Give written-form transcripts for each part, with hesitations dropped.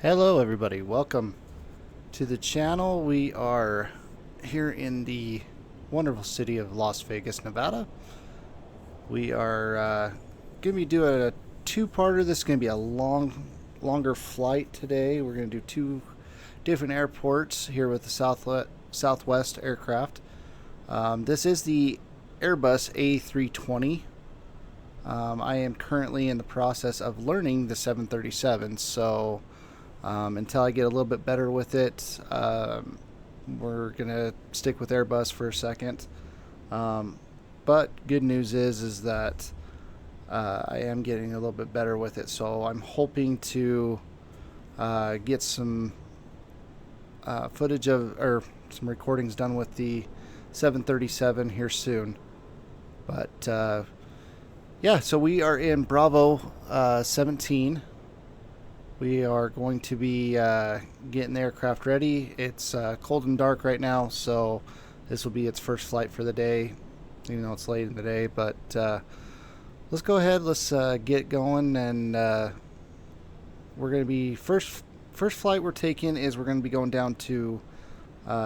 Hello everybody, welcome to the channel. We are here in the wonderful city of Las Vegas, Nevada. We are going to be doing a two-parter. This is going to be a longer flight today. We're going to do two different airports here with the Southwest aircraft. This is the Airbus A320. I am currently in the process of learning the 737, so until I get a little bit better with it, we're gonna stick with Airbus for a second. But good news is that I am getting a little bit better with it, so I'm hoping to get some footage or some recordings done with the 737 here soon. But yeah, so we are in Bravo 17. We are going to be getting the aircraft ready. It's cold and dark right now, so this will be its first flight for the day, even though it's late in the day. But let's go ahead, let's get going, and we're going to be first flight we're taking is we're going to be going down to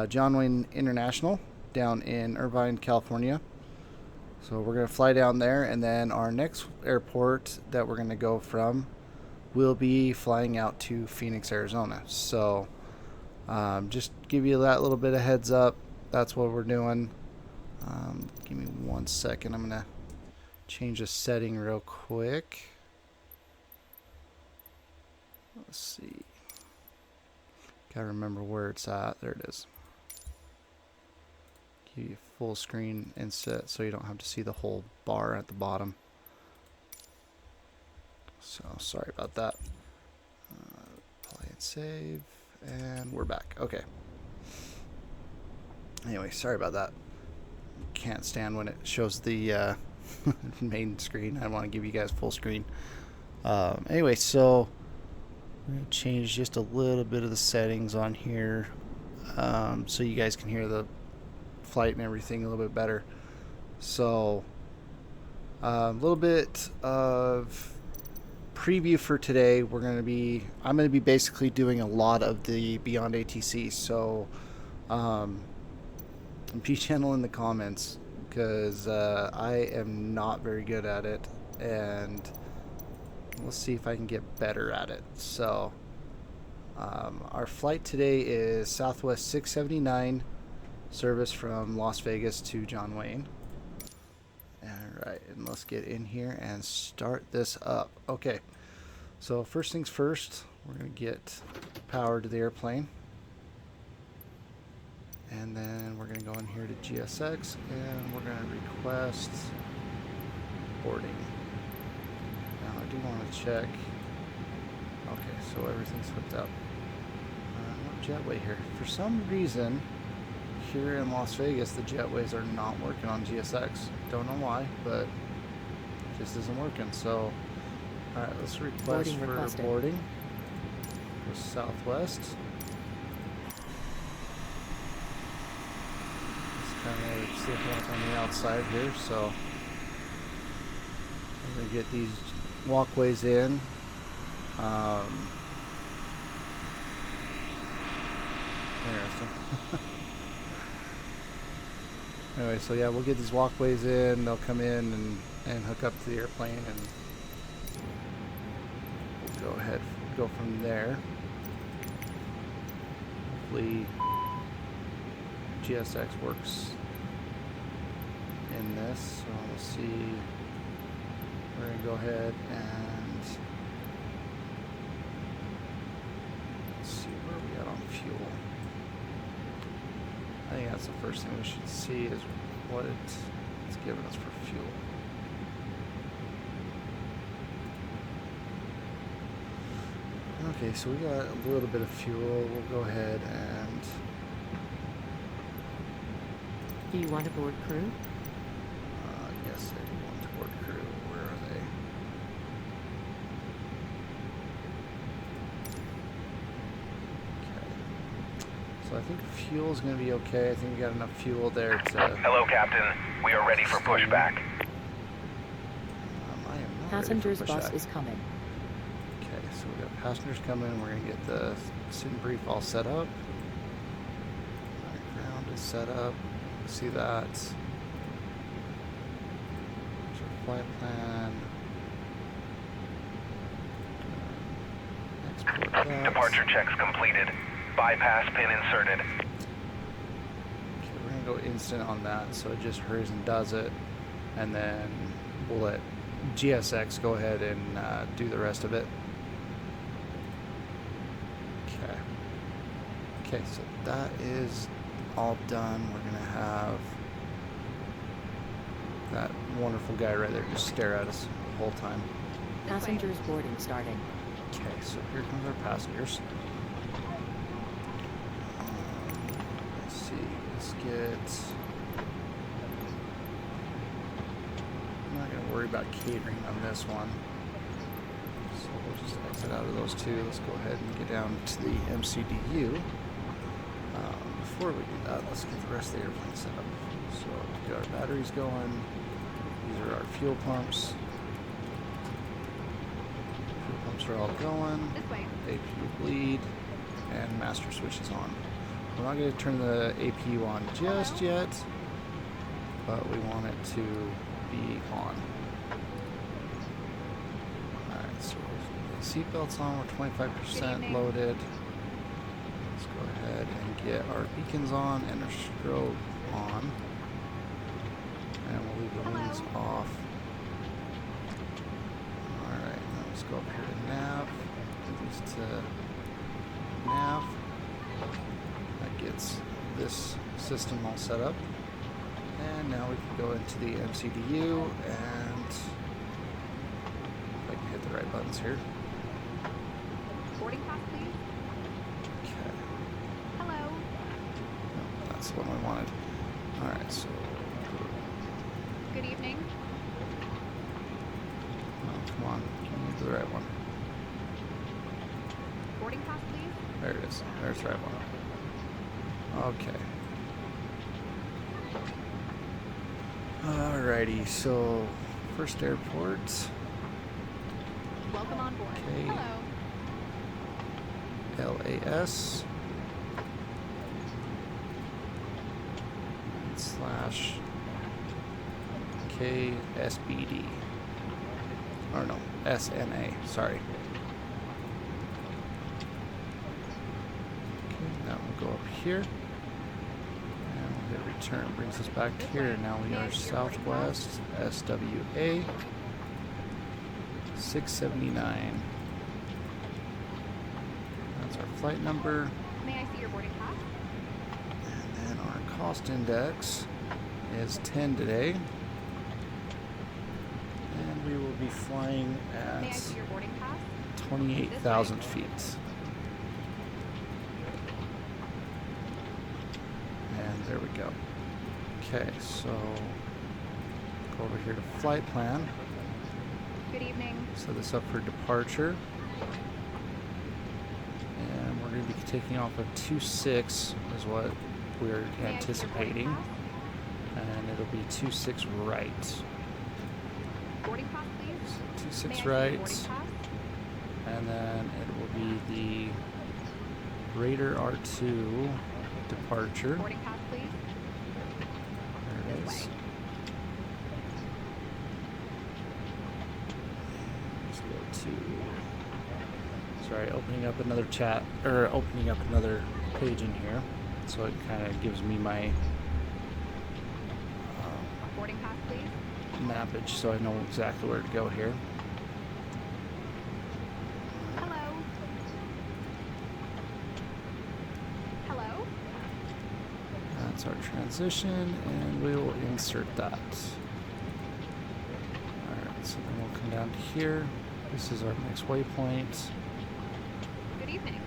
John Wayne International down in Irvine, California. So we're going to fly down there, and then our next airport that we're going to go from will be flying out to Phoenix, Arizona. So just give you that little bit of heads up. That's what we're doing. Give me 1 second. I'm going to change the setting real quick. Let's see. Gotta remember where it's at. There it is. Give you full screen inset so you don't have to see the whole bar at the bottom. So sorry about that. Play and save, and we're back. Okay. Anyway, sorry about that. Can't stand when it shows the main screen. I want to give you guys full screen. Anyway, so I'm going to change just a little bit of the settings on here so you guys can hear the flight and everything a little bit better. So a little bit of preview for today. I'm going to be basically doing a lot of the Beyond ATC, so be gentle in the comments because I am not very good at it, and we'll see if I can get better at it. So our flight today is Southwest 679 service from Las Vegas to John Wayne. Alright, and let's get in here and start this up. Okay, so first things first, we're going to get power to the airplane. And then we're going to go in here to GSX and we're going to request boarding. Now I do want to check. Okay, so everything's hooked up. No jetway here. For some reason, here in Las Vegas, the jetways are not working on GSX. Don't know why, but it just isn't working. So, alright, let's request for boarding for Southwest. Just kind of see what's on the outside here. So, we're going to get these walkways in. Interesting. Anyway, so yeah, we'll get these walkways in, they'll come in and hook up to the airplane, and we'll go ahead, go from there. Hopefully GSX works in this, so we'll see. We're going to go ahead and let's see where we at on fuel. I think that's the first thing we should see is what it's giving us for fuel. Okay, so we got a little bit of fuel. We'll go ahead and... Do you want to board crew? Yes, I do want to board crew. Where are they? So I think fuel is going to be okay. I think we got enough fuel there to... Hello, Captain. We are ready for pushback. Passengers bus is coming. Okay, so we got passengers coming. We're gonna get the sit and brief all set up. Our ground is set up. See that. There's our flight plan. Export that. Departure checks completed. Bypass pin inserted. Okay, we're gonna go instant on that, so it just hurries and does it, and then we'll let GSX go ahead and do the rest of it. Okay. Okay, so that is all done. We're gonna have that wonderful guy right there just stare at us the whole time. Passengers boarding starting. Okay, so here comes our passengers. Let's see. Let's get. I'm not gonna worry about catering on this one. So we'll just exit out of those two. Let's go ahead and get down to the MCDU. Before we do that, let's get the rest of the airplane set up. So get our batteries going. These are our fuel pumps. Fuel pumps are all going. This way. APU bleed and master switch is on. We're not going to turn the APU on just yet, but we want it to be on. Alright, so the seatbelts on, we're 25% loaded. Let's go ahead and get our beacons on and our strobe on. And we'll leave the wings off. Alright, now let's go up here to nav. Move these to nav. That gets this system all set up. And now we can go into the MCDU and if I can hit the right buttons here. Boarding pass, please. Okay. Hello. No, that's the one we wanted. Alright, so Good evening. oh, come on, give me the right one. Boarding pass, please. There it is. There's the right one. Okay. Alrighty, so first airport. Welcome on board. Okay. Hello. LAS slash KSBD. Or no, SNA, sorry. Okay, now we'll go up here. And we'll hit return. Brings us back to here. Now we are Southwest SWA 679. That's our flight number. May I see your boarding pass? And then our cost index is 10 today. And we will be flying May I at see your boarding pass? 28,000 feet. And there we go. Okay, so go over here to flight plan. Good evening. Set this up for departure. And we're going to be taking off of 26 is what we're May I see your boarding anticipating. pass? And it'll be 26 right. Boarding pass, please. So May I 26 see your right. boarding pass? And then it will be the Raider R2 departure. Boarding pass, please. There it This is. way. Let's go to. Sorry, opening up another chat or opening up another page in here, so it kind of gives me my Boarding pass, please. mappage, so I know exactly where to go here. Hello. Hello. That's our transition, and we will insert that. Alright, so then we'll come down to here. This is our next waypoint. Good evening.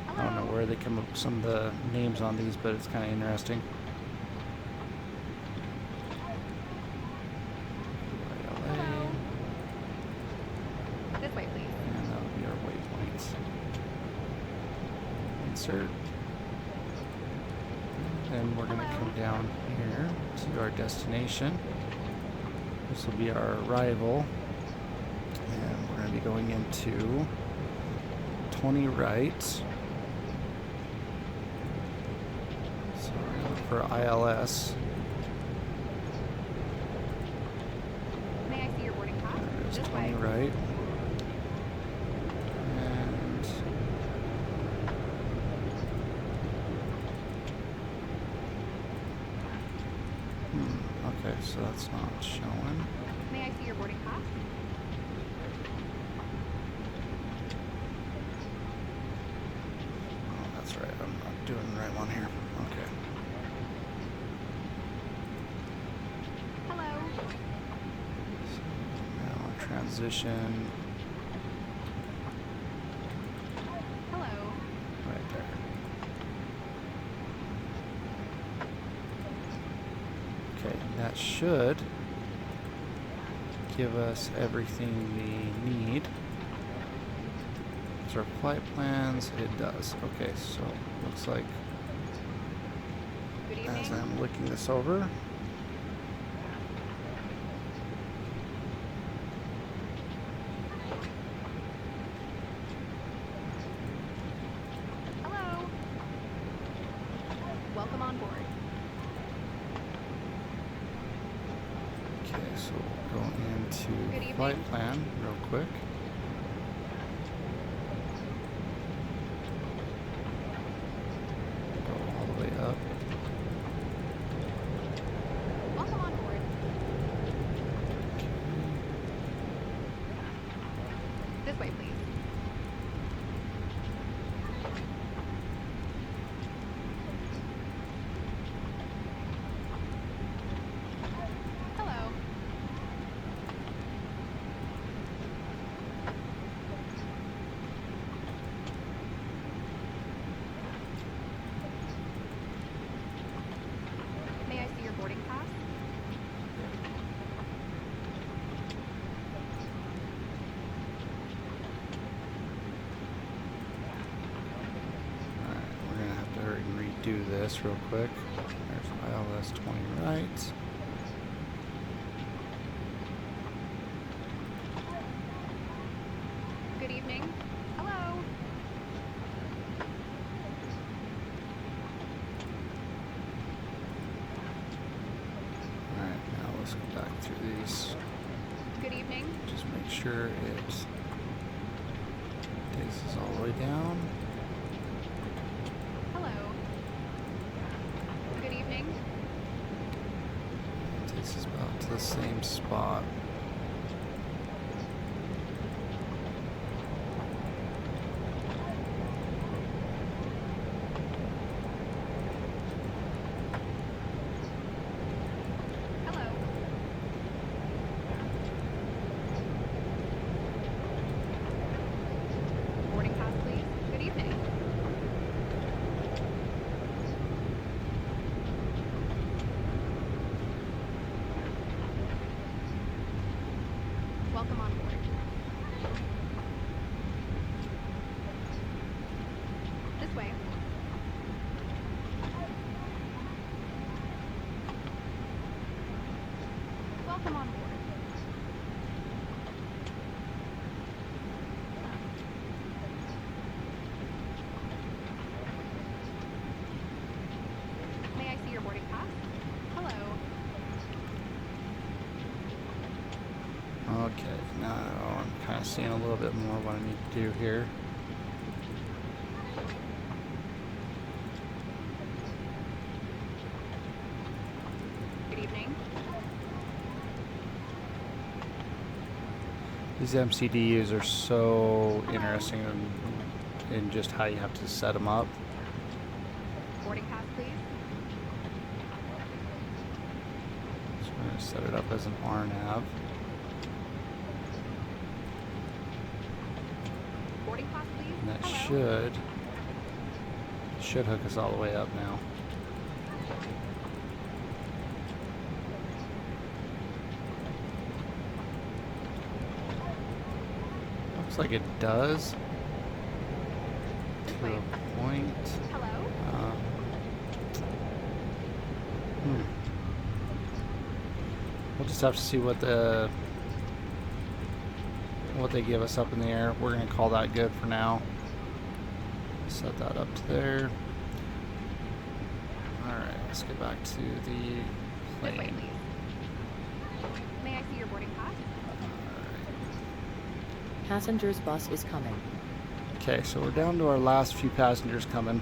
I don't know Hello. where they come up with some of the names on these, but it's kind of interesting. LA, Hello. This way, please. and that'll be our waypoint. Insert. And we're going to come down here to our destination. This will be our arrival. And we're going to be going into 20 right. So we're going to look for ILS. May I see your boarding pass? There's This 20 way. right. And okay, so that's not showing. May I see your boarding pass? Oh, that's right. I'm not doing the right one here. Okay. Hello. So now our transition Hello. right there. Okay, that should give us everything we need. These are flight plans. It does. Okay, so looks like Good as evening. I'm looking this over, Hello. Welcome on board. okay, so we'll go Good into evening. flight plan real quick. Go all the way up. Welcome on board. This way, please. Hello. May I see your boarding pass? Alright, we're gonna have to hurry and redo this real quick. There's ILS 20 right. Good evening. Hello. Alright, now let's go back through these. Good evening. Just make sure it takes us all the way down. Hello. Good evening. Takes us about to the same spot. Hello. Boarding pass, please. Good evening. Welcome on board. This way. Welcome on board. May I see your boarding pass? Hello. Okay, now I'm kind of seeing a little bit more what I need to do here. Good evening. These MCDUs are so interesting in just how you have to set them up. Boarding pass, please. So I'm going to set it up as an RNAV. Boarding pass, please. And that Hello. should hook us all the way up now. Looks like it does This to way. a point. Hello. We'll just have to see what they give us up in the air. We're going to call that good for now. Set that up to there. Alright, let's get back to the This way, plane. please. May I see your boarding pass? Passengers bus is coming. Okay, so we're down to our last few passengers coming.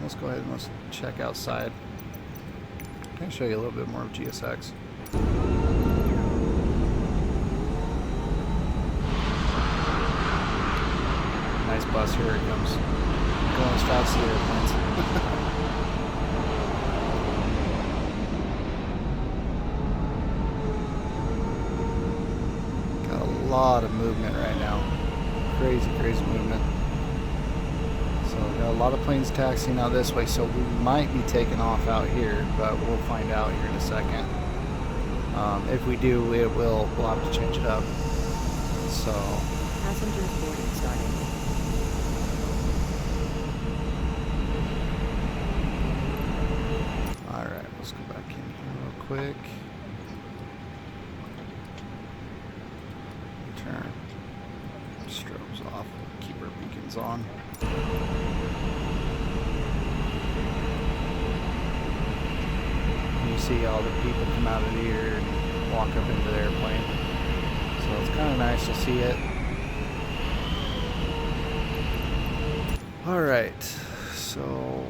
Let's go ahead and let's check outside. Can I show you a little bit more of GSX? Nice bus, here it comes. Going as fast as the airplanes. Got a lot of movement right now. Crazy, crazy movement. So we got a lot of planes taxiing out this way, so we might be taking off out here, but we'll find out here in a second. If we do, we'll have to change it up. So Passengers boarding starting. alright, let's go back in here real quick. Turn strobes off. Keep our beacons on. You see all the people come out of here and walk up into the airplane. So it's kind of nice to see it. Alright, so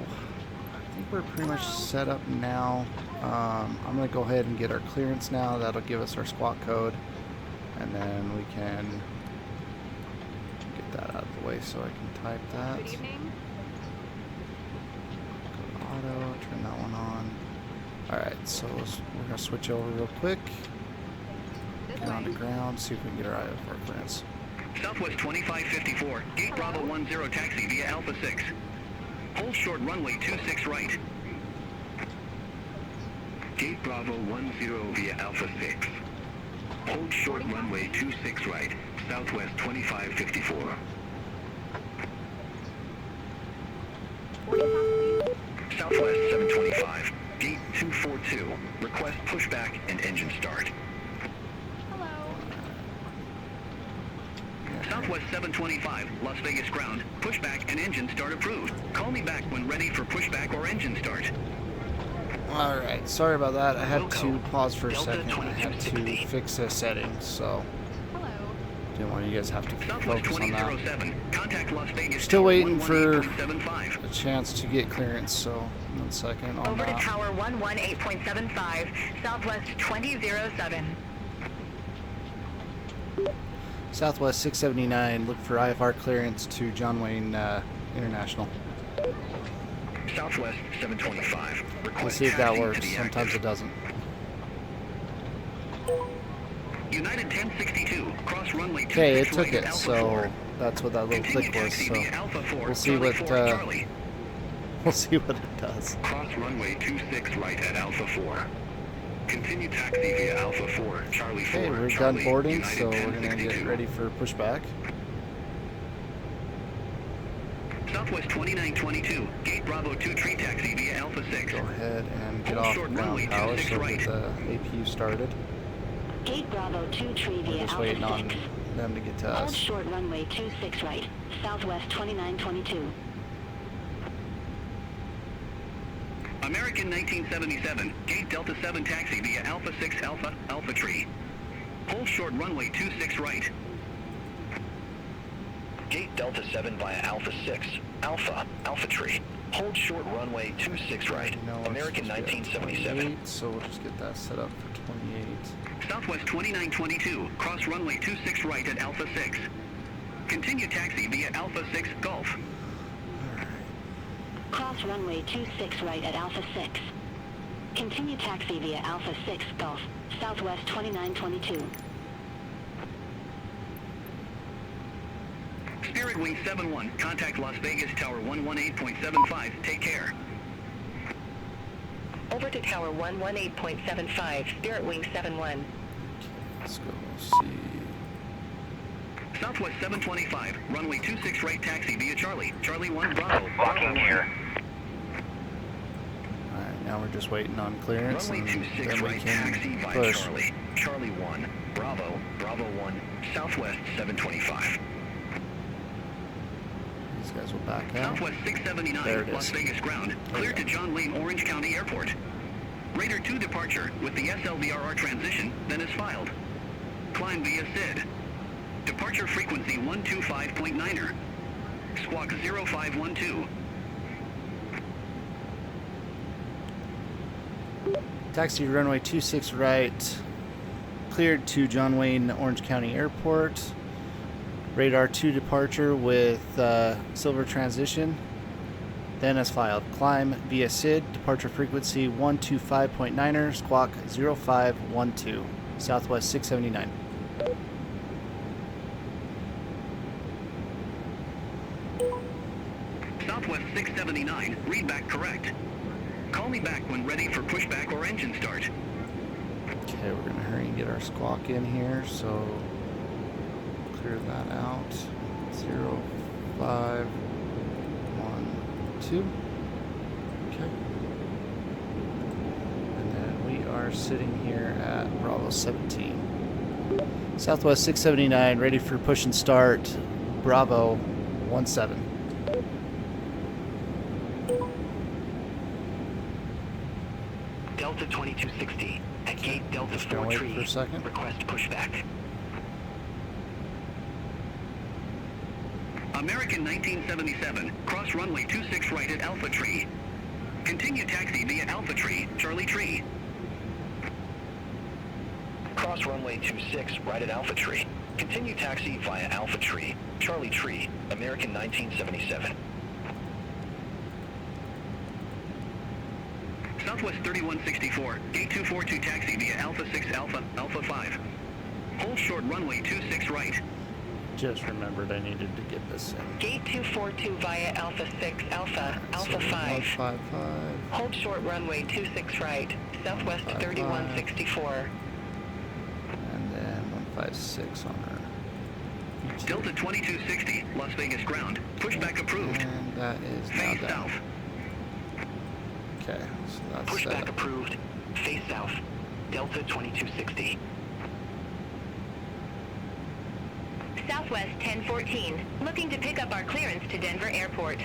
I think we're pretty much set up now. I'm going to go ahead and get our clearance now. That'll give us our squawk code. And then we can get that out of the way so I can type that. Good evening. Go to auto, turn that one on. Alright, so we're going to switch over real quick. This Get on the way. ground, see if we can get our IFR clearance. Southwest 2554, gate Bravo 10 taxi via Alpha 6. Hold short runway 26 right. Gate Bravo 10 via Alpha 6. Hold short runway 26 right, Southwest 2554. Boarding pass, please. Southwest 725, gate 242. Request pushback and engine start. Hello. Southwest 725, Las Vegas ground. Pushback and engine start approved. Call me back when ready for pushback or engine start. Alright, sorry about that. I had to Wilco, pause for a Delta second. I had to 2260. fix a setting, so Hello. didn't want you guys to have to Southwest focus on that. 2007, contact Las Vegas. Still Tower waiting for 118.75. a chance to get clearance, so 1 second on Over to that. Tower 118.75, Southwest 2007. Southwest 679, look for IFR clearance to John Wayne International. Southwest 725. Request We'll see if that taxi to works. the Sometimes active. it doesn't. United 1062, cross runway 26 Okay, it took right it, at Alpha so 4. that's what that little Continue click was. taxi So via Alpha 4, we'll see Charlie what 4, Charlie. we'll see what it does. Cross runway 26 right at Alpha 4. Continue taxi via Alpha 4, Charlie 4, Okay, we're Charlie, done boarding, United so we're gonna 1062. get ready for pushback. Southwest 2922, gate Bravo 2 tree taxi via Alpha 6. Go ahead and get Hold off short ground runway power 26 so right. that the APU started. Gate Bravo 2 tree We're via just Alpha waiting on 6. them to get to Hold us. short runway 26 right, Southwest 2922. American 1977, gate Delta 7 taxi via Alpha 6 Alpha, Alpha tree. Hold short runway 26 right. Gate Delta 7 via Alpha 6, Alpha, Alpha tree. Hold short runway 26 right. You know, it's American supposed to be at 1977. 28, so we'll just get that set up for 28. Southwest 2922, cross runway 26 right at Alpha 6. Continue taxi via Alpha 6 Golf. Cross runway 26 right at Alpha 6. Continue taxi via Alpha 6 Golf, Southwest 2922. Spirit Wing 71, contact Las Vegas Tower 118.75. Take care. Over to Tower 118.75, Spirit Wing 71. Let's go see. Southwest 725, runway 26 right taxi via Charlie. Charlie 1 Bravo. Locking gear. Alright, now we're just waiting on clearance, Runway and 26 then we right, can taxi by push. Charlie. Charlie 1, Bravo, Bravo 1, Southwest 725. These guys will back out. Southwest There 679, it Las is. Vegas ground, There cleared we to go. John Wayne Orange County Airport. Radar 2 departure with the SLVRR transition, then is filed. Climb via SID. Departure frequency 125.9er. Squawk 0512. Taxi runway 26 right, cleared to John Wayne Orange County Airport. Radar 2 departure with silver transition, then as filed. Climb via SID, departure frequency 125.9er, squawk 0512, Southwest 679. Southwest 679, read back correct. Call me back when ready for pushback or engine start. Okay, we're gonna hurry and get our squawk in here, so clear that out. 0512. Okay. And then we are sitting here at Bravo 17. Southwest 679, ready for push and start. Bravo 17. Delta 2260, at gate Delta Just gonna wait for a 43, second. request pushback. American 1977, cross runway 26 right at Alpha Tree. Continue taxi via Alpha Tree, Charlie Tree. Cross runway 26 right at Alpha Tree. Continue taxi via Alpha Tree, Charlie Tree, American 1977. Southwest 3164, gate 242 taxi via Alpha 6 Alpha, Alpha 5. Hold short runway 26 right. Just remembered I needed to get this in. Gate 242 via Alpha 6 Alpha, Alpha 5. 155. Hold short runway 26 right, Southwest 3164. And then 156 on her. Delta 2260, Las Vegas ground. Pushback approved. And that is now Face down. south. Okay, so that's Pushback set. approved. Face south. Delta 2260. Southwest 1014, looking to pick up our clearance to Denver Airport.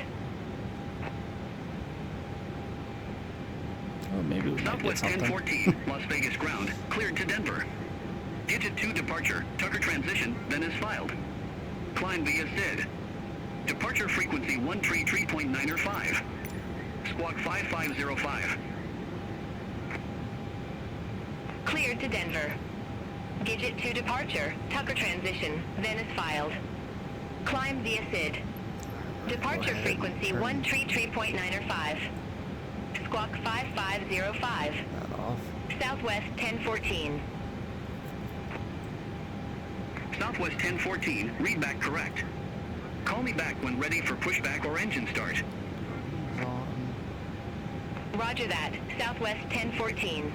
Oh, maybe we might get Southwest something. 1014, Las Vegas ground. Cleared to Denver. Digit 2 departure. Tucker transition, then is filed. Climb via SID. Departure frequency 133.905. Squawk 5505. Cleared to Denver. Digit 2 departure, Tucker transition, then is filed. Climb via SID. Departure ahead. frequency Turn 133.905. Squawk 5505. that off. Southwest 1014. Southwest 1014, read back correct. Call me back when ready for pushback or engine start. On. Roger that. Southwest 1014.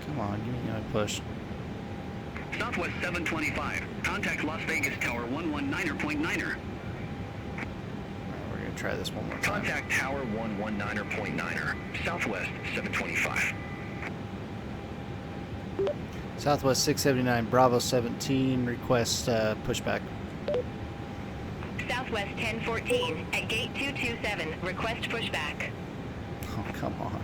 Come on, give me my push. Southwest 725, contact Las Vegas Tower 119.9er. Alright, we're gonna try this one more time. Contact Tower 119.9er, Southwest 725. Southwest 679, Bravo 17, request pushback. Southwest 1014 at gate 227. Request pushback. Oh, come on.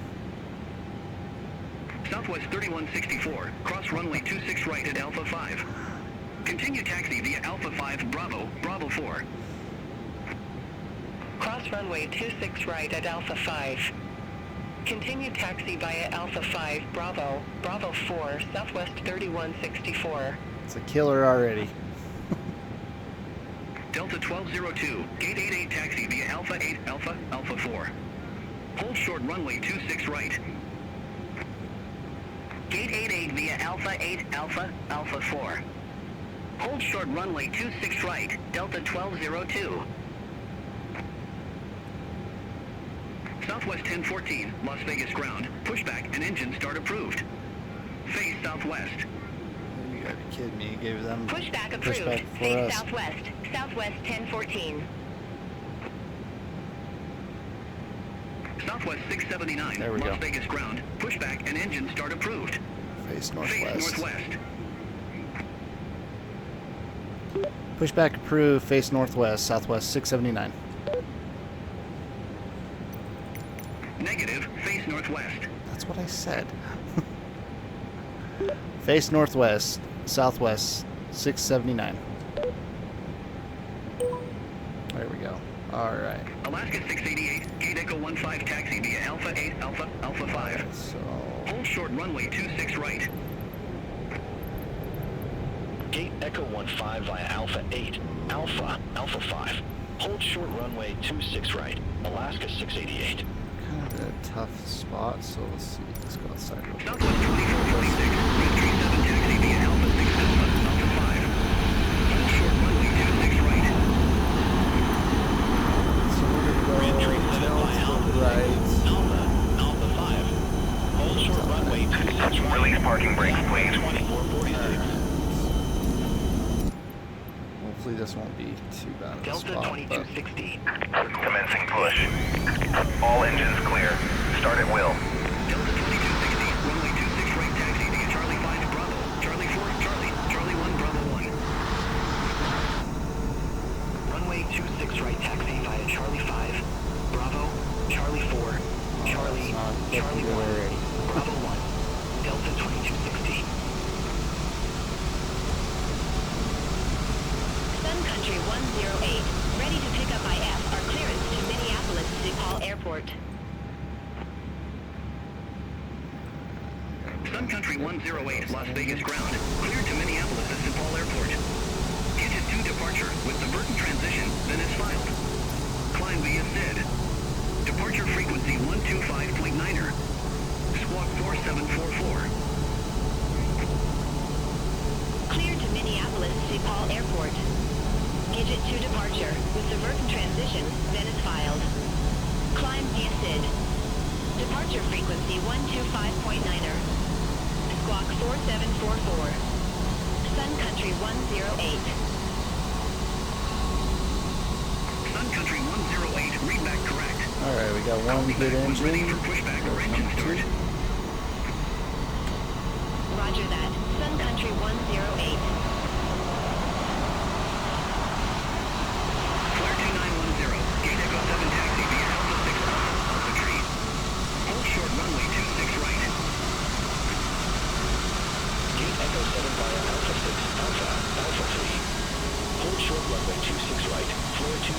Southwest 3164, cross runway 26 right at Alpha 5. Continue taxi via Alpha 5 Bravo, Bravo 4. Cross runway 26 right at Alpha 5. Continue taxi via Alpha 5 Bravo, Bravo 4, Southwest 3164. It's a killer already. Delta 1202, gate 88 taxi via Alpha 8 Alpha, Alpha 4. Hold short runway 26 right. Gate 88 via Alpha 8 Alpha, Alpha 4. Hold short runway 26 right, Delta 1202. Southwest 1014, Las Vegas ground. Pushback and engine start approved. Face southwest. You gotta be kidding me. You gave them Pushback approved. pushback for Face us. southwest. Southwest 1014. Southwest Southwest 679, There we Las go. Vegas ground. Pushback and engine start approved. Face Face northwest. northwest. Pushback approved. Face northwest. Southwest 679. Negative, face northwest. That's what I said. Face northwest. Southwest 679. There we go. All right. Alaska 688, gate Echo 15 taxi via Alpha 8, Alpha 5. So Hold short runway 26 right. Gate Echo 15 via Alpha 8, Alpha 5. Hold short runway 26 right, Alaska 688. kind of a tough spot. So let's see. Let's go outside. real quick. Southwest 2446, Red 37 taxi via Alpha 6 Alpha 5. Hold short runway 26 right. So we're gonna go to the right. Alpha 5. Hold short runway 26 right. Release parking brakes, please. 2446. Hopefully this won't be too bad of a Delta spot. But 2260. Commencing push. All engines clear. Start at will. Delta 2260, runway 26 right taxi via Charlie 5 Bravo. Charlie 4 Charlie. Charlie 1 Bravo 1. Runway 26 right taxi via Charlie 5 Bravo. Charlie 4 Charlie. Charlie 1 Bravo 1. Delta 2260. Sun Country 108, ready to pick up IF or clearance to Minneapolis St. Paul Airport. Sun Country 108, Las Vegas ground. Cleared to Minneapolis at St. Paul Airport. Digit 2 departure with the Burton transition, then is filed. Climb via SID. Departure frequency 125.9er. Squawk 4744. Cleared to Minneapolis St. Paul Airport. Digit 2 departure with the Burton transition, then is filed. Climb via SID. Departure frequency 125.9er. Squawk 4744. Sun Country 108. Sun Country 108, read back correct. all right, we got I'll one be good back when ready engine. for pushback or There's engine number start. two. Roger that. Sun Country 108. Flare 2910, gate Echo 7 taxi via Alpha 6 Alpha Tree. Hold short runway 26 right. Gate Echo 7 via Alpha 6, Alpha 3. Hold short runway 26 right, floor 2910.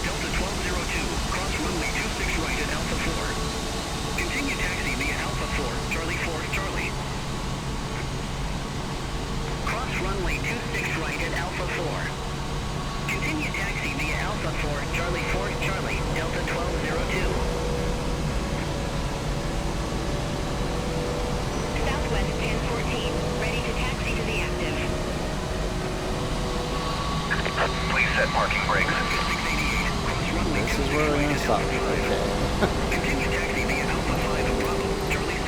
Delta 1202, cross runway 26 right at Alpha 4. Continue taxi via Alpha 4, Charlie 4 Charlie. Cross runway 26 right at Alpha 4. Continue taxi via Alpha 4, Charlie 4 Charlie, Delta 1202. Southwest 1014, ready to taxi to the active. Please set parking brakes. Alaska 688, cross runway This is 26 where we're right gonna at stop. Alpha 5. Okay. Continue taxi via Alpha 5 Bravo, Charlie 6.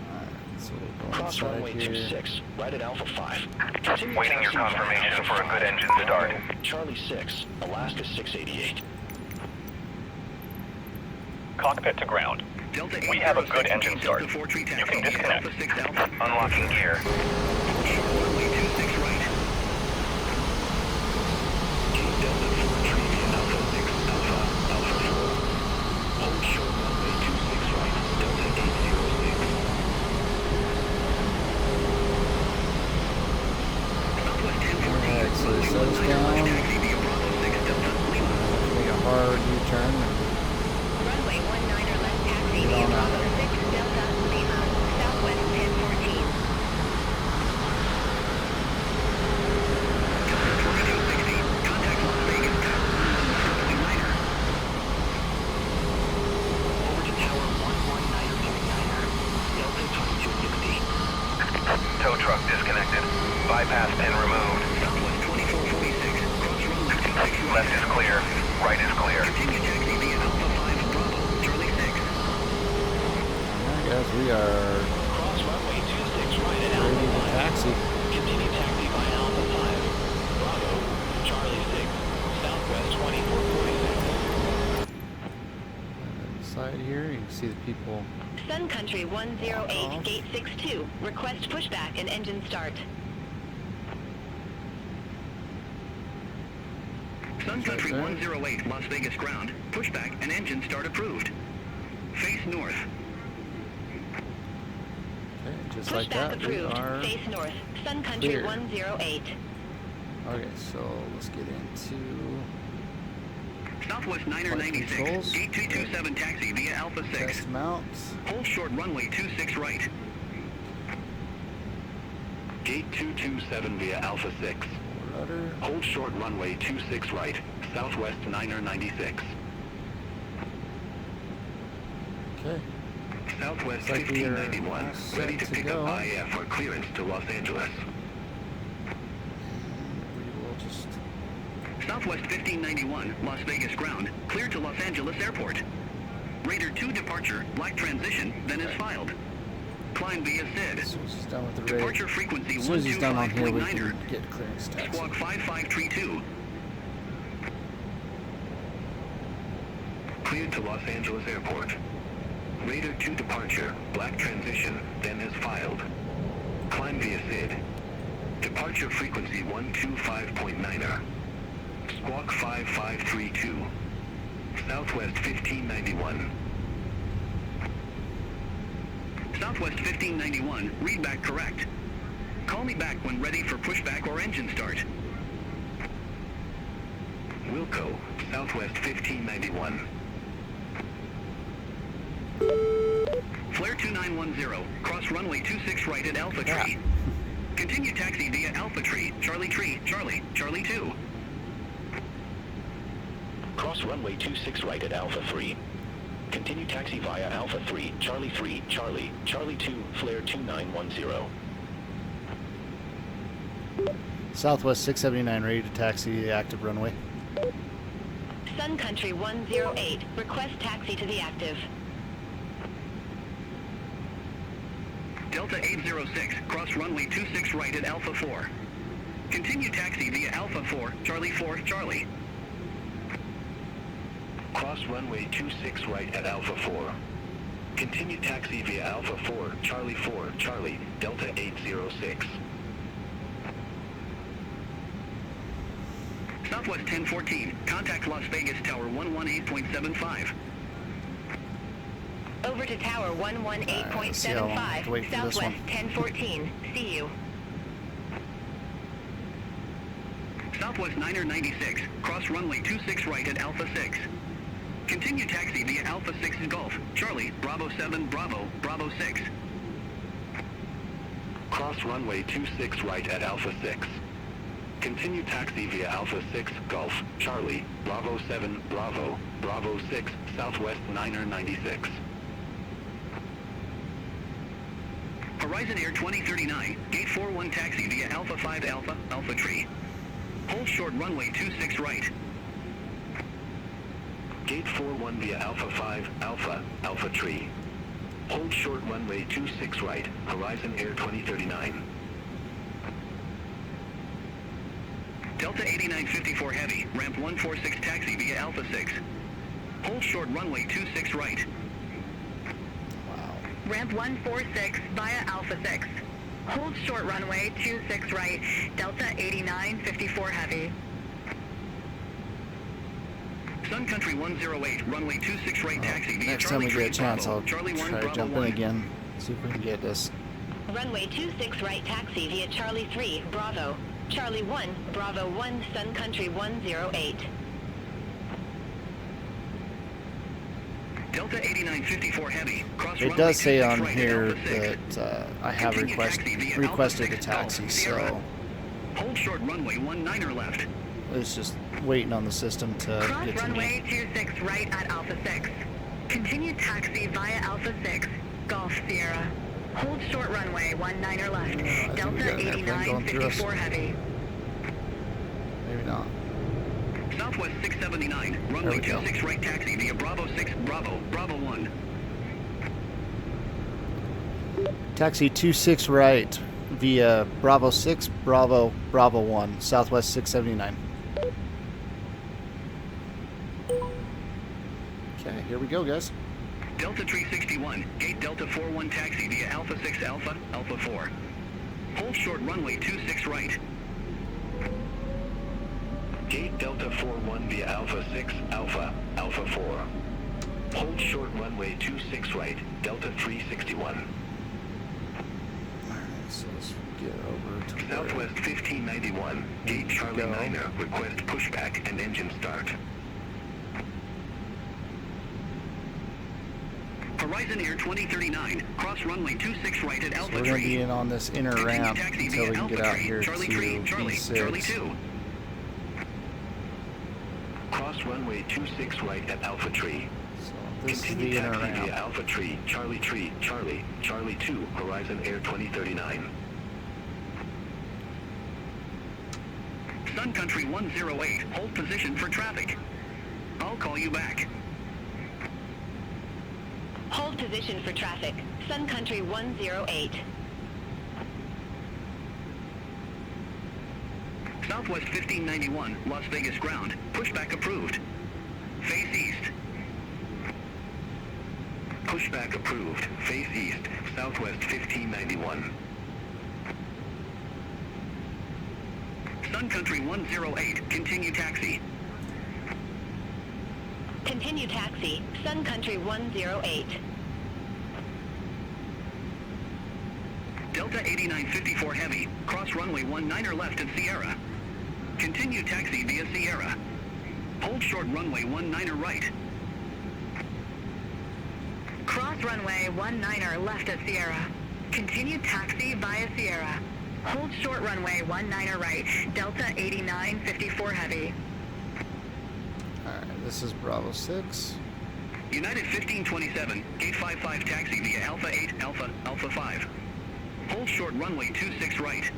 Alright, so we'll go Cross inside runway here. 26, right at Alpha 5. Continue Waiting your taxi via confirmation Alpha for a good 5, engine start. Charlie 6, Alaska 688. Cockpit to ground. Delta We have a 806, good engine Delta start. 4 tree You taxi can via disconnect. Alpha 6 Alpha. Unlocking gear. Short runway 26 right. Gate Delta 4 tree via Alpha 6, Alpha 4. Hold short runway 26 right, Delta 806. Southwest 1014, Alright, so it runway slows 19 down. left taxi via Bravo 6 Delta Lima. Make a hard U-turn. Runway 19er left taxi via Bravo 6 Delta Lima. Southwest 1014. Delta 2260, contact Las Vegas tower 119er. Over to tower 119.9er, Delta 2260. Tow truck disconnected. Bypass pin removed. Southwest 2446, cross runway 26 right. Left is clear. Right is clear. Continue taxi via Alpha 5 Bravo, Charlie 6. I guess we are Cross runway 26 right at ready Alpha to 5. taxi. Continue taxi by Alpha 5. Bravo, Charlie 6. outside here. You can see the people. Sun Country 108, Off. Gate 62. Request pushback and engine start. Sun Country there. 108, Las Vegas ground. Pushback and engine start approved. Face north. Okay, just like Pushback that, we approved. are. Face north. Sun Country clear. 108. Okay, so let's get into Southwest 996. controls. Gate 227 taxi via Alpha 6. test mounts. Hold short runway 26 right. Gate 227 via Alpha 6. Rudder. Hold short runway 26 right, Southwest 996. Okay. Southwest Looks like we are 1591, set ready to to pick go. up IF for clearance to Los Angeles. We will just. Southwest 1591, Las Vegas ground. Cleared to Los Angeles Airport. Raider 2 departure, black transition, then is filed. Climb via As SID. soon as he's done with the raid. Departure frequency As soon as he's done on here, we 125.9er. can get clearance taxi. Squawk 5532. Cleared to Los Angeles Airport. Raider 2 departure, black transition, then is filed. Climb via SID. Departure frequency 125.9er. Squawk 5532. Southwest 1591. Southwest 1591, read back correct. Call me back when ready for pushback or engine start. Wilco, Southwest 1591. Flare 2910, cross runway 26 right at Alpha Tree. Continue taxi via Alpha Tree, Charlie, Charlie 2. Cross runway 26 right at Alpha 3. Continue taxi via Alpha 3, Charlie 2, flare 2910. Southwest 679, ready to taxi the active runway. Sun Country 108. Request taxi to the active. Delta 806, cross runway 26 right at Alpha 4. Continue taxi via Alpha 4, Charlie 4, Charlie. Cross runway 26 right at Alpha 4. Continue taxi via Alpha 4, Charlie 4, Charlie, Delta 806. Southwest 1014, contact Las Vegas Tower 118.75. Over to Tower let's see how long we have to wait 118.75. for this one. Southwest 1014. See you. Southwest 996, cross runway 26 right at Alpha 6. Continue taxi via Alpha 6 Golf, Charlie, Bravo 7, Bravo 6. Cross runway 26 right at Alpha 6. Continue taxi via Alpha 6 Golf, Charlie, Bravo 7, Bravo 6, Southwest 996. Horizon Air 2039, gate 41 taxi via Alpha 5 Alpha Tree. Hold short runway 26 right. Gate 41 via Alpha 5 Alpha Tree. Hold short runway 26 right, Horizon Air 2039. Delta 8954 Heavy, ramp 146 taxi via Alpha 6. Hold short runway 26 right. Wow. Ramp 146 via Alpha 6. Hold short runway 26 right, Delta 8954 Heavy. Sun Country 108, runway 26 right taxi via Next time Charlie we get a 3 chance, Bravo, I'll Charlie 1 try to Bravo jump 1. in again. See if we can get this. Runway 26 right taxi via Charlie 3, Bravo. Charlie 1, Bravo 1, Sun Country 108. Delta 8954 Heavy, cross It runway does say 26 on right at here Alpha 6. that I have Continue taxi via requested a Alpha 6 taxi, Golf, Sierra. so Hold short runway 19er left. it's just waiting on the system to Cross get to runway me. 26 right at Alpha 6. Continue taxi via Alpha 6, Golf Sierra. Hold short runway 19er left, think we Delta got an airplane going through us. 8954 Heavy. Maybe not. Southwest 679, There runway we go. 26 right taxi via Bravo 6 Bravo 1. Taxi 26 right via Bravo 6 Bravo 1, Southwest 679. Okay, here we go, guys. Delta 361, gate Delta 41 taxi via Alpha 6 Alpha, Alpha 4. Hold short runway 26 right. Gate Delta 41 via Alpha 6 Alpha, Alpha 4. Hold short runway 26 right, Delta 361. Alright, so let's get over to where Southwest 1591, gate Charlie go. 9er, request pushback and engine start. Horizon Air 2039, cross runway 26 right at So Alpha we're going to 3. be in on this inner Continue ramp taxi until via we can Alpha get out 3, here Charlie to 3, Charlie, Charlie B6. 2. Cross runway 26 right at Alpha Tree. So this is Continue the inner taxi via ramp. Alpha Tree, Charlie, Charlie 2, Horizon Air 2039. Sun Country 108, hold position for traffic. I'll call you back. Hold position for traffic. Sun Country 108. Southwest 1591, Las Vegas ground. Pushback approved. Face east. Pushback approved. Face east. Southwest 1591. Sun Country 108, continue taxi. Continue taxi. Sun Country 108. Delta 8954 heavy, cross runway 19er left at Sierra. Continue taxi via Sierra. Hold short runway 19er right. Cross runway 19er left at Sierra. Continue taxi via Sierra. Hold short runway 19er right. Delta 8954 heavy. Alright, this is Bravo 6. United 1527, gate 55 taxi via Alpha 8 Alpha, Alpha 5. Hold short runway 26 right.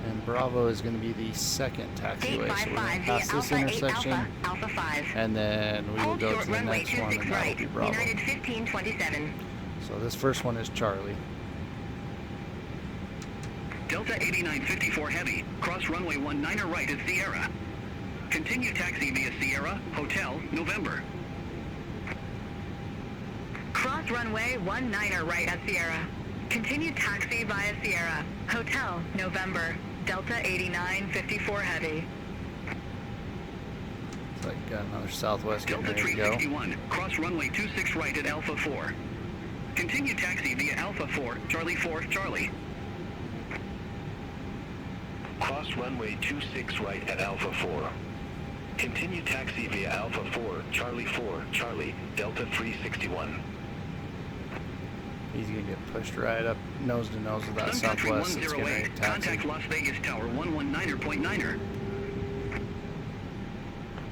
And Bravo is going to be the second Gate taxiway. So we're going 55 to via pass this Alpha 8 intersection, Alpha, Alpha 5. and then we will Hold go short to the runway next one, 26 and that'll right. be Bravo. United 1527. So this first one is Charlie. Delta 8954 heavy, cross runway 19er right at Sierra. Continue taxi via Sierra, Hotel, November. Cross runway 19er right at Sierra. Continue taxi via Sierra. Hotel, November. Delta 8954 heavy. It's like got another Southwest getting Delta ready to go. 361, cross runway 26 right at Alpha 4. Continue taxi via Alpha 4, Charlie 4, Charlie. Cross runway 26 right at Alpha 4. Continue taxi via Alpha 4, Charlie 4, Charlie, Delta 361. He's going to get pushed right up nose to nose with that Sun Country Southwest. It's getting ready 108, to taxi. contact Las Vegas Tower 119.9er.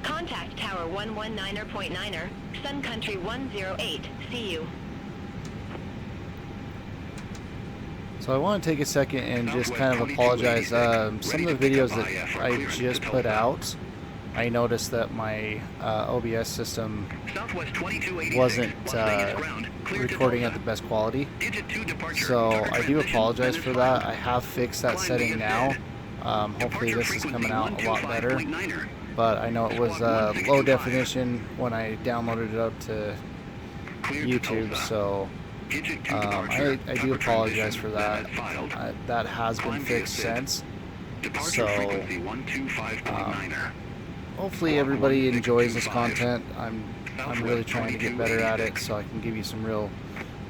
Contact Tower 119.9er. Sun Country 108. See you. So I want to take a second and just kind of apologize. Some of the videos that I just put out, I noticed that my OBS system Southwest 2286, wasn't Las Vegas ground, clear to recording at Tulsa. the best quality. Digit 2 departure. So Tucker I do transition, apologize then for is that. filed. I have fixed that Climb setting via now. SID. Hopefully Departure this is coming frequency out a lot better. 125.9er. But I know it was Squawk low 165. definition when I downloaded it up to Clear to YouTube, Tulsa. so Digit 2 I departure. do Tucker apologize transition, for then that. is filed. That has been Climb via fixed SID. since. Departure So frequency 125.9er. hopefully everybody enjoys this content. I'm really trying to get better at it so I can give you some real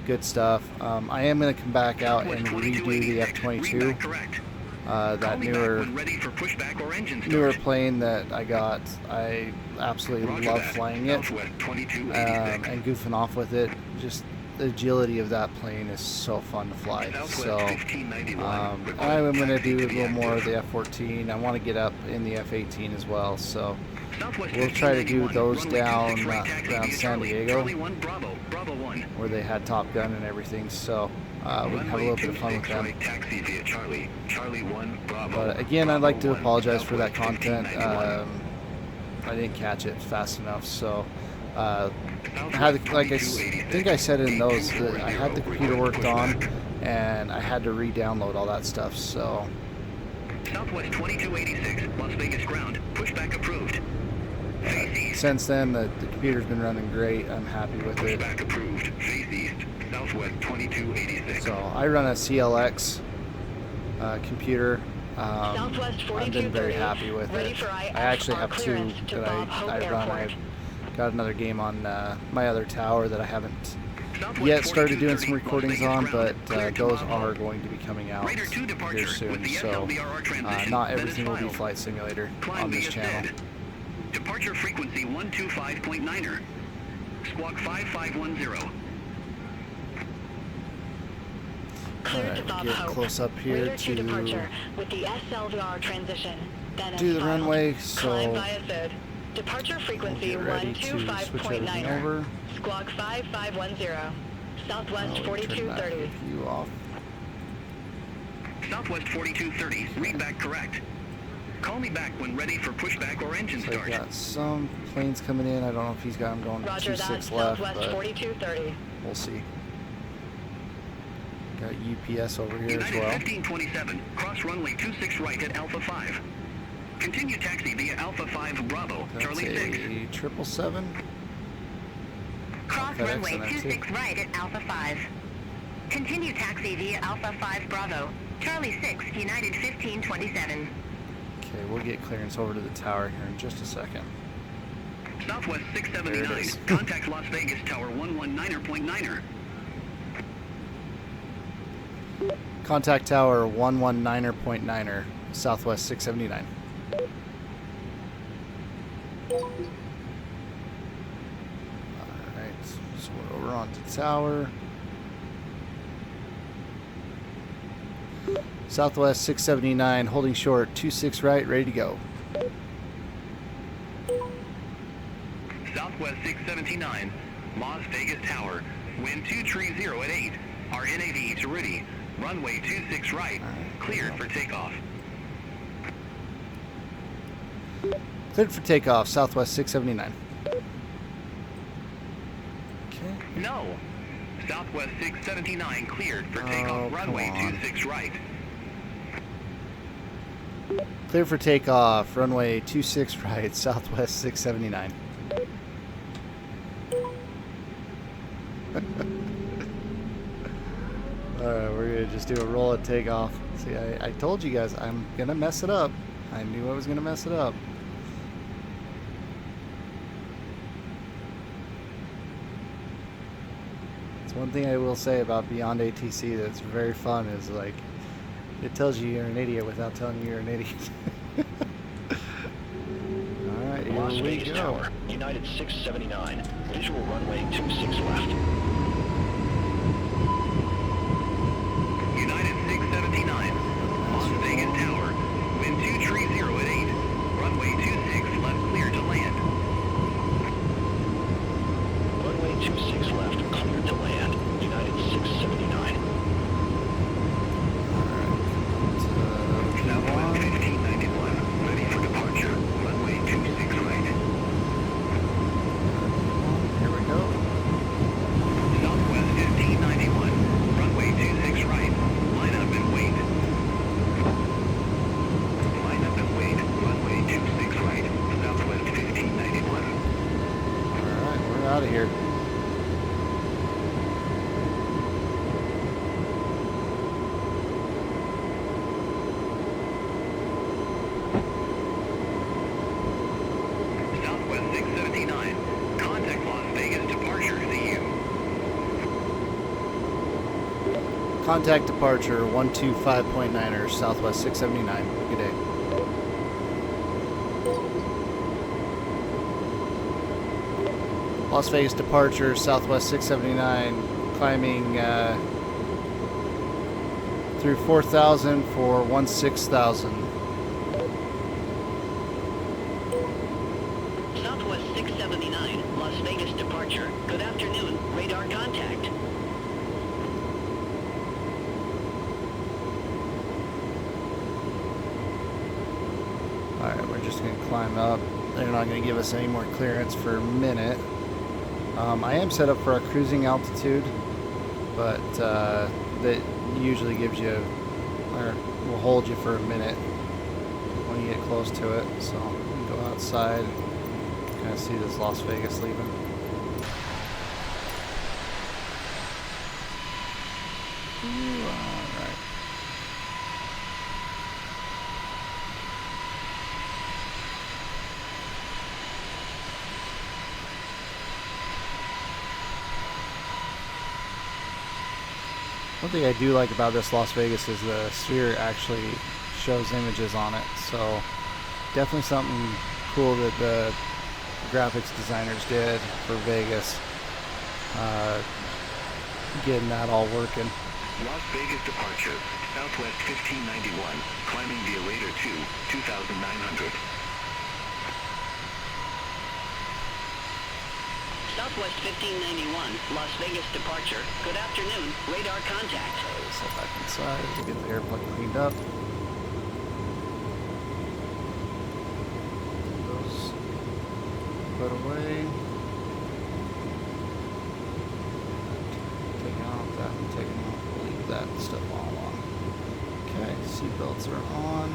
good stuff. I am going to come back out and redo the F-22. Correct. That Call me back newer when ready for pushback or engine newer start. plane that I got. I absolutely Roger love that. flying it Southwest 2286. and goofing off with it. Just the agility of that plane is so fun to fly. Southwest So 1591. I'm going to do a Taxi little more of active. the F-14. I want to get up in the F-18 as well. So Southwest we'll try to do 1591, those runway down 26 right, taxi around via San Charlie. Diego, Charlie 1, Bravo, Bravo 1. where they had Top Gun and everything. So we can have a Runway little bit of fun with 26 them. right, taxi via Charlie. Charlie 1, Bravo. But again, I'd like to Bravo 1, apologize for that Southwest content. 1591. I didn't catch it fast enough, so I had, like I think I said in those, that I had the computer worked on, and I had to re-download all that stuff. So Southwest 2286, Las Vegas ground. Pushback approved. Since then, the computer's been running great. I'm happy with it. Pushback approved. Face east. Southwest 2286. So I run a CLX computer. Southwest I've been very 4230. happy with Ready it. for I actually have two clearance to that Bob Hope I run. Airport. I've got another game on my other tower that I haven't Southwest yet started doing some 4230, recordings Las on, Vegas but ground. Cleared to those Bob are Hope. going to be coming out Raider 2 departure here with soon. the So SLDRR transition, not then is everything will be filed. Flight Simulator Climb on this via channel. SID. Departure frequency 125.9er. Squawk 5510. Cleared Alright, to Bob get Hope. close up here Raider 2 to departure with the SLVR transition. Then do is the filed. runway, Climb so via SID. Departure we'll frequency get ready to switch everything 125.9er. over. Squawk 5510. Southwest I'll turn that 4230. view off. Southwest 4230. Read back correct. Call me back when ready for pushback or engine So I've start. got some planes coming in. I don't know if he's got them going Roger that. 26 left, Southwest but 4230. we'll see. Got UPS over here as United well. 1527. Cross runway 26 right at Alpha 5. Continue taxi via Alpha 5 Bravo. That's Charlie 6. a 777. Cross FedEx runway and MC. 26 right at Alpha 5. Continue taxi via Alpha 5 Bravo. Charlie 6, United 1527. Okay, we'll get clearance over to the tower here in just a second. Southwest There it 679. is. Contact Las Vegas Tower 119.9er. Contact tower 119.9er, Southwest 679. Alright, so we're over onto tower. Southwest 679, holding short, 26 right, ready to go. Southwest 679. Las Vegas Tower. Wind 230 at 8. Our NAV to ready. Runway 26 right. Cleared for takeoff. Cleared for takeoff, Southwest 679. Okay. No. Southwest 679 cleared for takeoff. Oh, Runway come on. 26 right. Clear for takeoff, runway 26 right, Southwest 679. Alright, we're gonna just do a roll at takeoff. See, I told you guys I'm gonna mess it up. I knew I was gonna mess it up. It's one thing I will say about Beyond ATC that's very fun is like it tells you you're an idiot without telling you you're an idiot. Alright, here Las we Vegas go. Tower, United 679. Visual runway 26 left. United 679. Las Vegas Tower. Wind 230 at 8. Runway 26 left clear to land. Runway 26 left, cleared to land. United 679. Southwest 1591. Ready for departure. Runway 26 right. Here we go. Southwest 1591. Runway 26 right. Line up and wait. Line up and wait. Runway 26 right. Southwest 1591. Alright, we're out of here. Southwest 679. Contact Las Vegas departure. See you. Contact departure 125.9er, Southwest 679. Good day. Las Vegas departure, Southwest 679, climbing through 4,000 for 16,000. Southwest 679, Las Vegas departure. Good afternoon. Radar contact. Alright, we're just going to climb up. They're not going to give us any more clearance for a minute. I am set up for a cruising altitude, but that usually gives you, or will hold you for a minute when you get close to it. So you can go outside and kind of see this Las Vegas leaving. Ooh, all right. One thing I do like about this Las Vegas is the sphere actually shows images on it, so definitely something cool that the graphics designers did for Vegas, getting that all working. Las Vegas departure, Southwest 1591, climbing via Radar 2, 2,900. Southwest 1591, Las Vegas departure. Good afternoon. Radar contact. Step back inside to get the airplane cleaned up. Those put away. Taking off that and taking off. We'll leave that stuff all on. Okay, seatbelts are on.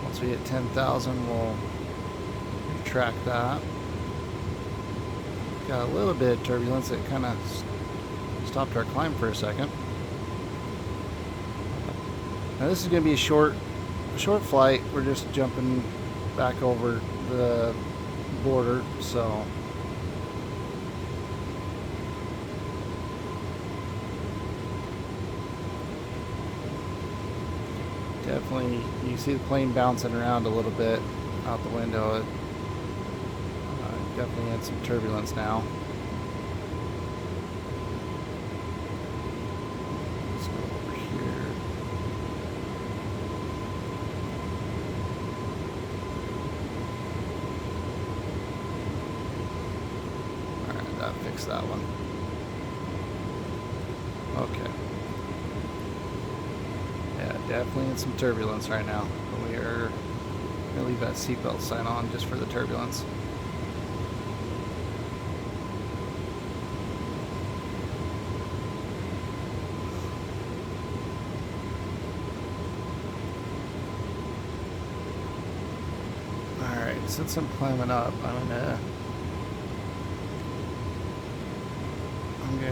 Once we hit 10,000, we'll retract that. Got a little bit of turbulence that kind of stopped our climb for a second. Now this is going to be a short flight. We're just jumping back over the border, so definitely you can see the plane bouncing around a little bit out the window. Definitely had some turbulence now. Let's go over here. Alright, that fixed that one. Okay. Yeah, definitely in some turbulence right now. But we are going to leave that seatbelt sign on just for the turbulence. Since I'm climbing up, I'm gonna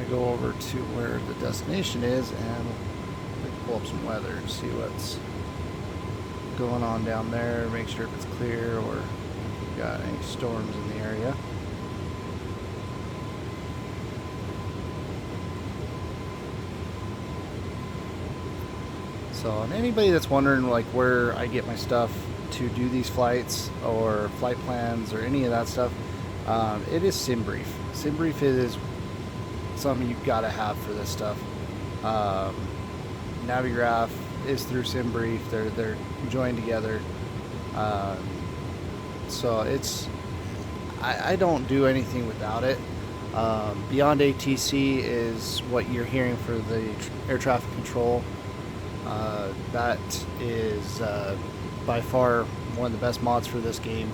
go over to where the destination is and pull up some weather and see what's going on down there. Make sure if it's clear or if we've got any storms in the area. So, and anybody that's wondering like where I get my stuff to do these flights or flight plans or any of that stuff, it is SimBrief. SimBrief is something you've got to have for this stuff. Navigraph is through SimBrief. They're joined together. So it's I don't do anything without it. Beyond ATC is what you're hearing for the air traffic control. That is by far one of the best mods for this game.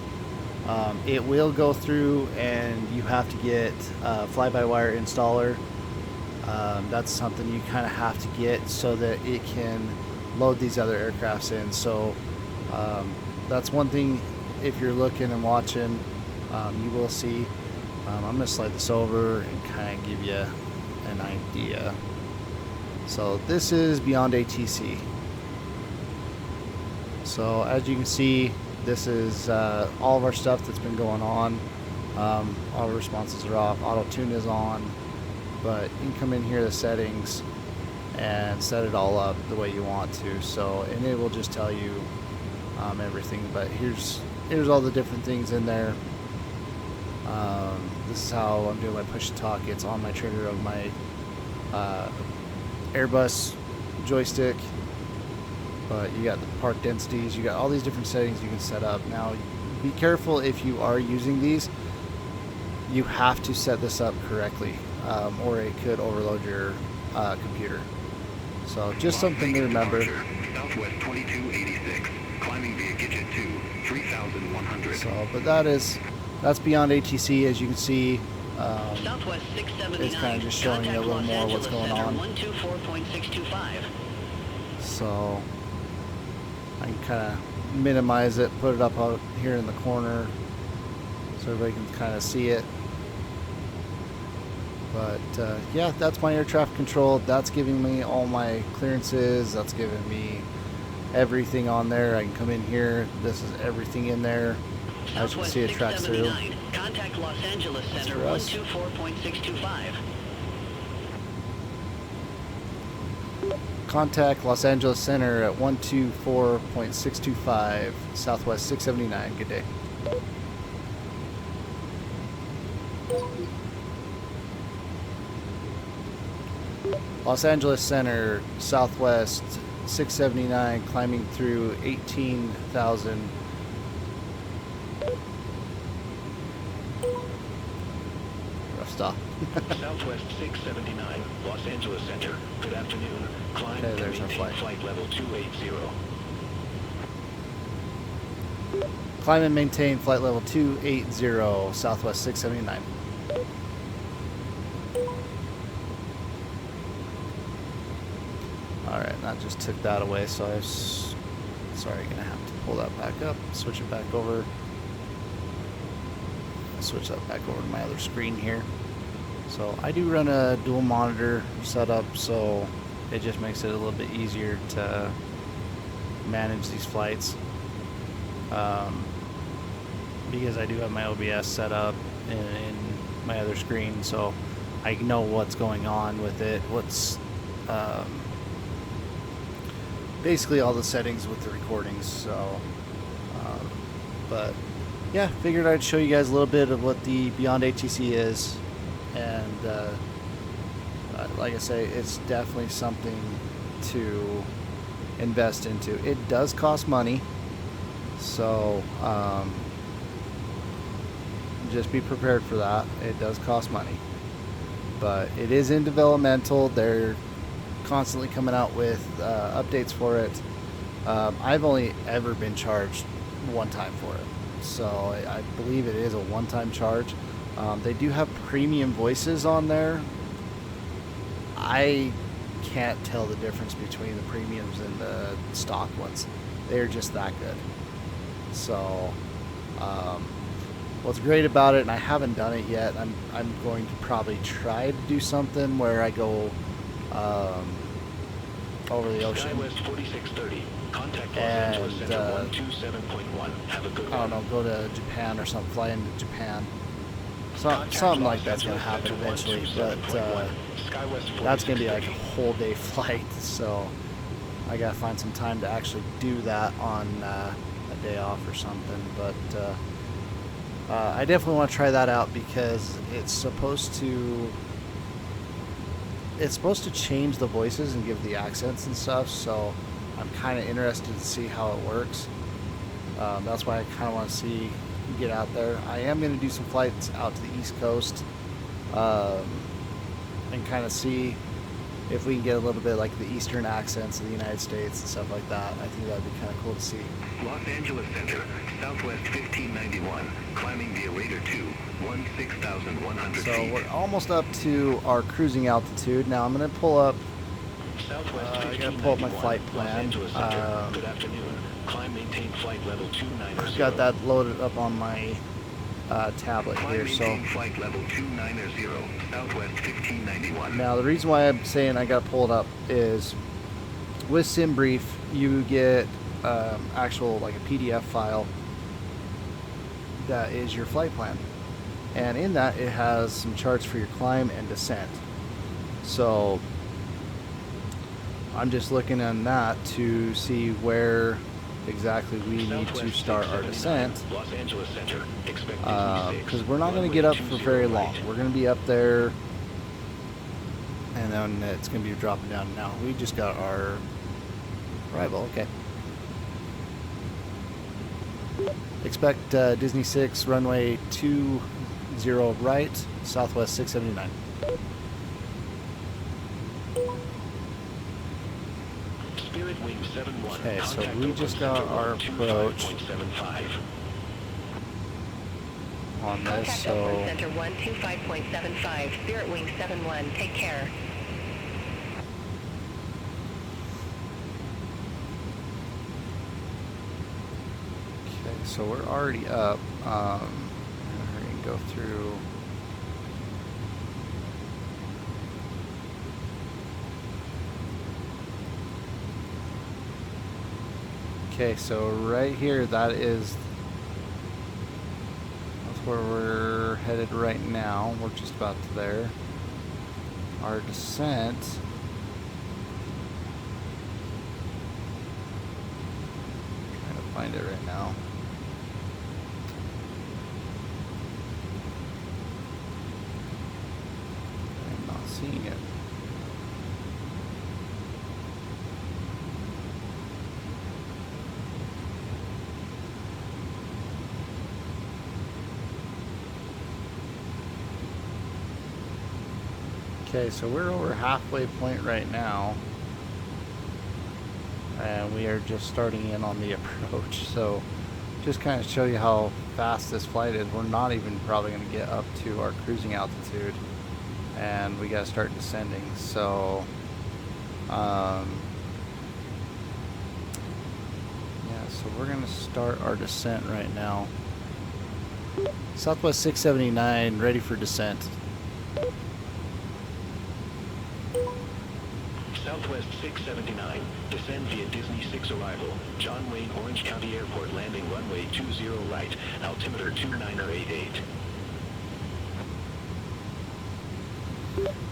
It will go through and you have to get a fly-by-wire installer. That's something you kind of have to get so that it can load these other aircrafts in. So that's one thing if you're looking and watching, you will see. I'm going to slide this over and kind of give you an idea. So this is beyond ATC. So as you can see, this is all of our stuff that's been going on. All our responses are off. Auto tune is on, but you can come in here to settings and set it all up the way you want to. So, and it will just tell you everything. But here's all the different things in there. This is how I'm doing my push to talk. It's on my trigger of my Airbus joystick. But you got the park densities, you got all these different settings you can set up. Now, be careful if you are using these. You have to set this up correctly, or it could overload your computer. So just something to remember. Southwest 2286, climbing via Gidget 2, 3,100. So, but that's beyond ATC, as you can see. Southwest 679. It's kind of just showing you a little more what's going on. 124.625. So I can kind of minimize it, put it up out here in the corner so so everybody can kind of see it. But yeah, that's my air traffic control. That's giving me all my clearances. That's giving me everything on there. I can come in here. This is everything in there. As you can see, it tracks through. Contact Los Angeles Center 124.625. Contact Los Angeles Center at 124.625, Southwest 679. Good day. Los Angeles Center, Southwest 679, climbing through 18,000. Rough stop. Southwest 679, Los Angeles Center. Good afternoon. Climb Okay, to there's our maintain flight. level 280. Climb and maintain flight level 280, Southwest 679. Alright, that just took that away, so I was sorry, gonna have to pull that back up, switch it back over. Switch that back over to my other screen here. So I do run a dual monitor setup, so it just makes it a little bit easier to manage these flights. Because I do have my OBS set up in my other screen, so I know what's going on with it, what's basically all the settings with the recordings. So but yeah, figured I'd show you guys a little bit of what the Beyond ATC is, and like I say, it's definitely something to invest into. It does cost money, so just be prepared for that. It does cost money, but it is in developmental. They're constantly coming out with updates for it. I've only ever been charged one time for it, so I believe it is a one-time charge. They do have premium voices on there. I can't tell the difference between the premiums and the stock ones. They're just that good. So what's great about it, and I haven't done it yet, I'm going to probably try to do something where I go over the ocean. Skywest 4630. Contact Los And, Angeles Center 127.1. Have a good I don't one. know, go to Japan or something, fly into Japan. Something like that's going to happen eventually, but that's going to be like a whole day flight, so I got to find some time to actually do that on a day off or something. But I definitely want to try that out because it's supposed to change the voices and give the accents and stuff, so I'm kind of interested to see how it works. That's why I kind of want to get out there. I am going to do some flights out to the East Coast and kind of see if we can get a little bit like the eastern accents of the United States and stuff like that. I think that would be kind of cool to see. Los Angeles Center, Southwest 1591, climbing via Radar 2, 16,100 So feet. we're almost up to our cruising altitude. Now I'm going to pull up. I got to pull up my flight plan. Good afternoon. Climb, maintain flight level 290. I've got that loaded up on my tablet Climb, here. So maintain flight level 290, Southwest 1591. now the reason why I'm saying I got to pull it up is with SimBrief you get actual like a PDF file that is your flight plan, and in that it has some charts for your climb and descent. So I'm just looking on that to see where exactly we need to start our descent, because we're not going to get up for very long. We're going to be up there and then it's going to be dropping down. Now we just got our arrival. Okay, expect Disney 6 runway 20 right, Southwest 679. Okay, so we just got our approach on this, Contact so Oakland Center 125.75, Spirit Wing 71. Take care. okay, so we're already up. Hurry go through. Okay, so right here, that's where we're headed right now. We're just about to there. Our descent. I'm trying to find it right now. I'm not seeing it. Okay, so we're over halfway point right now, and we are just starting in on the approach. So just kind of show you how fast this flight is. We're not even probably going to get up to our cruising altitude, and we got to start descending. So yeah, so we're going to start our descent right now. Southwest 679 ready for descent. Southwest 679, descend via Disney 6 arrival, John Wayne Orange County Airport landing runway 20 right, altimeter 2988.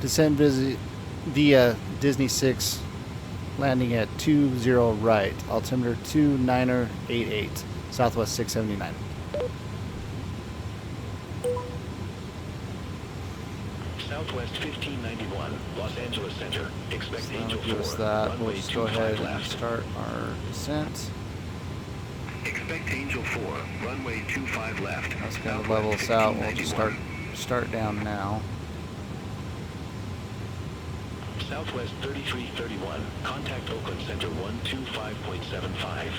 Descend via Disney 6 landing at 20 right, altimeter 2988, Southwest 679. Southwest 1591, Los Angeles Center. Expect So Angel that'll give us 4, that. runway We'll just go 25 ahead and left. start our descent. Expect Angel 4, runway 25 left. That's going to Southwest level us out. We'll just 1591. start down now. Southwest 3331, contact Oakland Center 125.75.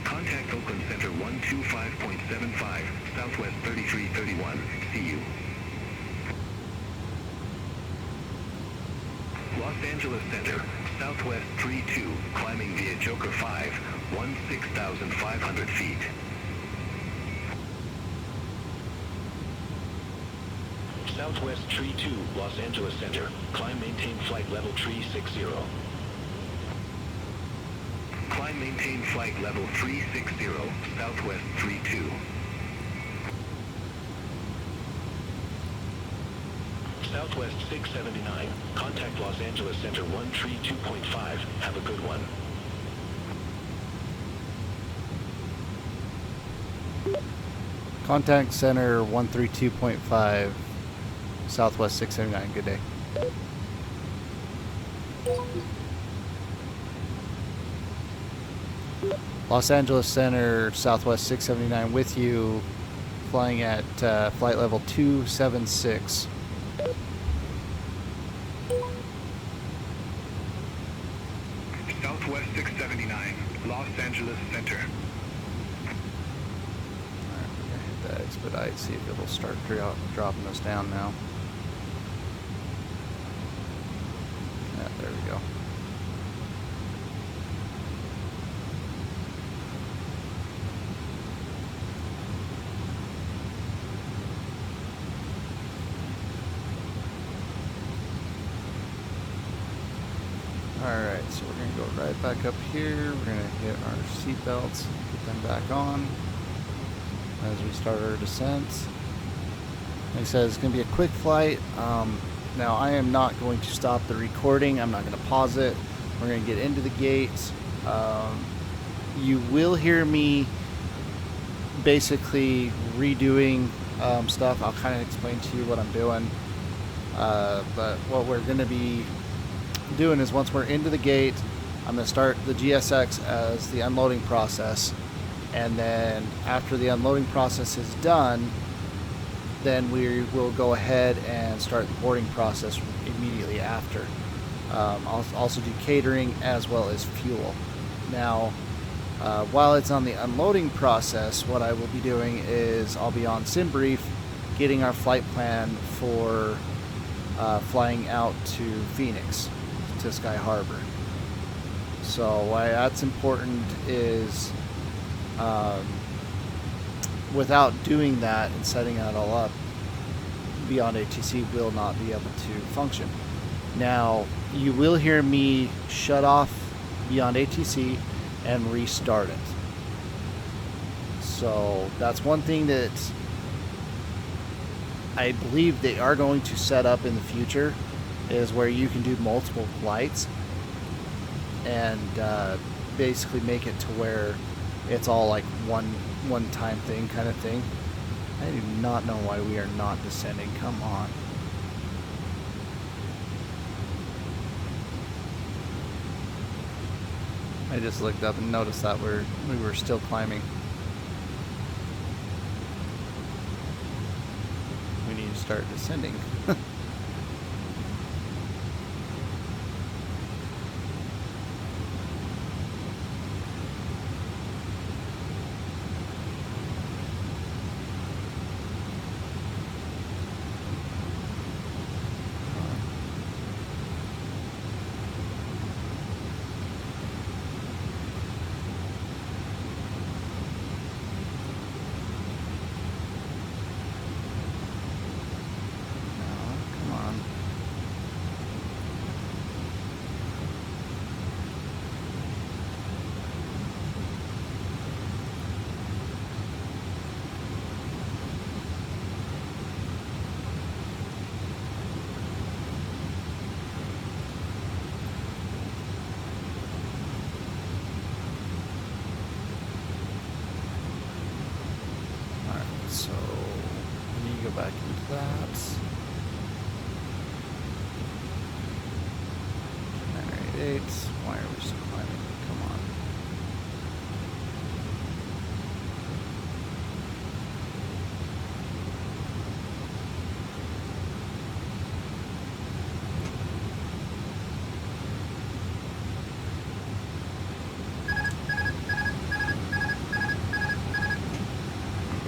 Contact Oakland Center 125.75, Southwest 3331. See you. Los Angeles Center, Southwest 32, climbing via Joker 5, 16,500 feet. Southwest Tree 2, Los Angeles Center. Climb maintain flight level tree 60. Climb maintain flight level 360, Southwest 32. Southwest 679, contact Los Angeles Center 1 tree 2.5. Have a good one. Contact Center 132.5, Southwest 679. Good day. Los Angeles Center, Southwest 679 with you, flying at flight level 276. Southwest 679, Los Angeles Center. Alright, we're going to hit that expedite, see if it'll start dropping us down now. Yeah, there we go. Alright, so we're going to go right back up here. We're going to hit our seatbelts, put them back on as we start our descent. Like I said, it's going to be a quick flight. Now, I am not going to stop the recording. I'm not going to pause it. We're going to get into the gate. You will hear me basically redoing stuff. I'll kind of explain to you what I'm doing. But what we're going to be doing is once we're into the gate, I'm going to start the GSX as the unloading process, and then after the unloading process is done, then we will go ahead and start the boarding process immediately after. I'll also do catering as well as fuel. Now, while it's on the unloading process, what I will be doing is I'll be on SimBrief getting our flight plan for flying out to Phoenix, to Sky Harbor. So why that's important is without doing that and setting that all up, Beyond ATC will not be able to function. Now, you will hear me shut off Beyond ATC and restart it. So that's one thing that I believe they are going to set up in the future, is where you can do multiple flights and basically make it to where it's all like one time thing kind of thing. I do not know why we are not descending. Come on. I just looked up and noticed that we were still climbing. We need to start descending. So, we need to go back into that. Generate 8. Why are we still climbing? Come on.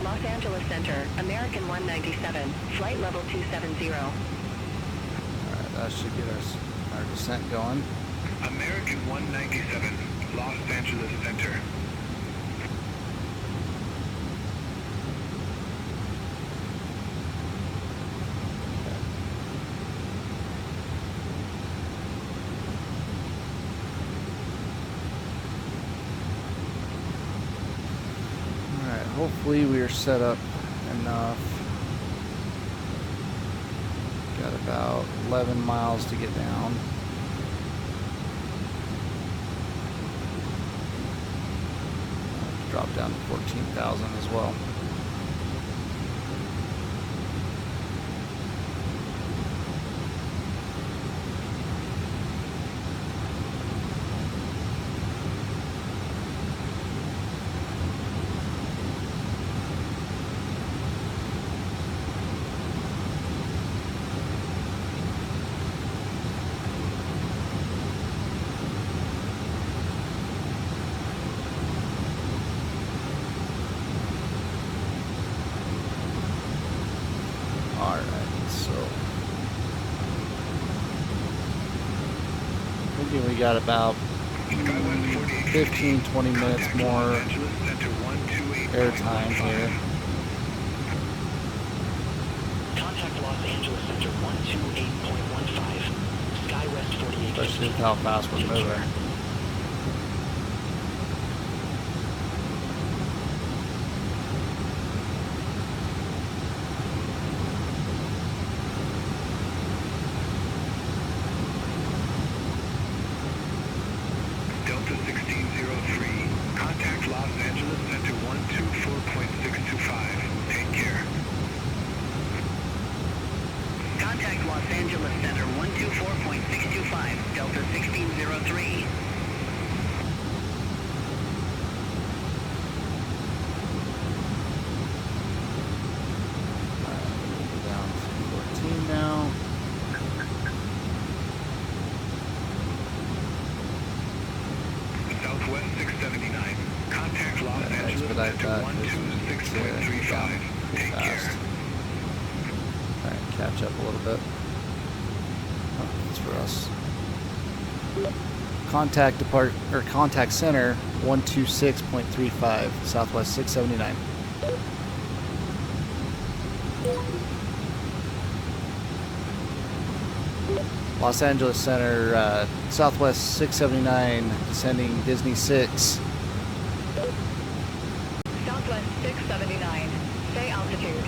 Los Angeles Center, American 197, flight level 270. Alright, that should get our descent going. American 197, Los Angeles Center. Hopefully we are set up enough. Got about 11 miles to get down. Drop down to 14,000 as well. We got about 15-20 minutes more airtime here. Contact Los Angeles Center 128.15. SkyWest 48. Especially with how fast we're moving. Delta 1603. Contact Los Angeles Center 124.625. Take care. Contact Los Angeles Center 124.625, Delta 1603. Down to 14 now. Southwest 679. Contact Los Angeles Center 126.35. Take care. Alright, catch up a little bit. Oh, that's for us. Contact center 126.35, Southwest 679. Los Angeles Center, Southwest 679, descending Disney 6. Southwest 679. Stay altitude.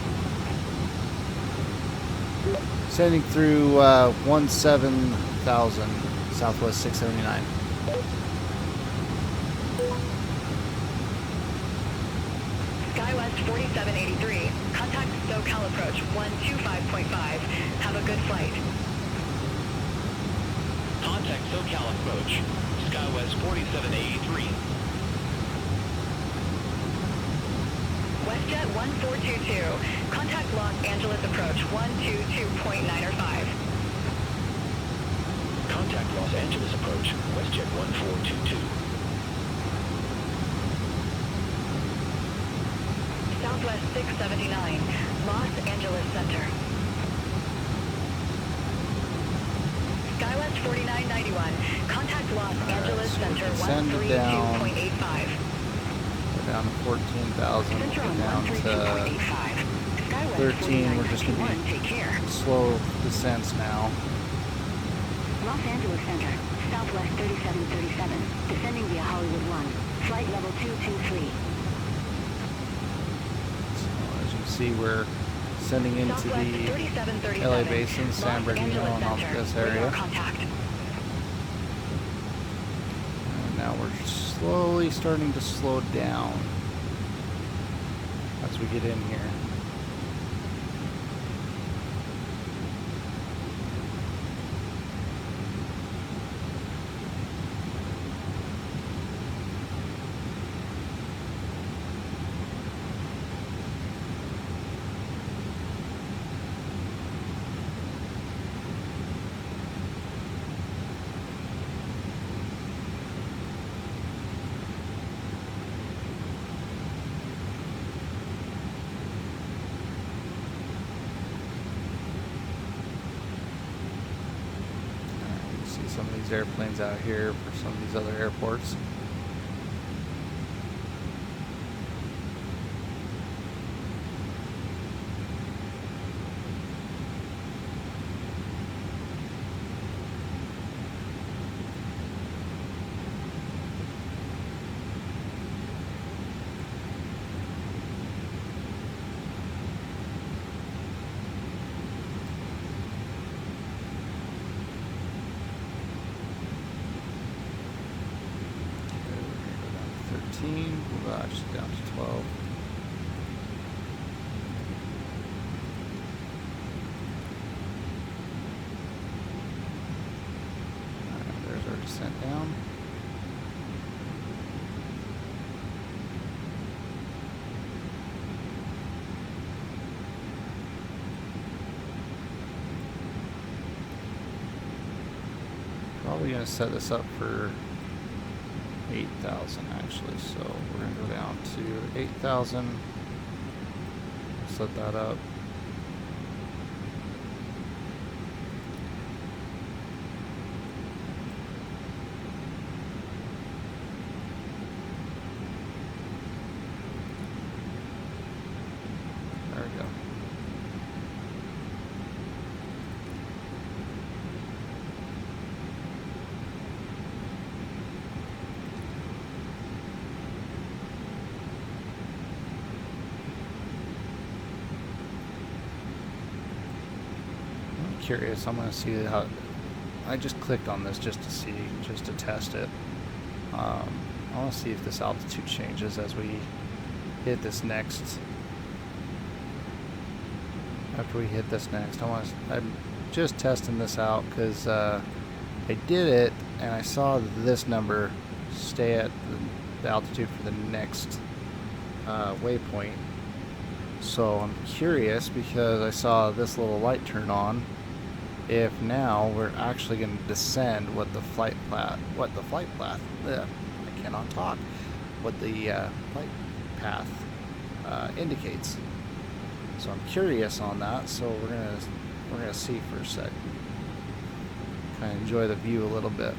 Sending through 17,000, Southwest 679. SkyWest 4783. Contact SoCal approach 125.5. Have a good flight. Contact SoCal approach. SkyWest 4783. WestJet 1422. Contact Los Angeles approach 122.905. Contact Los Angeles approach. WestJet 1422. Southwest 679. Los Angeles Center. SkyWest 4991. Contact Los Angeles so we Center can send it down. 132.85. We're down to 14,000. Center We're on down to 132.85. Skywest 13. We're just going to 4961. Take care. be slow descents now. Los Angeles Center, Southwest 3737, descending via Hollywood 1, flight level 223. So as you can see, we're sending into Southwest the 3737. LA Basin, San Los Bernardino, Angeles and off Center. this Radar area. contact. And now we're slowly starting to slow down as we get in here. Some of these airplanes out here for some of these other airports. Well, actually down to 12. There's our descent down. Probably going to set this up for 8,000 actually, so we're going to go down to 8,000, set that up. There we go. Curious. I'm going to see how. I just clicked on this just to see, just to test it. I want to see if this altitude changes as we hit this next. After we hit this next, I'm just testing this out because I did it and I saw this number stay at the altitude for the next waypoint. So I'm curious because I saw this little light turn on. If now we're actually going to descend what the flight path, what the flight path indicates. So I'm curious on that. So we're gonna see for a sec. Kind of enjoy the view a little bit.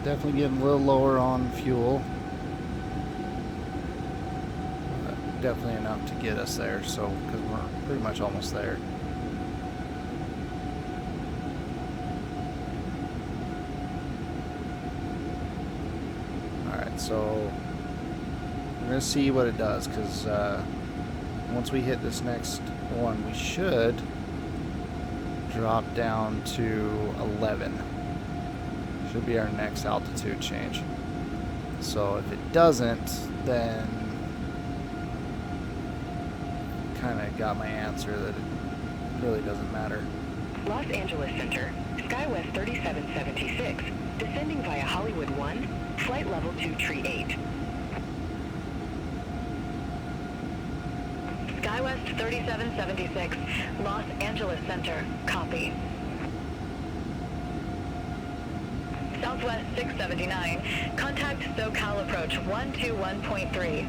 definitely getting a little lower on fuel. Definitely enough to get us there, so because we're pretty much almost there. Alright, so we're going to see what it does, because once we hit this next one, we should drop down to 11. Should be our next altitude change. So if it doesn't, then kind of got my answer that it really doesn't matter. Los Angeles Center, SkyWest 3776, descending via Hollywood 1, flight level 238. SkyWest 3776, Los Angeles Center, copy. Southwest 679, contact SoCal approach 121.3.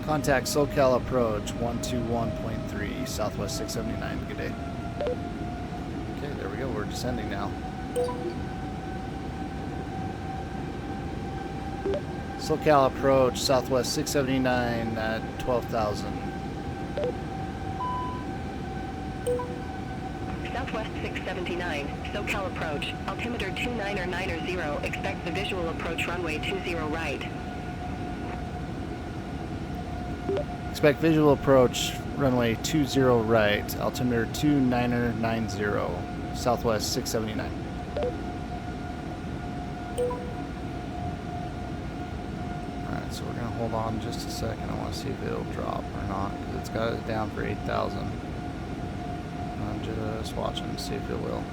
Contact SoCal approach 121.3, Southwest 679. Good day. Okay, there we go. We're descending now. SoCal approach, Southwest 679 at 12,000. Southwest 679, SoCal approach, altimeter 29090, expect the visual approach runway 20 right. Expect visual approach, runway 20 right, altimeter 29090, Southwest 679. Alright, so we're going to hold on just a second. I want to see if it'll drop or not, because it's got it down for 8,000. I'm just watching to see if it will.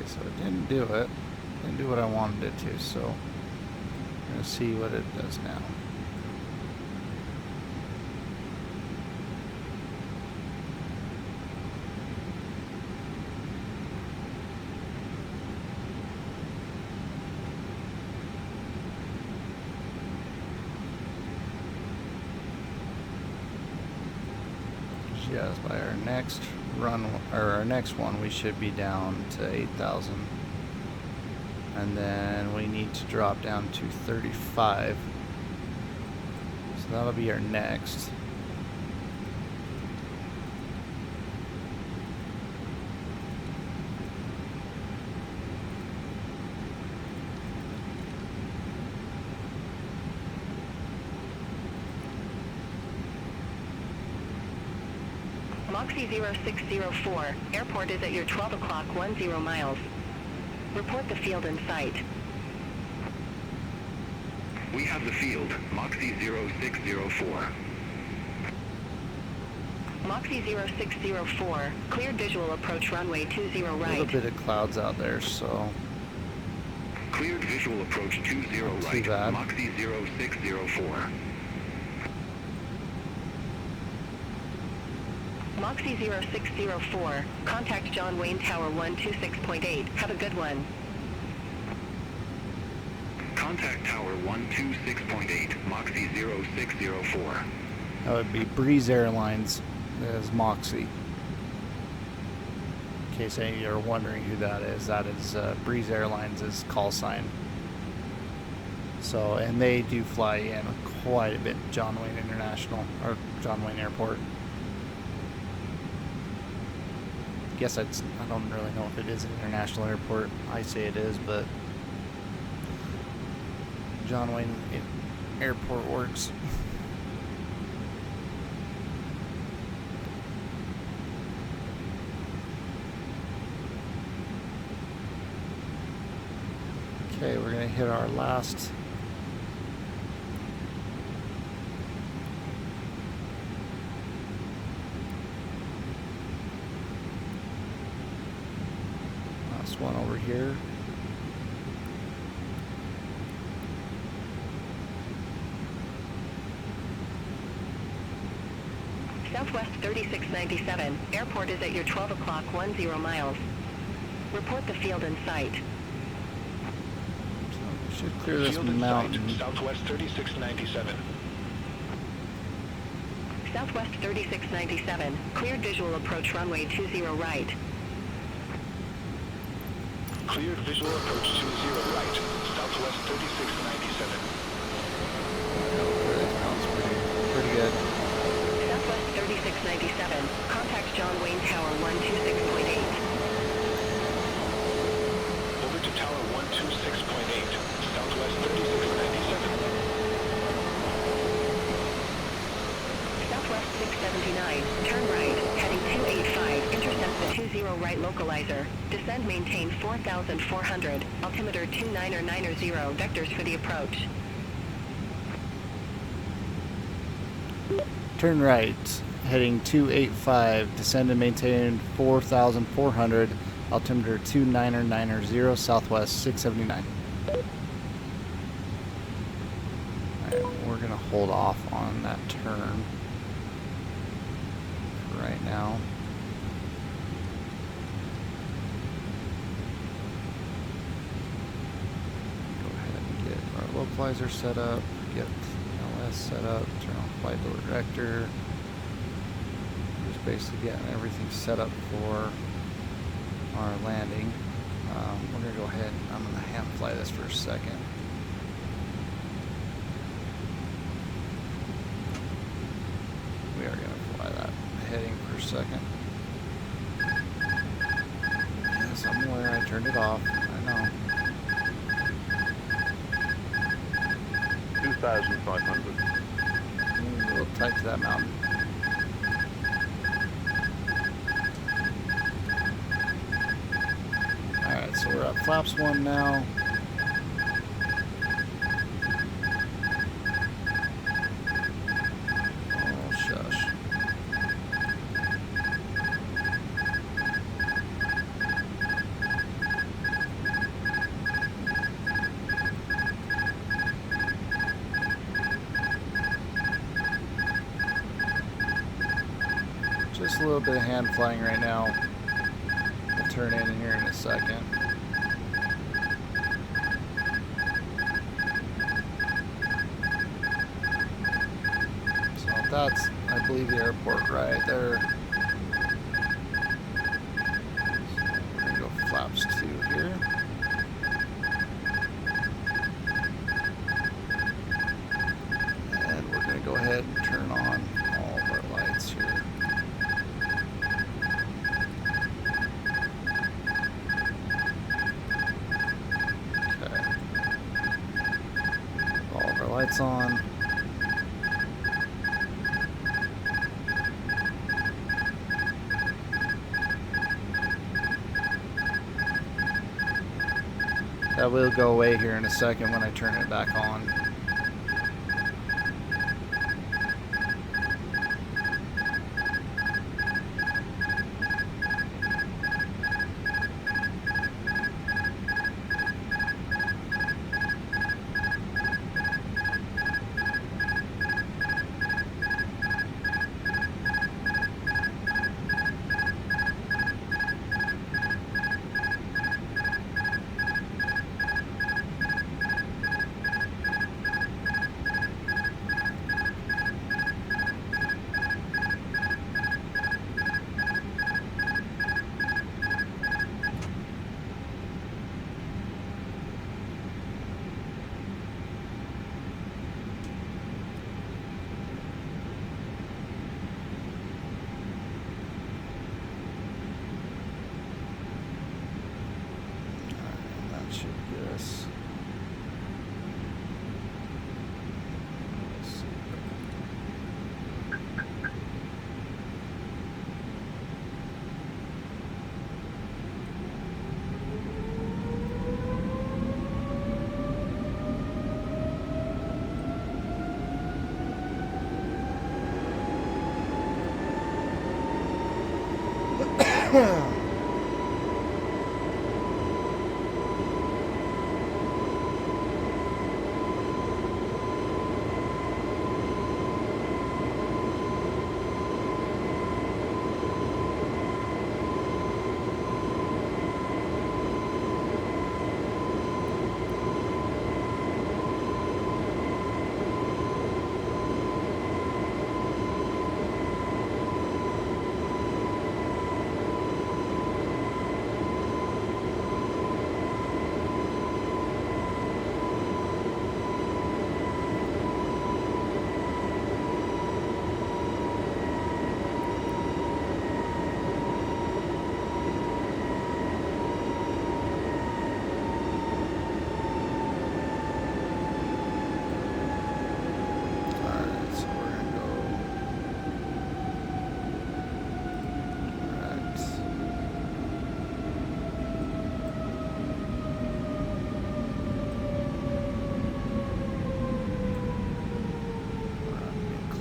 So it didn't do it. Didn't do what I wanted it to, so I'm going to see what it does now. Yes, by our next run, or our next one, we should be down to 8,000, and then we need to drop down to 35. So that'll be our next. Moxie 0604, airport is at your 12 o'clock 10 miles. Report the field in sight. We have the field, Moxie 0604. Moxie 0604, cleared visual approach runway 20 A little right. bit of clouds out there, so Cleared visual approach 20 Not too right, bad. Moxie 0604. Moxie 0604, contact John Wayne Tower 126.8. Have a good one. Contact Tower 126.8, Moxie 0604. that would be Breeze Airlines as Moxie. In case any of you are wondering who that is Breeze Airlines' call sign. So, and they do fly in quite a bit, John Wayne International, or John Wayne Airport. I guess I don't really know if it is an international airport. I say it is, but John Wayne Airport works. Okay, we're gonna hit our last one over here. Southwest 3697. Airport is at your 12 o'clock 10 miles. Report the field in sight. So we should clear this Field in mountain. sight, Southwest 3697. Southwest 3697. Cleared visual approach runway 20 right. Cleared visual approach 20 right. Southwest 3697. This mountain's pretty good. Southwest 3697. Contact John Wayne Tower 126.8. Over to Tower 126.8. Southwest 3697. Southwest 679. Turn right. Heading 285. Intercept the 20 right localizer. Descend maintain 4,400. Altimeter 29090. Vectors for the approach. Turn right, heading 285, descend and maintain 4,400, altimeter 29090, southwest 679. Alright, we're going to hold off on that turn for right now. Go ahead and get our localizer set up, get LS set up, turn on flight load director. Just basically getting everything set up for our landing. We're going to go ahead and I'm going to hand fly this for a second. We are going to fly that heading for a second. Yes, I'm aware I turned it off. I know. 2,500. A little tight to that mountain. Alright, so we're at flaps 1 now. Oh, shush. Just a little bit of hand flying right now. We'll turn in here in a second. So that's, I believe, the airport right there. So we're going to go flaps 2 here. And we're going to go ahead and turn on all of our lights here. Lights on. That will go away here in a second when I turn it back on.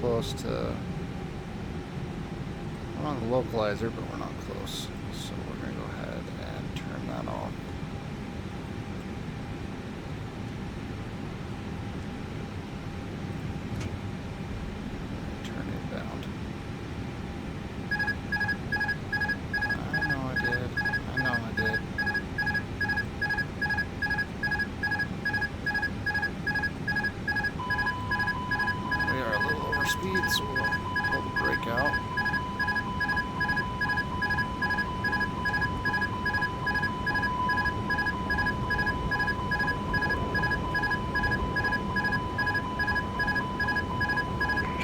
Close to, we're on the localizer, but we're not close. So we're going to go ahead and turn that off. Turn it down. I know I did. I know I did. We are a little over speed, so we'll pull the brake out.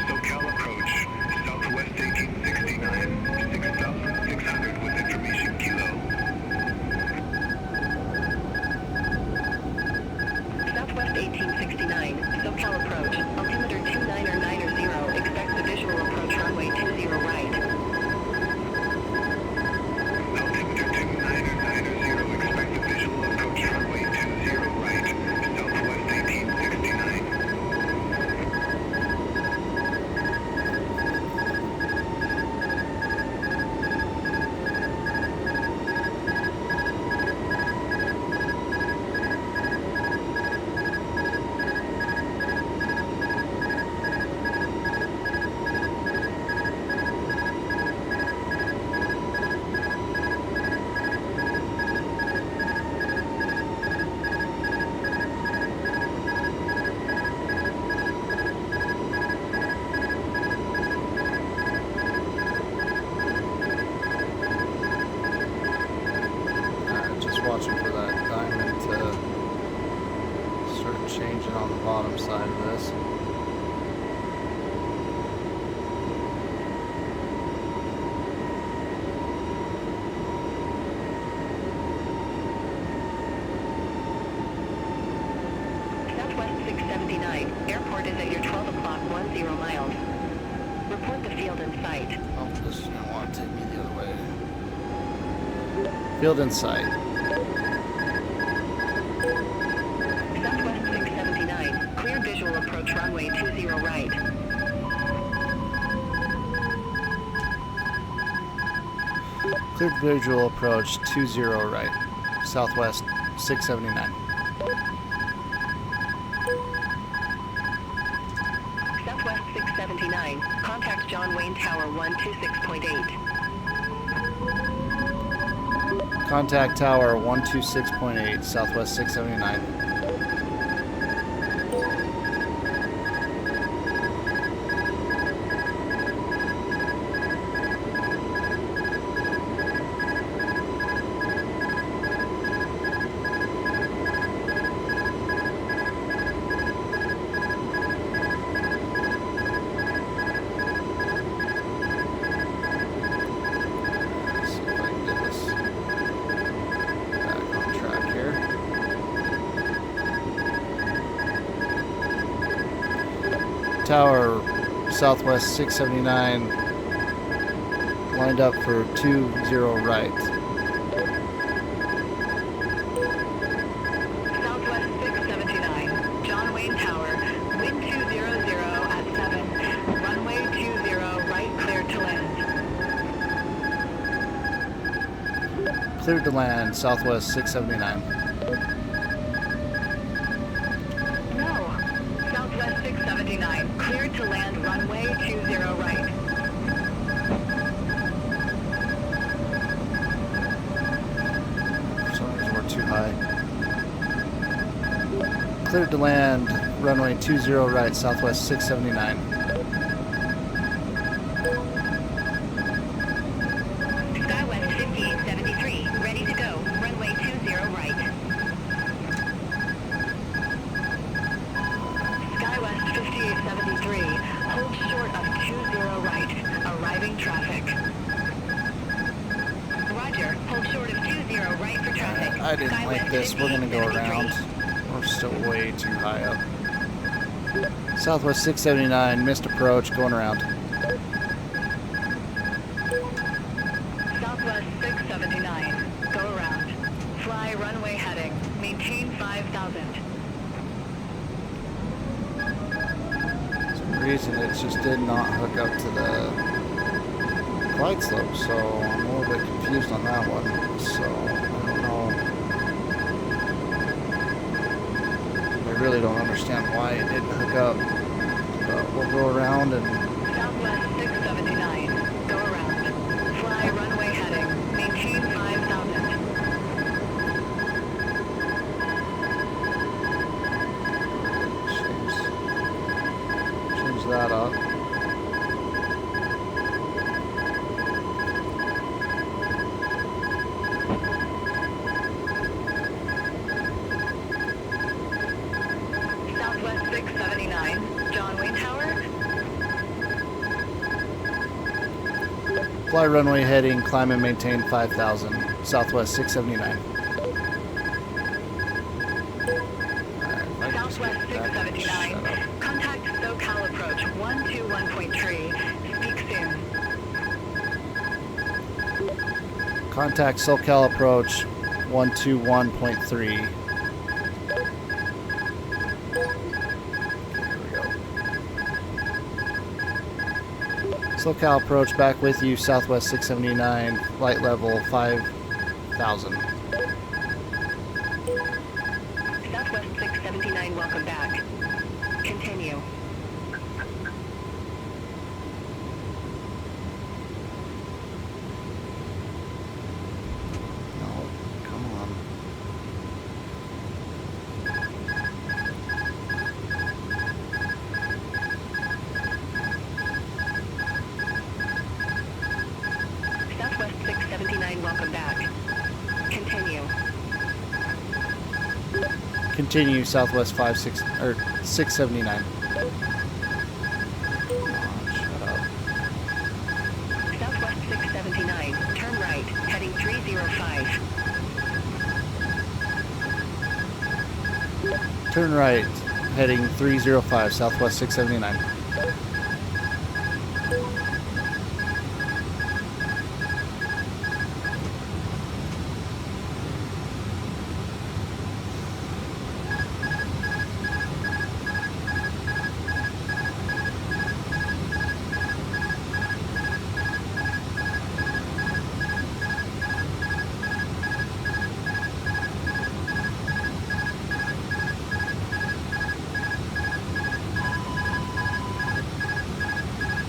SoCal approach, Southwest 1869, 6,600 with information kilo. Southwest 1869, SoCal approach, altimeter 29990, expects a visual approach runway 20 right. Altimeter 29990, expect a visual approach runway 20 right, Southwest 1869. Just watching for that diamond to start changing on the bottom side of this. Southwest 679, airport is at your 12 o'clock 10 miles. Report the field in sight. Oh, this is going to want to take me the other way. Field in sight. Southwest 679, clear visual approach runway 20 right. Clear visual approach 20 right. Southwest 679. Southwest 679, contact John Wayne Tower 126.8. Contact Tower 126.8, Southwest 679. See if I can get this back on track here. Tower Southwest 679 lined up for 20 right. Southwest 679, John Wayne Tower, wind 200 at 7, runway 20 right, cleared to land. Cleared to land, Southwest 679. No. Southwest 679. Cleared to land runway 20 right. For some reason we're too high. Cleared to land, runway 20 right, Southwest 679. Skywest 5873, ready to go. Runway 20 right. Skywest 5873. Hold short of 20 right. Arriving traffic. Roger, hold short of 20 right for traffic. I didn't like Skywest this. We're going to go 5873. around. We're still way too high up. Southwest 679, missed approach, going around. Southwest 679. Go around. Fly runway heading. Maintain 5,000. For some reason it just did not hook up to the glide slope, so I'm a little bit confused on that one. So, I don't know. I really don't understand why it didn't hook up. But we'll go around and Southwest 679. Go around. Fly runway heading. Maintain 5,000. change that up. Southwest 679. John Wayne Tower. Fly runway heading, climb and maintain 5,000. Southwest 679. Southwest 679. Contact SoCal approach 121.3. Speak soon. Contact SoCal approach 121.3. SoCal approach back with you, Southwest 679, flight level 5,000. Southwest 679, welcome back. Continue. No, come on. Southwest 679, welcome back. Continue. Continue, Southwest 679. Shut up. Southwest 679, turn right, heading 305. Turn right, heading 305, Southwest 679.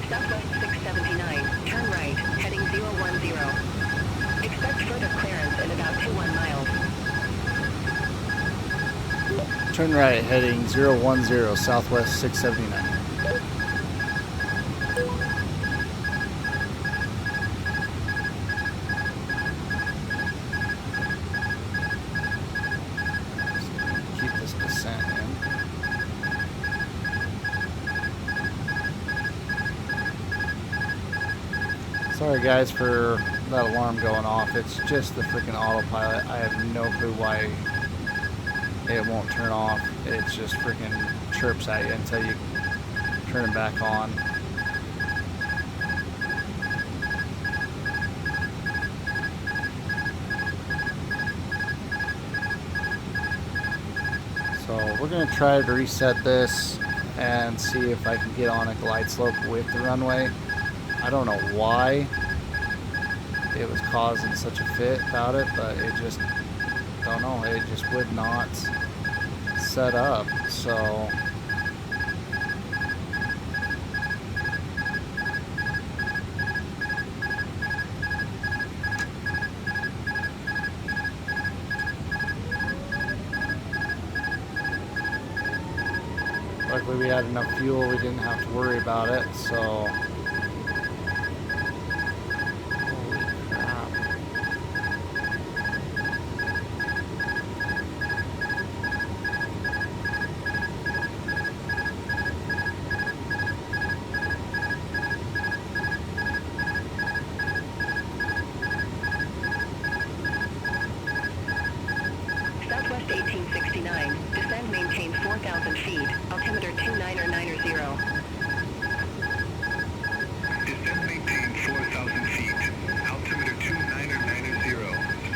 Southwest 679, turn right, heading 010. Expect further clearance in about 21 miles. Turn right, heading 010, Southwest 679. Keep this descent in. Sorry guys for that alarm going off. It's just the freaking autopilot. I have no clue why it won't turn off. It just freaking chirps at you until you turn it back on. So we're going to try to reset this and see if I can get on a glide slope with the runway. I don't know why it was causing such a fit about it, but it just, don't know, it just would not set up. So luckily we had enough fuel, we didn't have to worry about it. So Southwest 1869. Descend, maintain 4,000 feet. Altimeter 29090. Descend, maintain 4,000 feet. Altimeter 29090.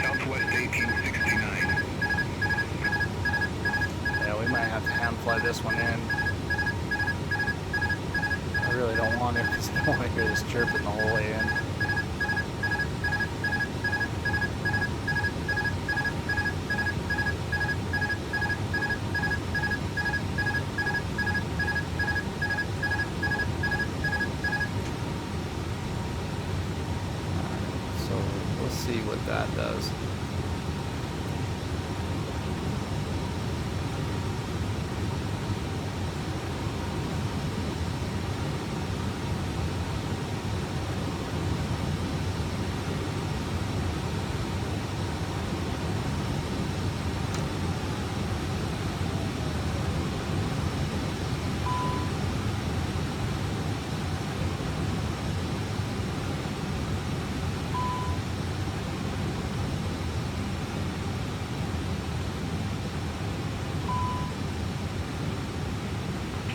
Southwest 1869. yeah, we might have to hand fly this one in. I really don't want it because I don't want to hear this chirping the whole way in. See what that does.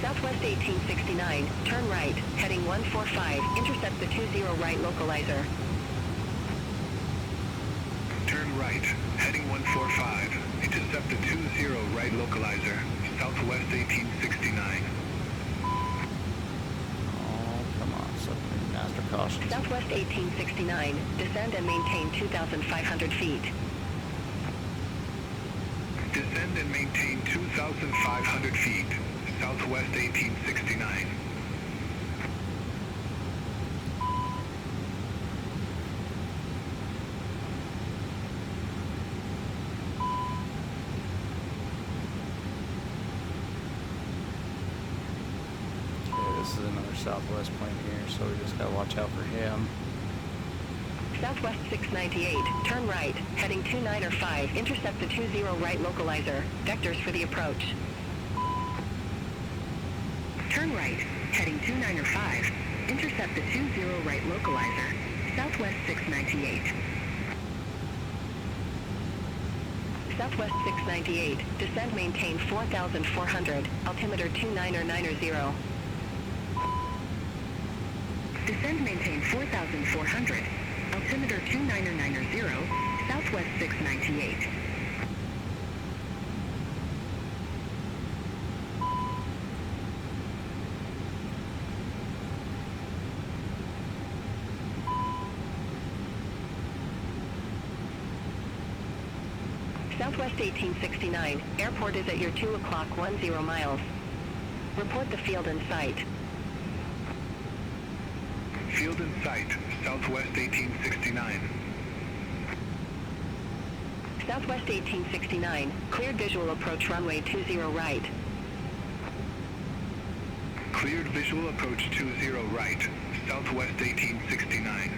Southwest 1869, turn right, heading 145, intercept the 20 right localizer. Turn right, heading 145. Intercept the 20 right localizer. Southwest 1869. Oh, come on, something. Master caution. Southwest 1869, descend and maintain 2,500 feet. Descend and maintain 2,500 feet. Southwest 1869. Okay, this is another Southwest plane here, so we just gotta watch out for him. Southwest 698, turn right, heading 295, intercept the 20 right localizer. Vectors for the approach. Turn right, heading 295, intercept the 20 right localizer. Southwest 698. Southwest 698, descend, maintain 4,400, altimeter 29090. Descend, maintain 4,400, altimeter 29090, Southwest 698. Southwest 1869, airport is at your 2 o'clock 10 miles. Report the field in sight. Field in sight. Southwest 1869. Southwest 1869, cleared visual approach runway 20 right. Cleared visual approach 20 right. Southwest 1869.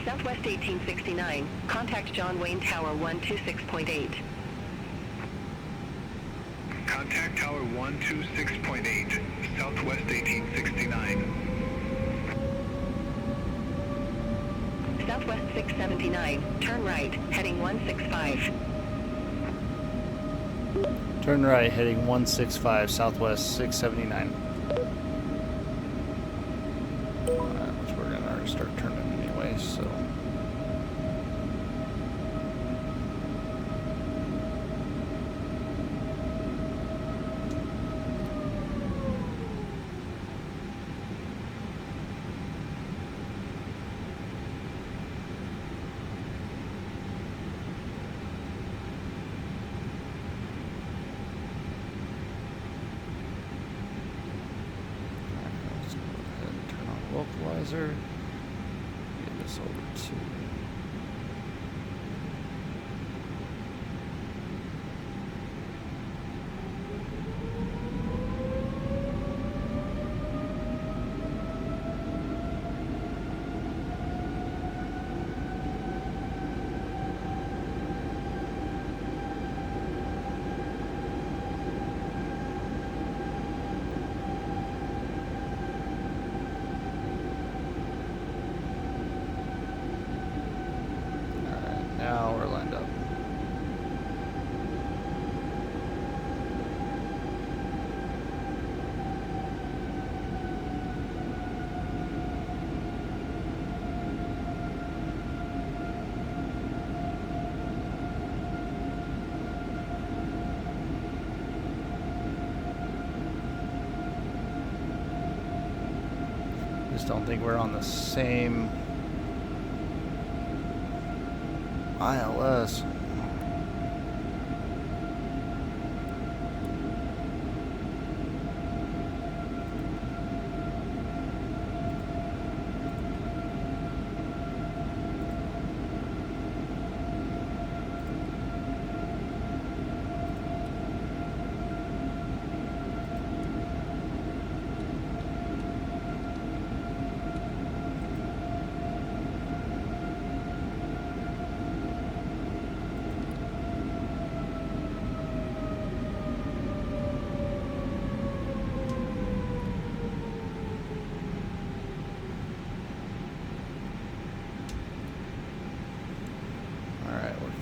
Southwest 1869, contact John Wayne Tower 126.8. Contact Tower 126.8. Southwest 1869. Southwest 679, turn right, heading 165. Turn right, heading 165, Southwest 679. Which we're gonna already start turning anyway, so. localizer. Get this over to. Now we're lined up. Just don't think we're on the same ILS.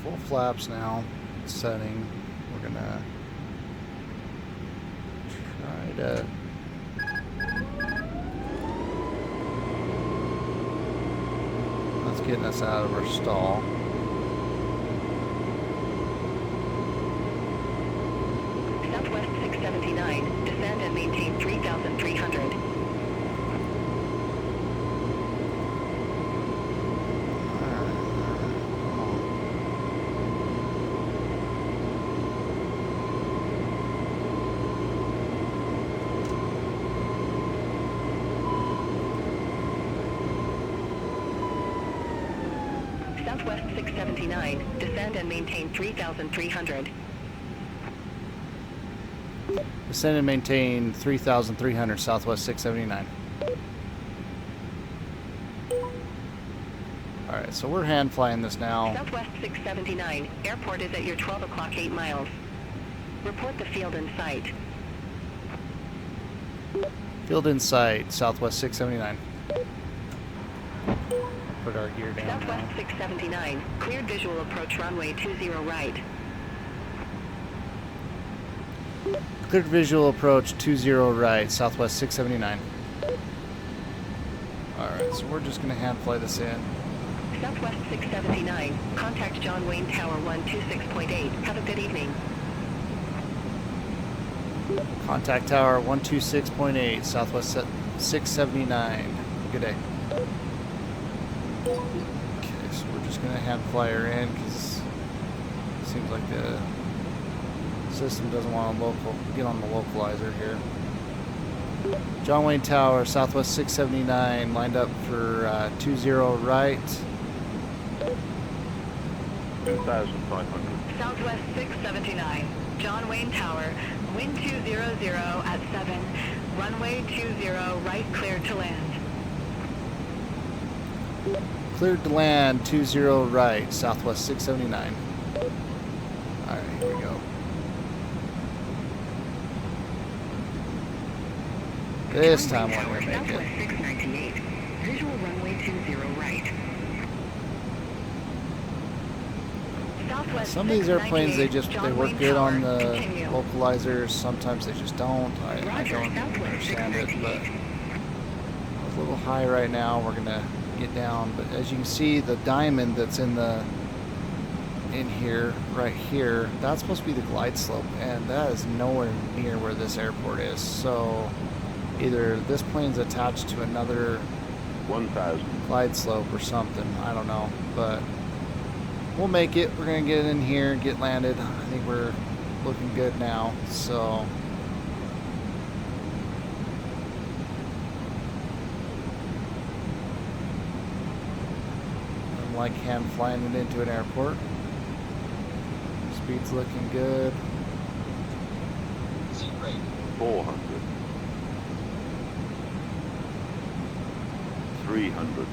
Full flaps now, setting. We're gonna try to that's getting us out of our stall. Southwest 679, descend and maintain 3,300. Southwest 679, descend and maintain 3,300. Descend and maintain 3,300 Southwest 679. Alright, so we're hand flying this now. Southwest 679, airport is at your 12 o'clock 8 miles. Report the field in sight. Field in sight, Southwest 679. Put our gear down Southwest now. 679, cleared visual approach runway 20 right. Cleared visual approach 20 right, Southwest 679. Alright, so we're just going to hand fly this in. Southwest 679, contact John Wayne Tower 126.8. Have a good evening. Contact Tower 126.8, Southwest 679. Good day. Okay, so we're just going to hand fly her in because it seems like the system doesn't want to get on the localizer here. John Wayne Tower, Southwest 679, lined up for 20 right. 2,500. Southwest 679, John Wayne Tower, wind 200 at 7, runway 20 right, cleared to land. Cleared to land 20 right, Southwest 679. Alright, here we go. This time we're going to make Southwest it. 698, visual runway 20 right. Southwest Some of these airplanes, they 698, work good on the continue. localizers. Sometimes they just don't. I Roger, don't Southwest understand it, but 698. it's a little high right now. We're gonna get down, but as you can see, the diamond that's in here, right here, that's supposed to be the glide slope, and that is nowhere near where this airport is. So either this plane's attached to another 1,000. glide slope or something. I don't know, but we'll make it. We're gonna get in here and get landed. I think we're looking good now. So nothing like hand flying it into an airport. Speed's looking good. 400. 300.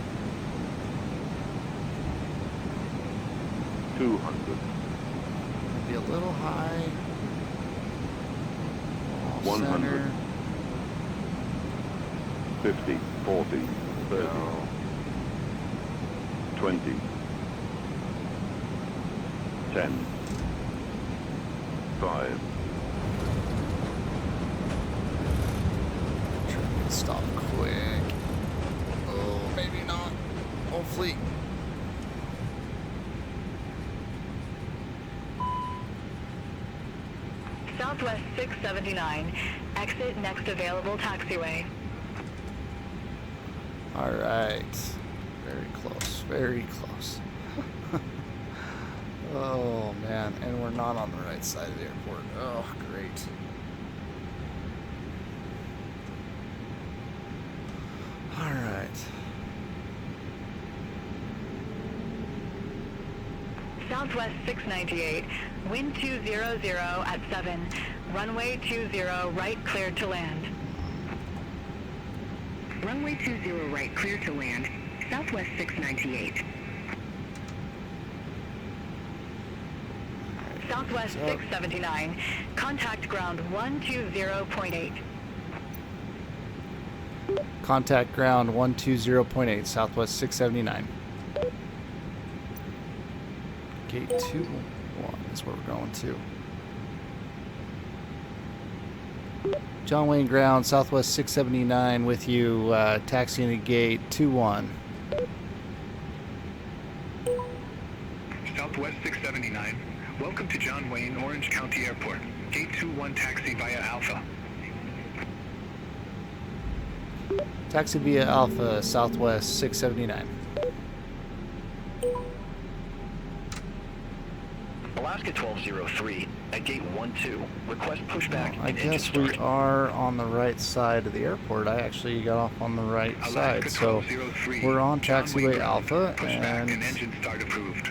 200. Maybe a little high. Off 100. center. 50, 40, 30, 20, 10, 5, Try to stop quick. Oh, maybe not. Hopefully. Southwest 679. Exit next available taxiway. All right. Very close. Very close. Oh, man. And we're not on the right side of the airport. Oh, great. All right. Southwest 698. Wind 200 at 7. Runway 20 right cleared to land. Runway 20 right clear to land. Southwest 698. Southwest 679. Contact ground 120.8. Contact ground 120.8, Southwest 679. Gate 21 is where we're going to. John Wayne ground, Southwest 679 with you, taxiing to gate 21. Southwest 679. Welcome to John Wayne, Orange County Airport. Gate 21 taxi via Alpha. Taxi via Alpha, Southwest 679. Alaska 1203 at gate 12. Request pushback I and engine guess we start. are on the right side of the airport. I actually got off on the right Alaska side, so 1203. we're on John taxiway Wayne ground. Alpha, Pushback and and engine start approved.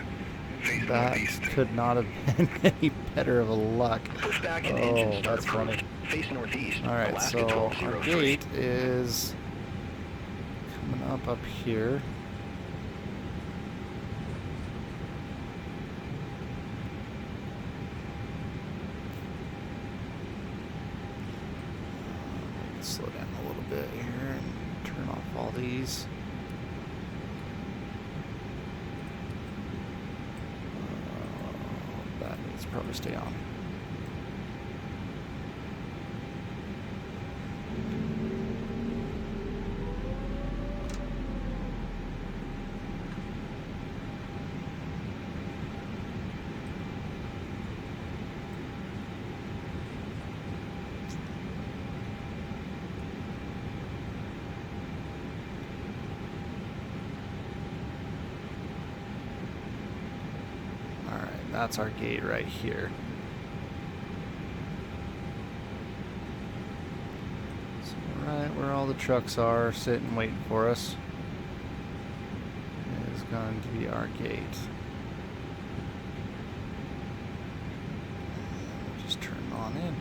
Face that northeast. could not have been any better of a luck. Pushback and engine Oh, start that's approved. funny. Face northeast. All right, Alaska so our 1203. gate is coming up here. Slow down a little bit here and turn off all these. That needs to probably stay on. That's our gate right here. So right where all the trucks are sitting waiting for us is going to be our gate. And just turn on in.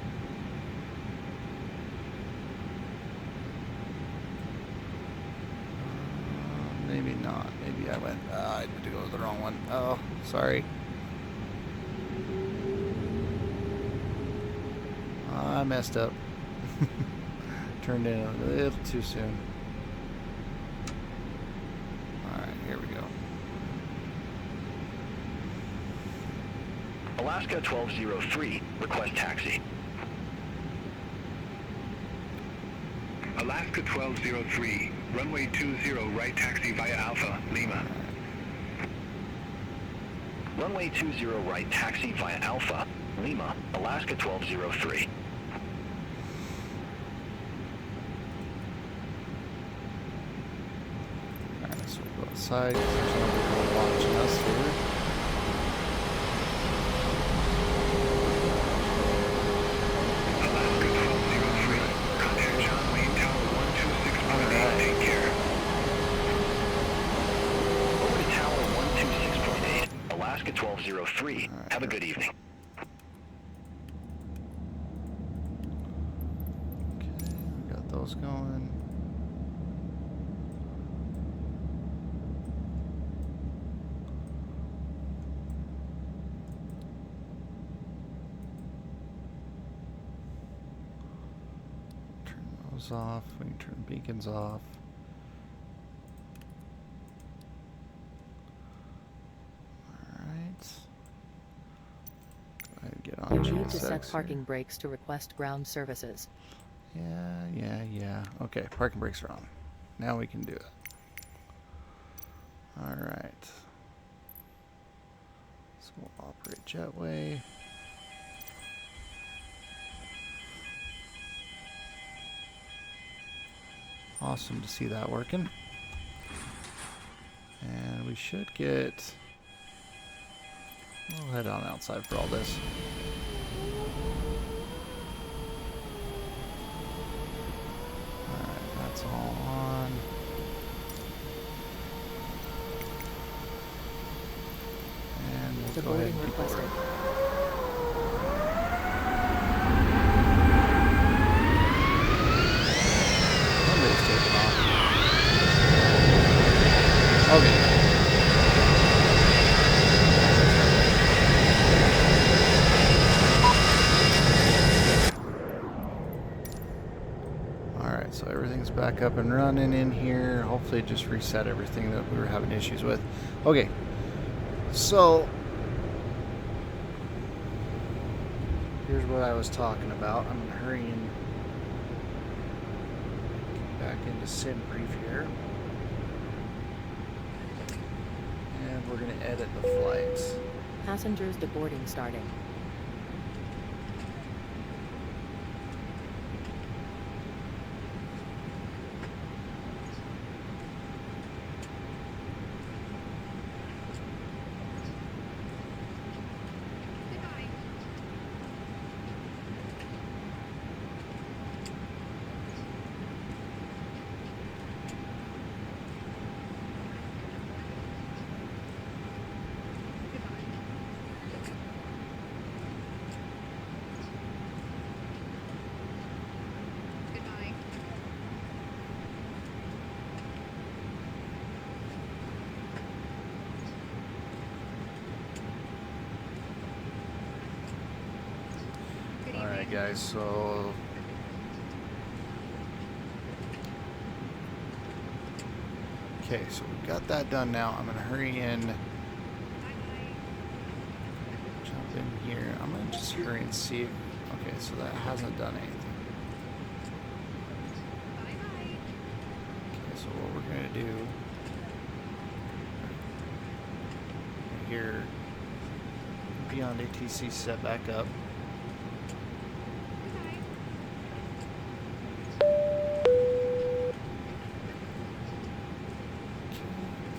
Maybe not. Maybe I went. I had to go to the wrong one. Oh, sorry. I messed up. Turned in a little too soon. Alright, here we go. Alaska 1203, request taxi. Alaska 1203, runway 20 right taxi via Alpha, Lima. Runway 20 right taxi via Alpha, Lima, Alaska 1203. Alright, so we'll go outside. There's no people watching us here. Alaska 1203, contact John Wayne Tower 126.8, take care. Over to Tower 503. Right. Have a good evening. Okay, we got those going. Turn those off. We can turn beacons off. Alright. Go ahead and get on You need to set GSX parking here. brakes to request ground services. Yeah. Okay, parking brakes are on. Now we can do it. Alright. So we'll operate jetway. Awesome to see that working. And we should get... We'll head on outside for all this. Alright, that's all on. And we'll go ahead Boarding and keep requested. ordering. Somebody's taking off. Okay. Alright, so everything's back up and running in here. Hopefully it just reset everything that we were having issues with. Okay. So here's what I was talking about. I'm gonna hurry and get back into sim brief here. And we're gonna edit the flights. Passengers deboarding starting. Goodbye. Goodbye. Good Alright evening. guys, so okay, so we've got that done now. I'm gonna hurry in, Bye-bye. jump in here. I'm gonna just hurry and see. Okay, so that hasn't done anything. Bye-bye. Okay, so what we're gonna do here, beyond ATC set back up. Goodbye.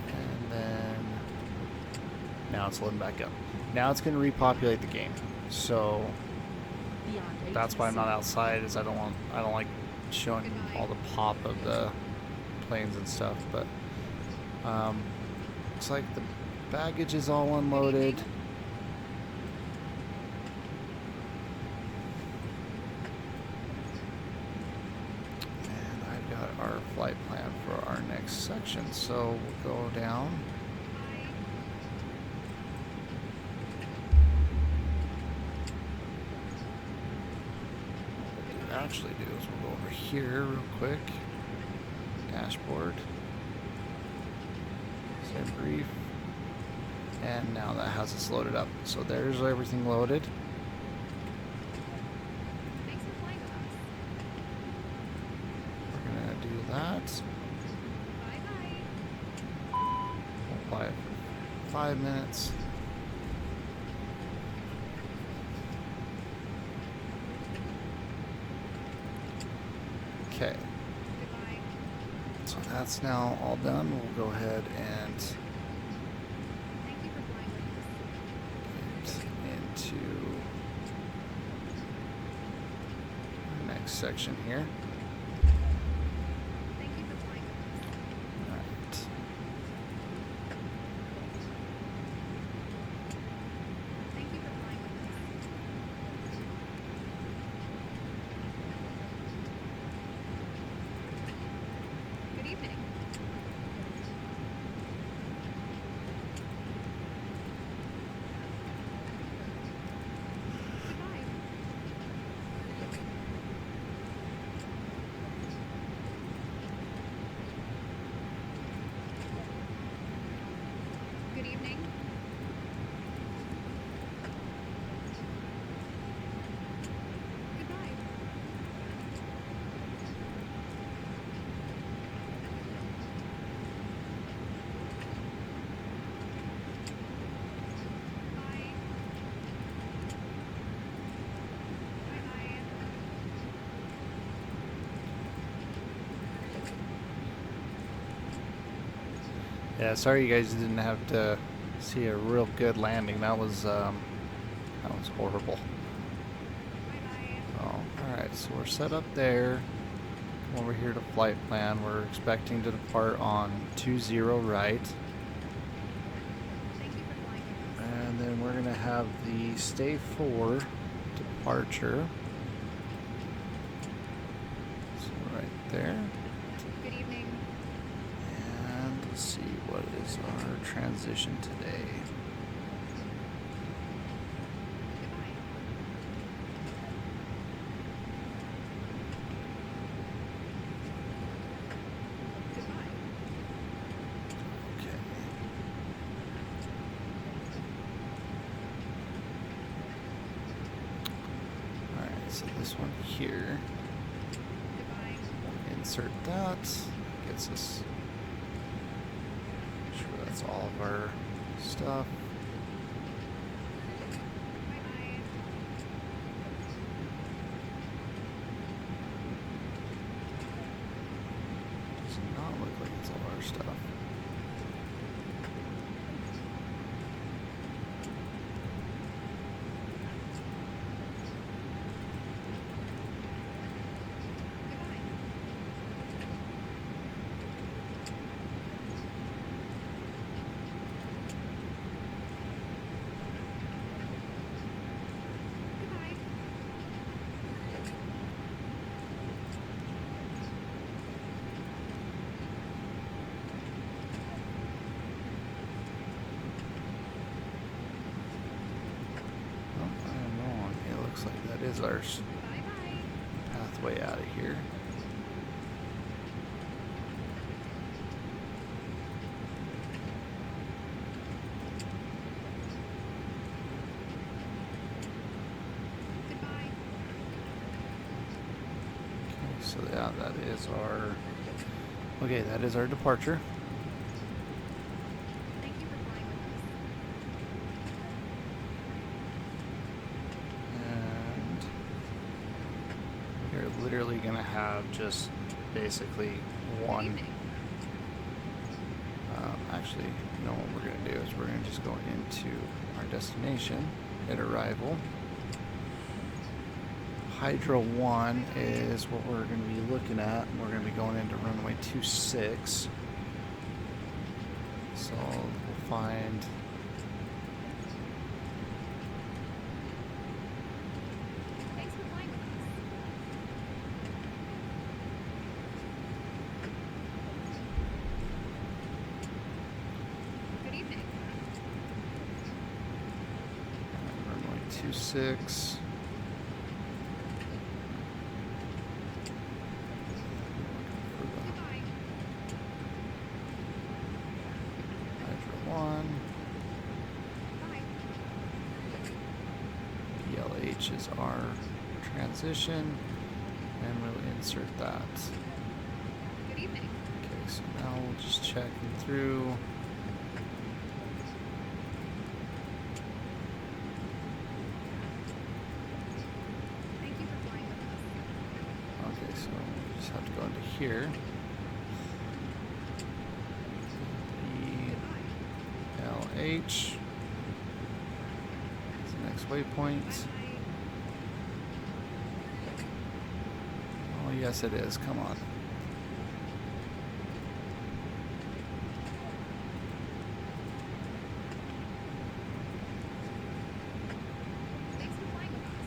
And then now it's loading back up. Now it's going to repopulate the game. So that's why I'm not outside, is I don't like showing all the pop of the planes and stuff. But looks like the baggage is all unloaded. And I've got our flight plan for our next section. So we'll go down. What we'll actually do is we'll go over here real quick. Dashboard. Save brief. And now that has us loaded up. So there's everything loaded. Thanks for flying with us. We're gonna do that. Bye-bye. We'll fly it for 5 minutes. Okay, Goodbye. so that's now all done. We'll go ahead and Thank you for flying with us. get into the next section here. Thank you for flying with us. Alright. Yeah, sorry you guys didn't have to see a real good landing. That was horrible. Oh, alright, so we're set up there. Over here to flight plan. We're expecting to depart on 20 right. Thank you for flying with us. And then we're going to have the stay 4 departure. So right there. Good evening. And let's see, what is our transition today? Goodbye. Goodbye. Okay. Alright, so this one here, Goodbye. insert that, gets us, sure that's all of our stuff. Bye-bye. Does not look like it's all our stuff. Goodbye. Goodbye. Oh, I am wrong. It looks like that is our Bye-bye. pathway out of here. Goodbye. Okay, so yeah, that is our. Okay, that is our departure. Thank you for flying with us. And you're literally gonna have just basically Good one. evening. Actually, you know what we're gonna do is we're gonna just go into our destination at arrival. Hydro 1 is what we're gonna be looking at. We're gonna be going into runway 26. So we'll find. Thanks for flying with us. Good evening. Runway 26. Goodbye. Hydro 1. Bye. PLH is our transition, and we'll insert that. Good evening. Okay, so now we'll just check through. Thank you for flying with us. Okay, so we just have to go into here. Goodbye. PLH is the next waypoint. Bye-bye. Oh, yes, it is. Come on. Thanks for flying with us.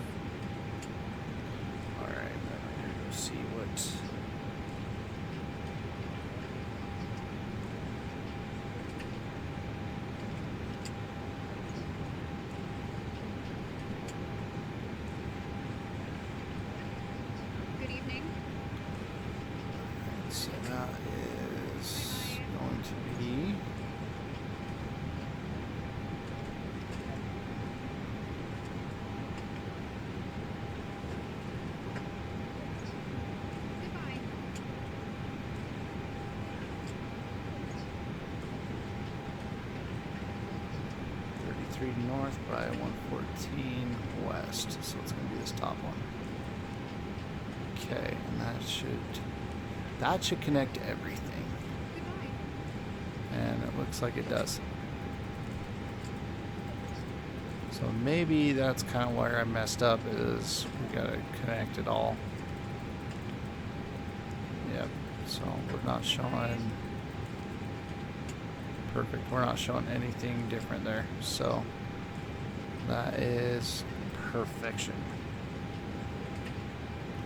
All right, then we're gonna go see what. Good evening. So that is going to be. Goodbye. North by 114 west, so it's going to be this top one. Okay, and that should connect to everything. Goodbye. And it looks like it does. So maybe that's kind of where I messed up, is we gotta connect it all. Yep, so we're not showing, perfect, we're not showing anything different there. So that is perfection.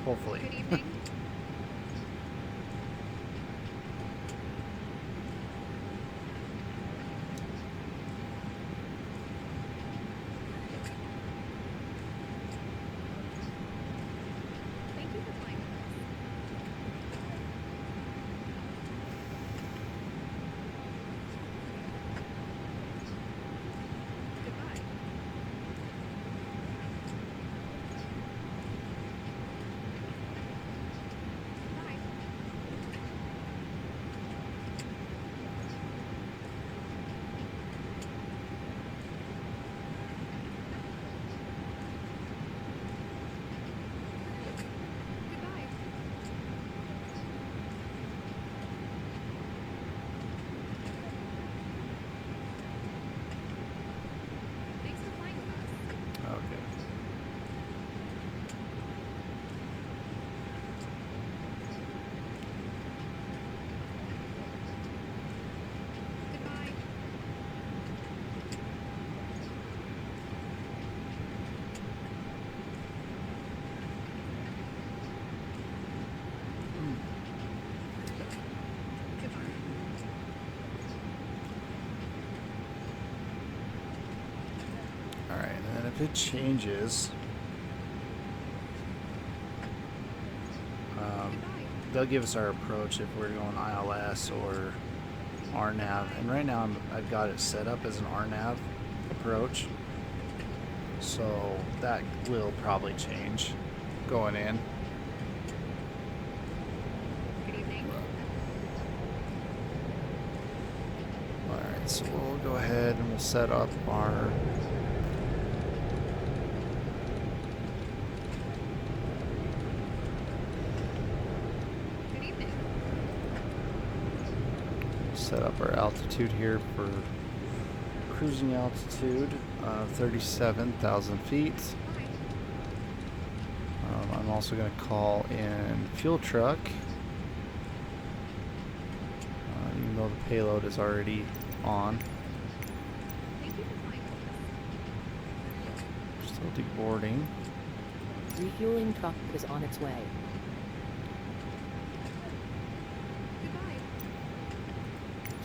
Hopefully. Good evening. Thank you for flying with us. Goodbye. Bye. Goodbye. Thanks for flying with us. Okay. Goodbye. Goodbye. Alright, and then if it changes, they'll give us our approach if we're going ILS or RNAV. And right now I've got it set up as an RNAV approach. So that will probably change going in. Good evening. Alright, so we'll go ahead and we'll set up our Good evening. set up our altitude here for cruising altitude of 37,000 feet. Bye. I'm also going to call in fuel truck, even though the payload is already on. Thank you for flying with us. Still deboarding. Refueling truck is on its way. Goodbye.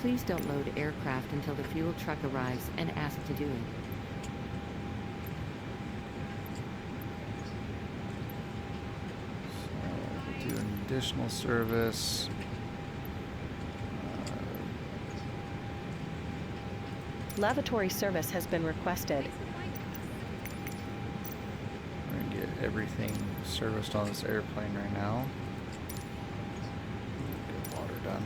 Please don't load aircraft until the fuel truck arrives and ask to do it. So we'll do an additional service. Lavatory service has been requested. Thanks for flying with us. We're going to get everything serviced on this airplane right now. Get water done.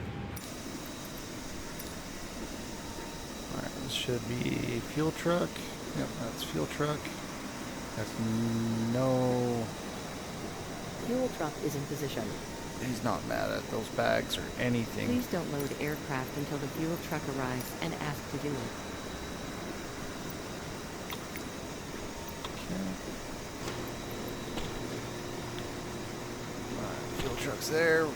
Alright, this should be fuel truck. Yep, that's fuel truck. That's no... Fuel truck is in position. He's not mad at those bags or anything. Please don't load aircraft until the fuel truck arrives and ask to do it. Okay. Alright, fuel truck's there.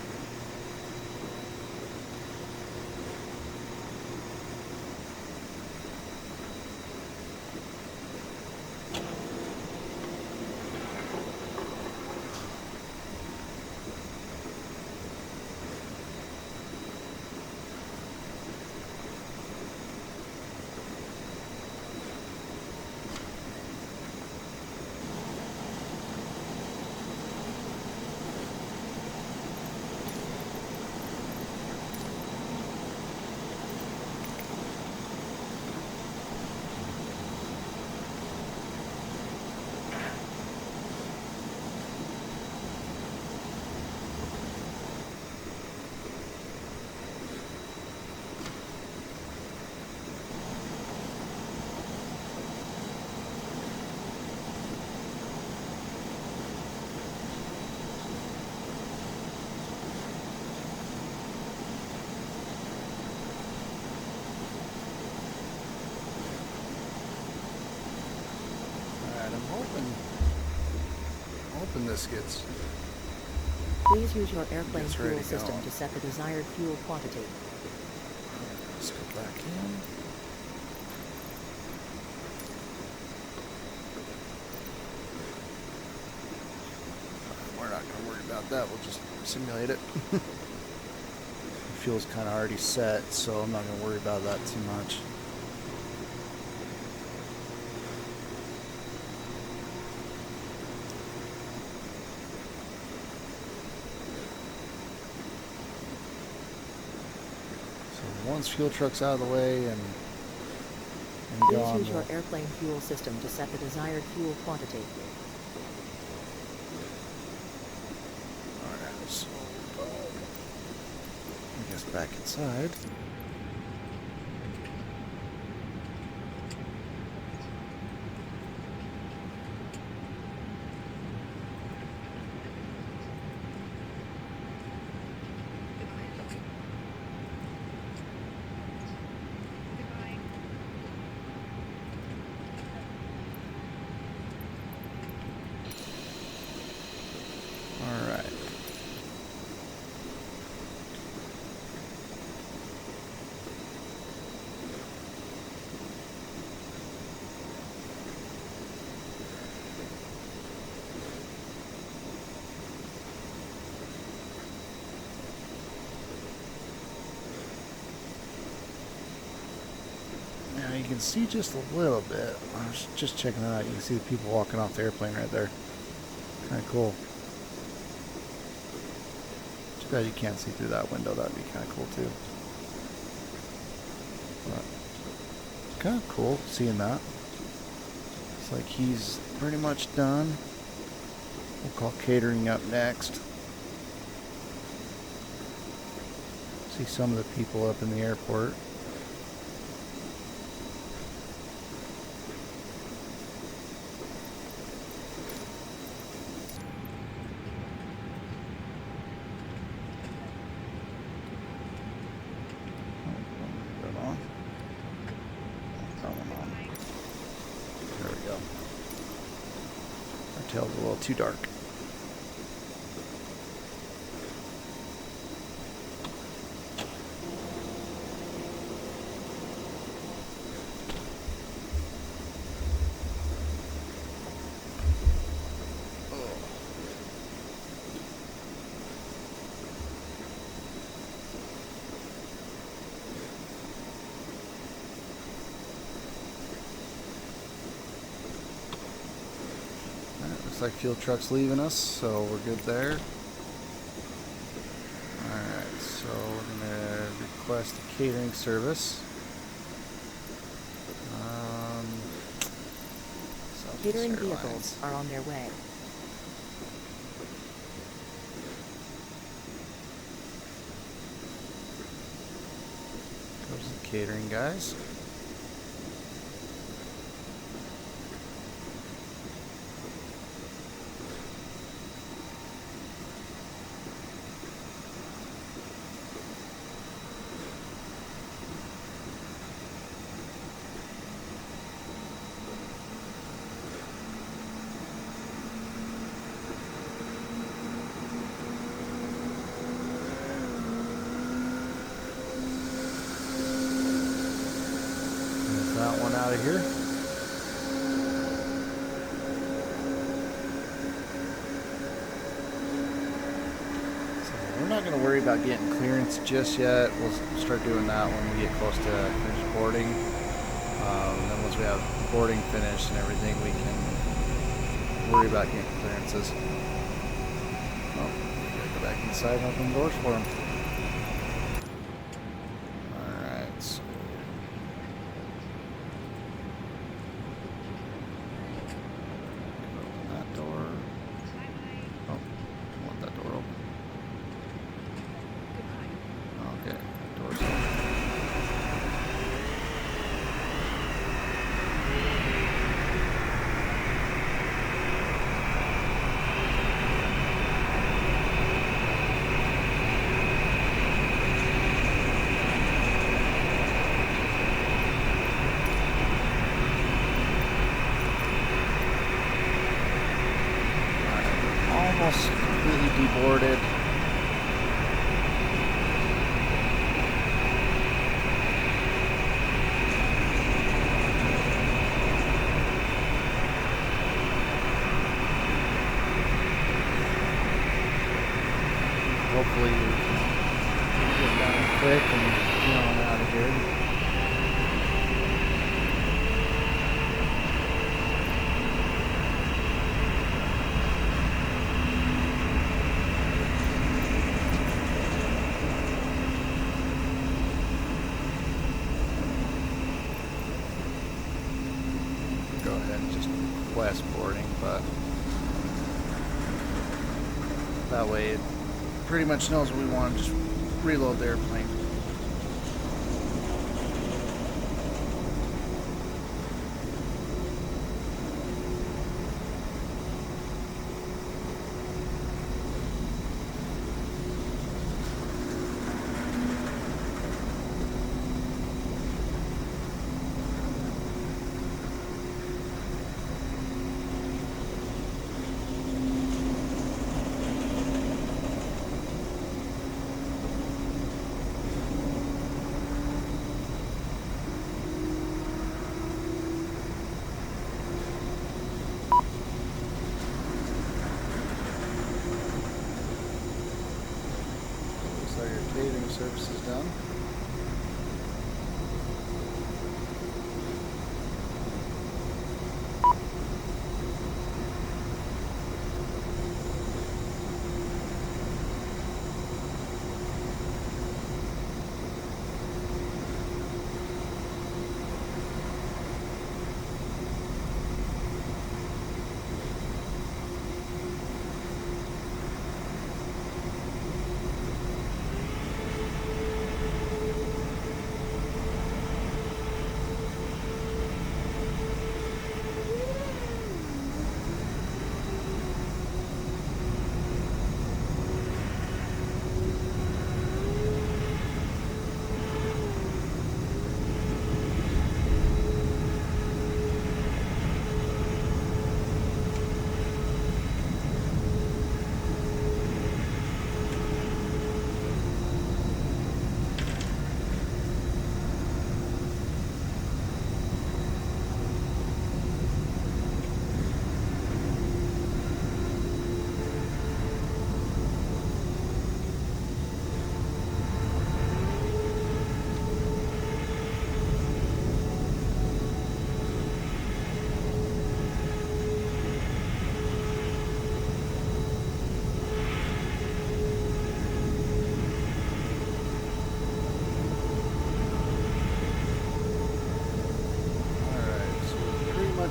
this gets Please use your airplane Gets ready fuel to system go. to set the desired fuel quantity. Let's go back in. We're not going to worry about that. We'll just simulate it. The fuel's kind of already set, so I'm not going to worry about that too much. So once fuel truck's out of the way and Please gone, use your we'll airplane fuel system to set the desired fuel quantity. Alright, so I guess back inside. Goodbye. Alright. Now you can see just a little bit. I was just checking that out. You can see the people walking off the airplane right there. Kind of cool. Too bad you can't see through that window. That'd be kind of cool too. But kind of cool seeing that. It's like he's pretty much done. We'll call catering up next. See some of the people up in the airport. There we go. Our tail's a little too dark. Looks like fuel truck's leaving us, so we're good there. Alright, so we're gonna request a catering service. Southwest Catering Airlines. vehicles are on their way. Goes the catering guys. Move that one out of here. So we're not going to worry about getting clearance just yet. We'll start doing that when we get close to finished boarding. And then once we have boarding finished and everything, we can worry about getting clearances. Oh, we gotta go back inside and open the doors for them. Alright, so open that door. Oh, I want that door open. Okay, door's open. completely deboarded. Hopefully we can get down quick and get on out of here. Go ahead and just request boarding, but that way it pretty much knows what we want to just reload the airplane. So your catering service is done.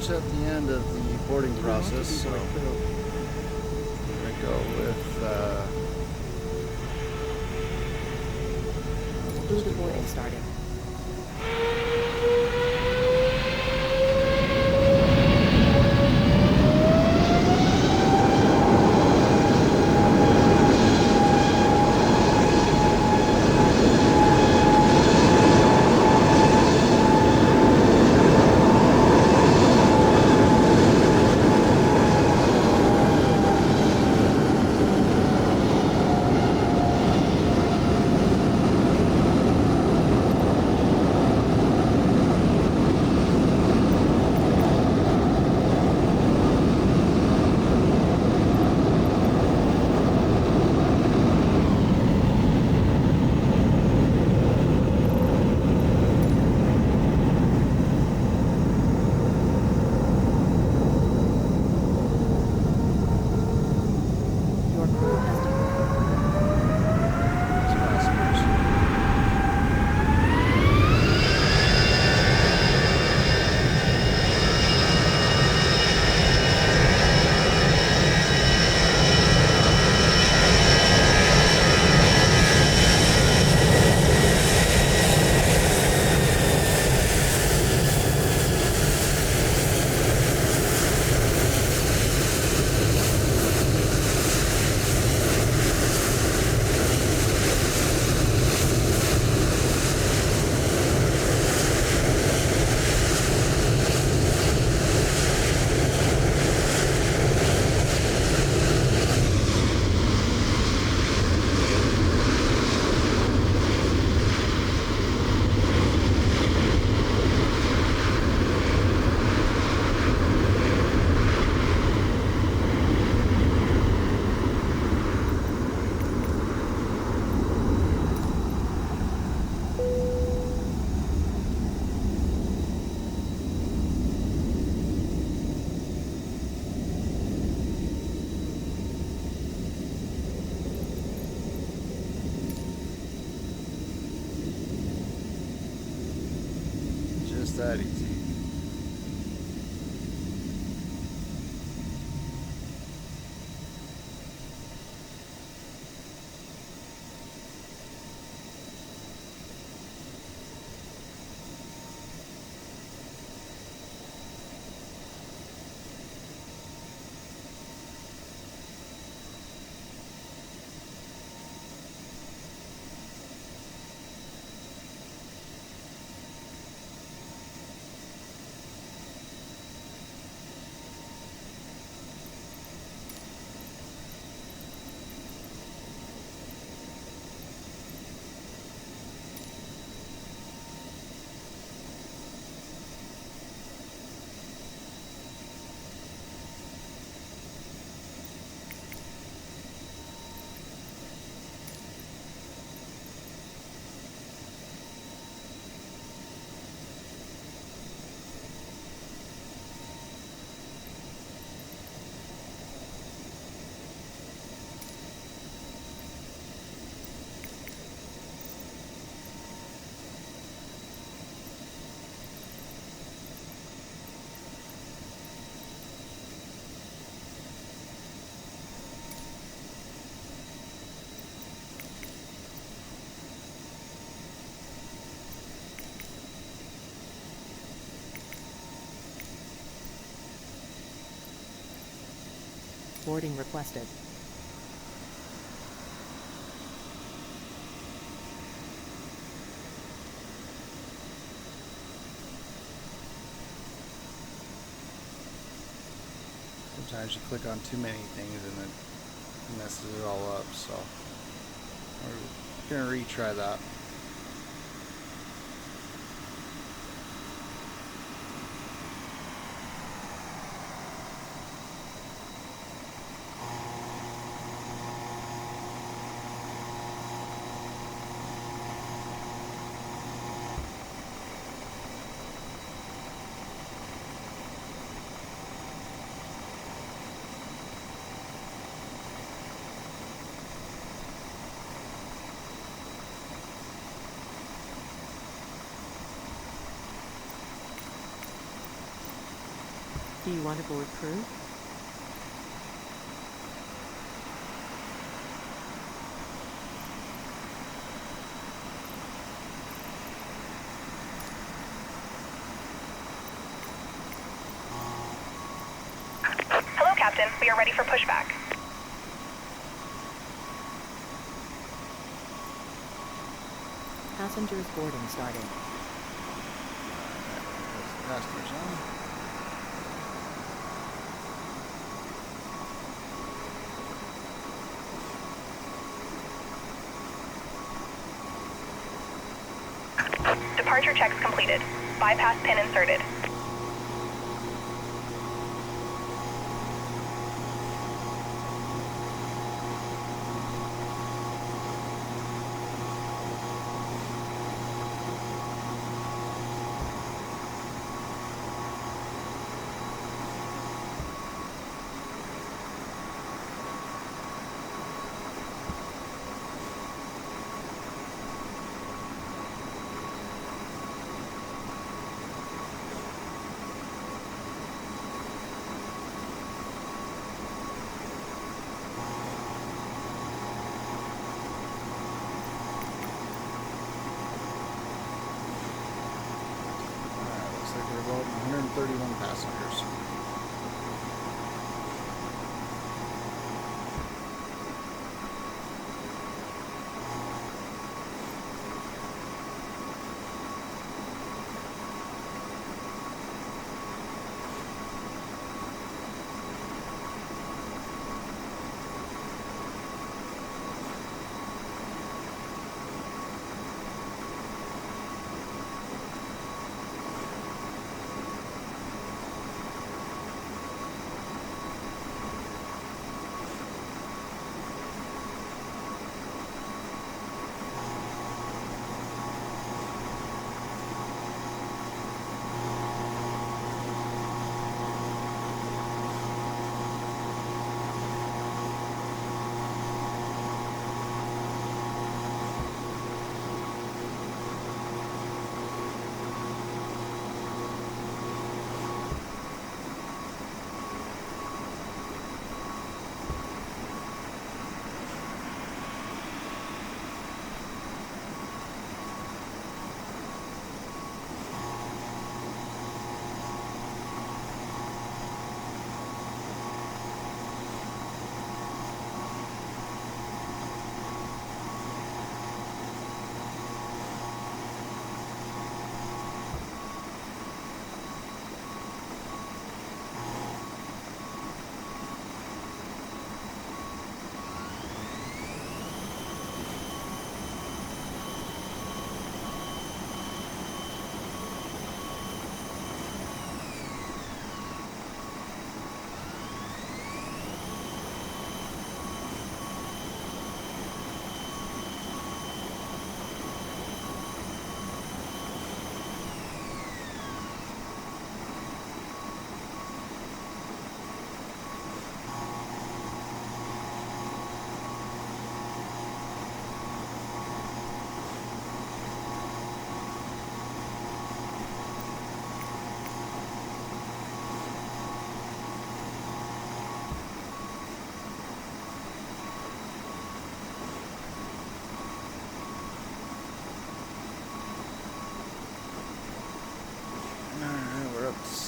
At the end of the boarding process, so we're going to go with Booty boarding started. that easy. Boarding requested. Sometimes you click on too many things and it messes it all up, so we're gonna retry that. Do you want to board crew? Hello, Captain. We are ready for pushback. Passengers boarding started. Passengers on. Departure checks completed. Bypass pin inserted. Looks like we're about 131 passengers.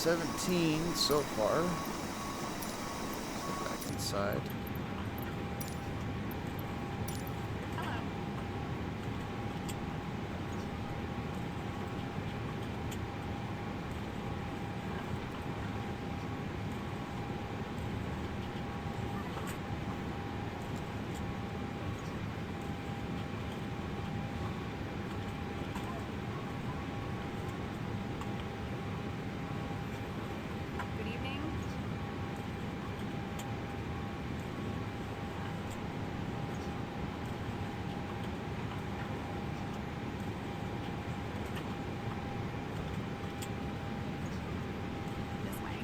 17 so far. Let's go back inside. Good evening. This way.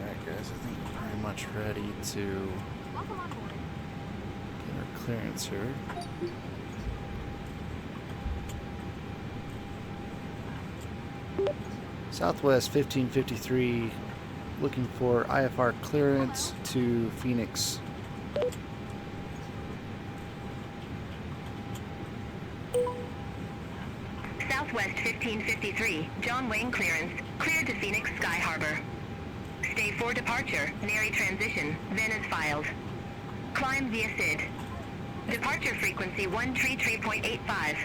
Alright guys, I think we're pretty much ready to Welcome on board. get our clearance here. Southwest 1553, looking for IFR clearance to Phoenix. Southwest 1553, John Wayne clearance, cleared to Phoenix Sky Harbor. Stay for departure, Nary transition, then is filed. Climb via SID. Departure frequency 133.85.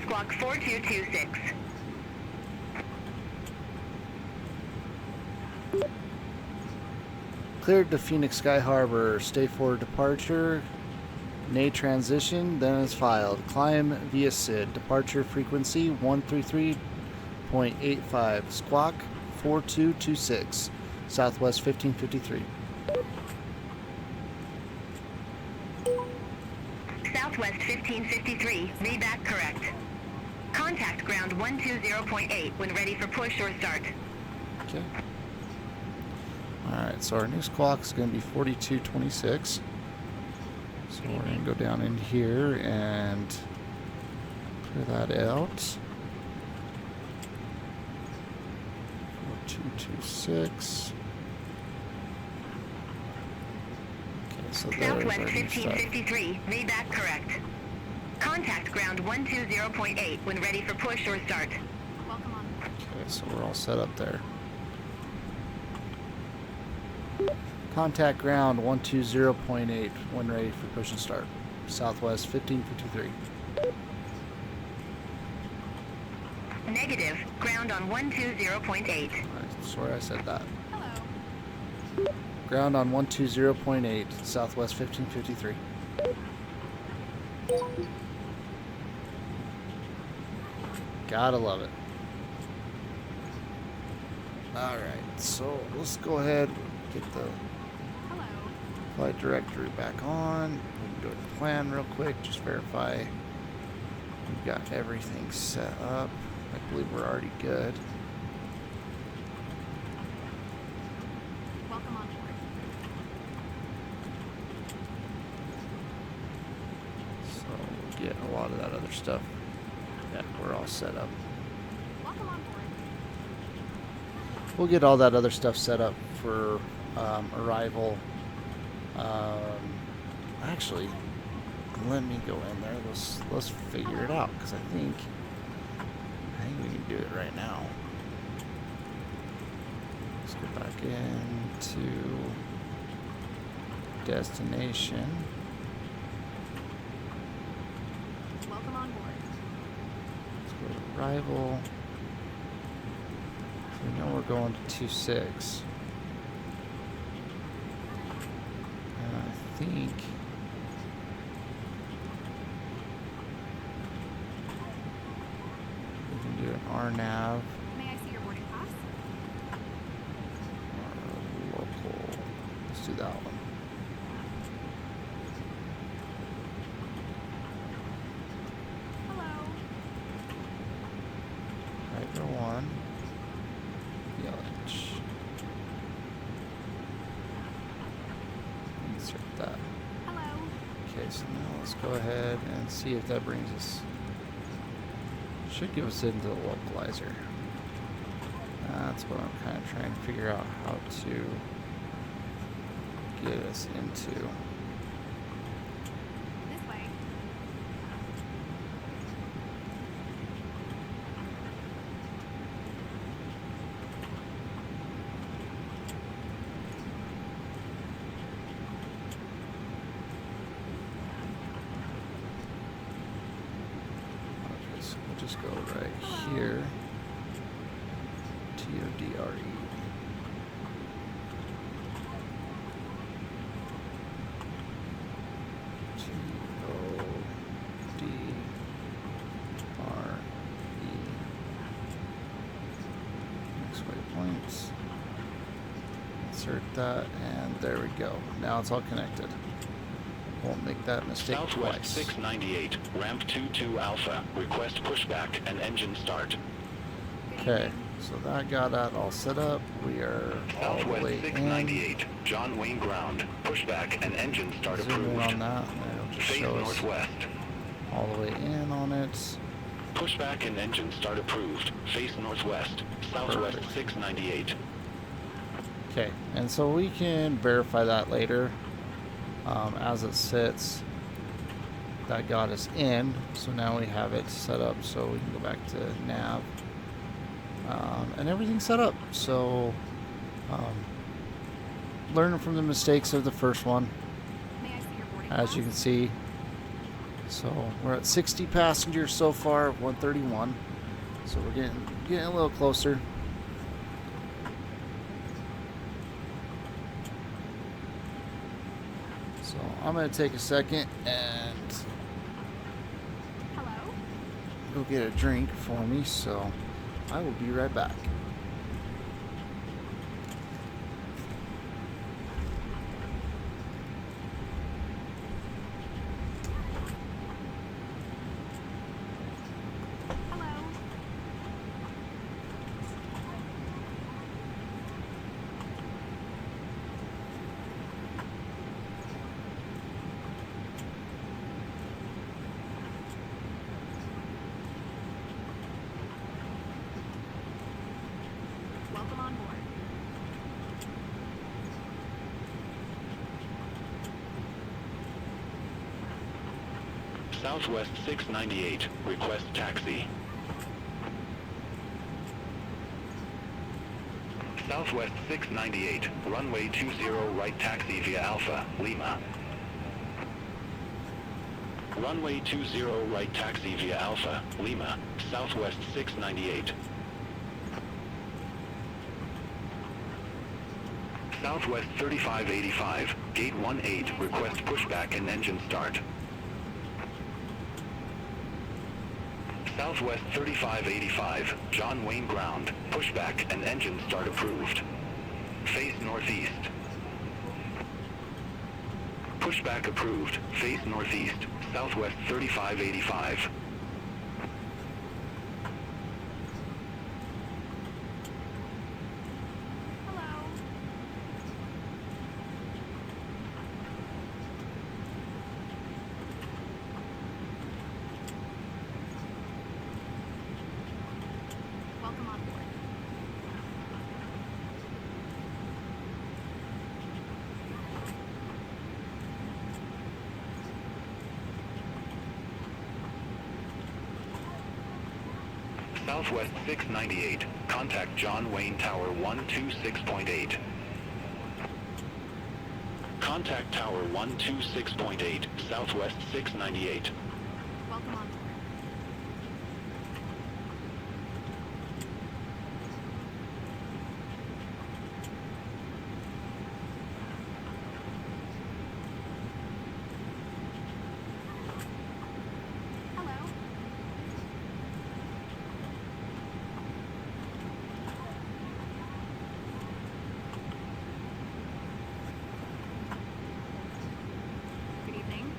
Squawk 4226. Cleared to Phoenix Sky Harbor. Stay for departure. Nay transition, then is filed. Climb via SID. Departure frequency 133.85. Squawk 4226. Southwest 1553. Southwest 1553, read back correct. Contact ground 120.8 when ready for push or start. Okay. Alright, so our new squawk is going to be 4226. So we're going to go down in here and clear that out. 4226. Okay, so there's Southwest our new stuff. 1553, read back correct. Contact ground 120.8 when ready for push or start. Welcome on board. Okay, so we're all set up there. Contact ground 120.8 when ready for push and start. Southwest 1553. Negative, ground on 120.8. Sorry I said that. Hello. Ground on 120.8, Southwest 1553. Gotta love it. Alright, so let's go ahead and get the Hello. flight directory back on. We can go to plan real quick, just verify we've got everything set up. I believe we're already good. Welcome on board. So we'll get a lot of that other stuff. Yeah, we're all set up. Welcome on board. We'll get all that other stuff set up for arrival. Actually, let me go in there. Let's figure it out because I think we can do it right now. Let's go back into destination. Welcome on board. Let's go to arrival. So we know we're going to 26. And I think we can do an RNAV May I see your boarding pass? or local. Let's do that one. Hello. Hydro 1. Village. Insert that. Hello. Okay, so now let's go ahead and see if that brings us. Should give us into the localizer. That's what I'm kind of trying to figure out how to get us into. This way. We'll just go right here. TODRE. Next waypoints. Insert that, and there we go. Now it's all connected. Won't make that mistake Southwest twice. 698, ramp 22 Alpha. Request pushback and engine start. Okay, so that got that all set up. We are all the Southwest way 698, John Wayne ground. Pushback and engine start in. Zoom in approved. on that, and it'll just Face show us northwest. all the way in on it. Pushback and engine start approved. Face northwest. Southwest Perfect. 698. Okay, and so we can verify that later. As it sits, that got us in, so now we have it set up so we can go back to nav, and everything's set up. So learning from the mistakes of the first one, May I see your boarding as you can see. So we're at 60 passengers so far, 131, so we're getting a little closer. So I'm going to take a second and Hello? go get a drink for me, so I will be right back. Hello? Welcome on board. Southwest 698, request taxi. Southwest 698, runway 20 right taxi via Alpha, Lima. Runway 20 right taxi via Alpha, Lima, Southwest 698. Southwest 3585, gate 18, request pushback and engine start. Southwest 3585, John Wayne ground, pushback and engine start approved. Face northeast. Pushback approved, face northeast, Southwest 3585. Hello? Welcome on board. Southwest 698, contact John Wayne Tower 126.8. Contact Tower 126.8, Southwest 698. Welcome on board. Hello? Good evening.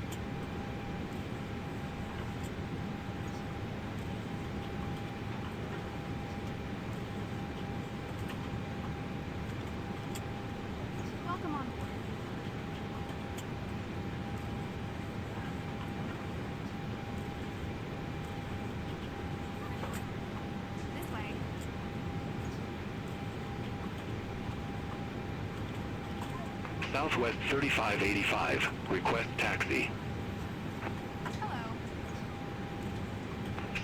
Southwest 3585. Request taxi. Hello.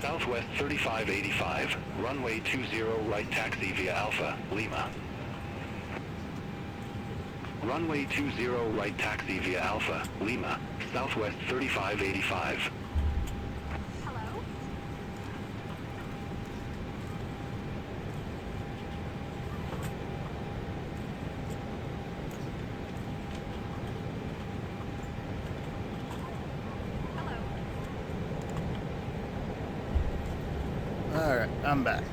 Southwest 3585. Runway 20 right taxi via Alpha, Lima. Runway 20 right taxi via Alpha, Lima. Southwest 3585. Hello. Hello. Alright, I'm back.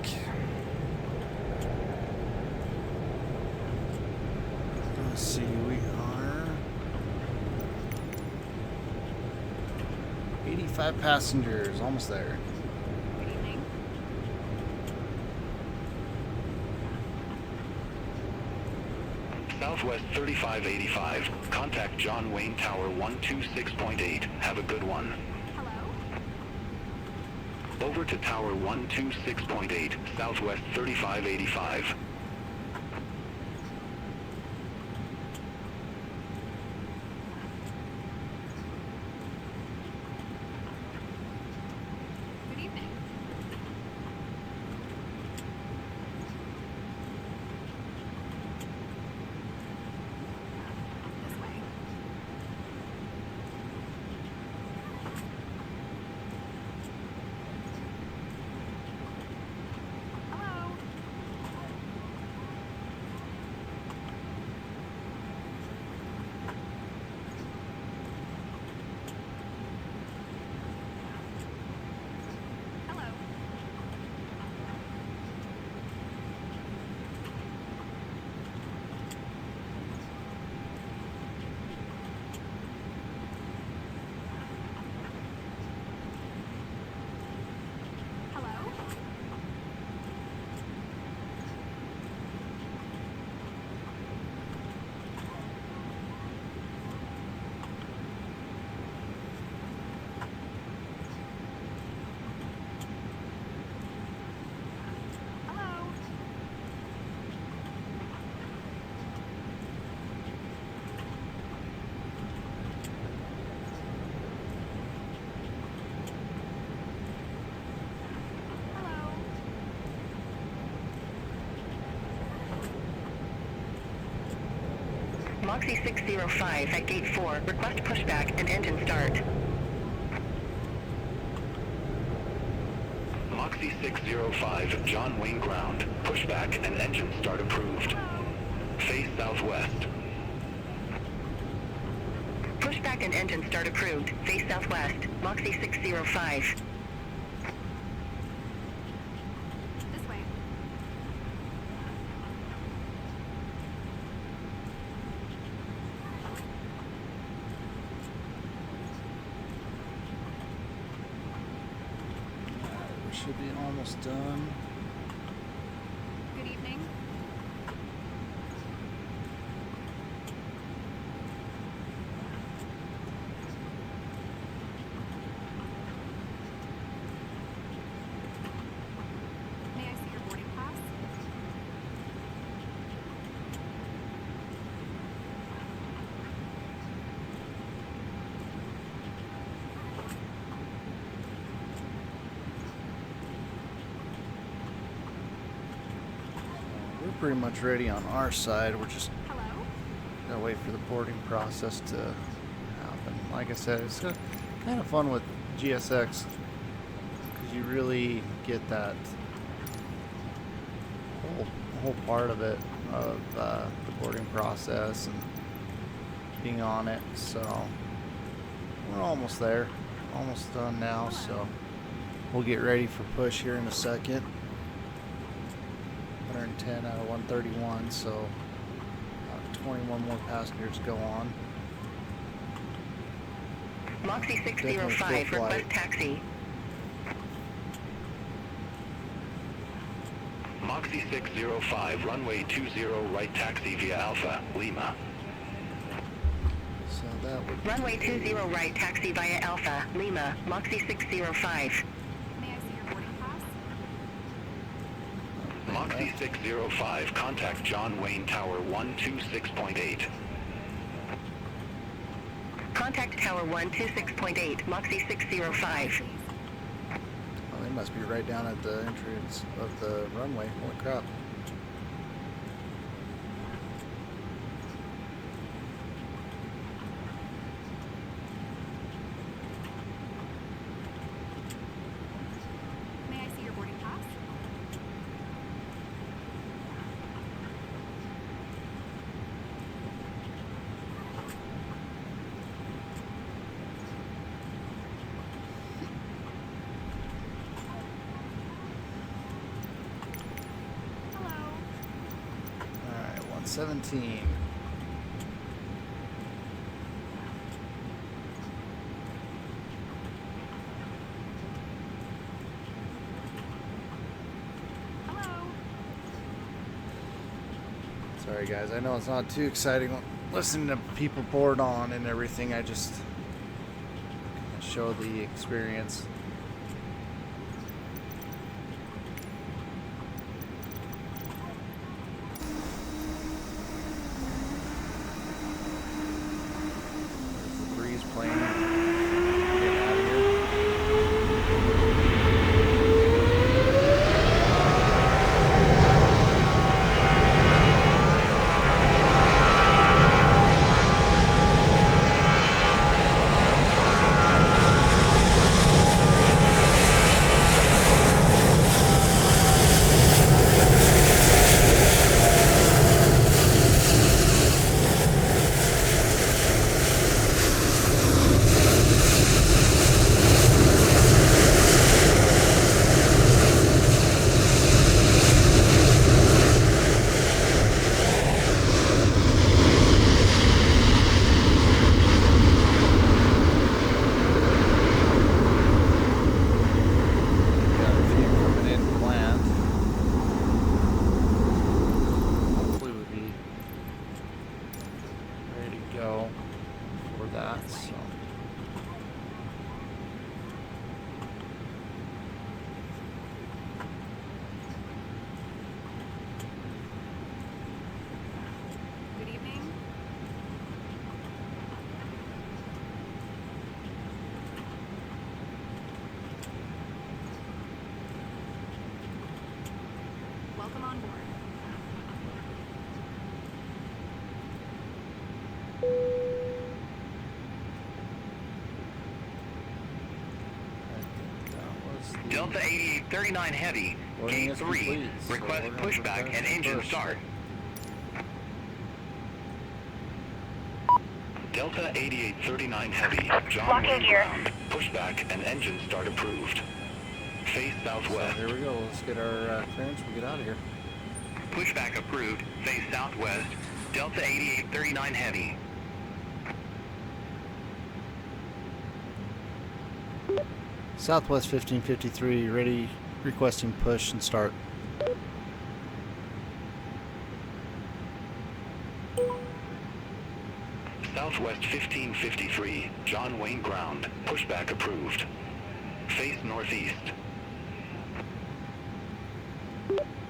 Let's see, we are 85 passengers, almost there. Good evening. Southwest 3585. Contact John Wayne Tower 126.8. Have a good one. Hello. Over to Tower 126.8, Southwest 3585. Good evening. This way. Hello. Hello. Hello. Hello. Hello. Moxie 605 at Gate 4. Request pushback and engine start. Moxie 605, John Wayne Ground. Pushback and engine start approved. Face southwest. Pushback and engine start approved. Face southwest. Moxie 605. This way. We should be almost done. Good evening. May I see your boarding pass? We're pretty much ready on our side. We're just Hello. gotta wait for the boarding process to happen. Like I said, it's kind of fun with GSX because you really get that whole part of it, of the boarding process and being on it. So we're almost there, almost done now. So we'll get ready for push here in a second. 110 out of 131, so 21 more passengers go on. Moxie Definitely 605, full flight. request taxi. Moxie 605, runway 20 right taxi via Alpha, Lima. So that would Runway 20 right, taxi via Alpha, Lima, Moxie 605. May I see your boarding pass? Moxie 605, contact John Wayne Tower 126.8. Contact Tower 126.8, Moxie 605. Oh, they must be right down at the entrance of the runway. Holy crap. May I see your boarding pass? Hello. Alright, 117. Hello. Sorry guys, I know it's not too exciting listening to people board on and everything. I just show the experience. There's the breeze plane. Getting out of here. Got a few coming in planned. Hopefully we'll be ready to go for that. So. Good evening. Welcome on board. I think that was the Delta 8839 Heavy, boarding Gate is 3. complete, so Request we're gonna pushback prepare and for engine push. start. Delta 8839 Heavy, John Locking Wayne gear. ground. Pushback and engine start approved. Face So southwest. here we go. Let's get our clearance. We'll get out of here. Pushback approved. Face southwest. Delta 8839 Heavy. Southwest 1553, ready, requesting push and start. Southwest 1553, John Wayne ground. Pushback approved. Face northeast.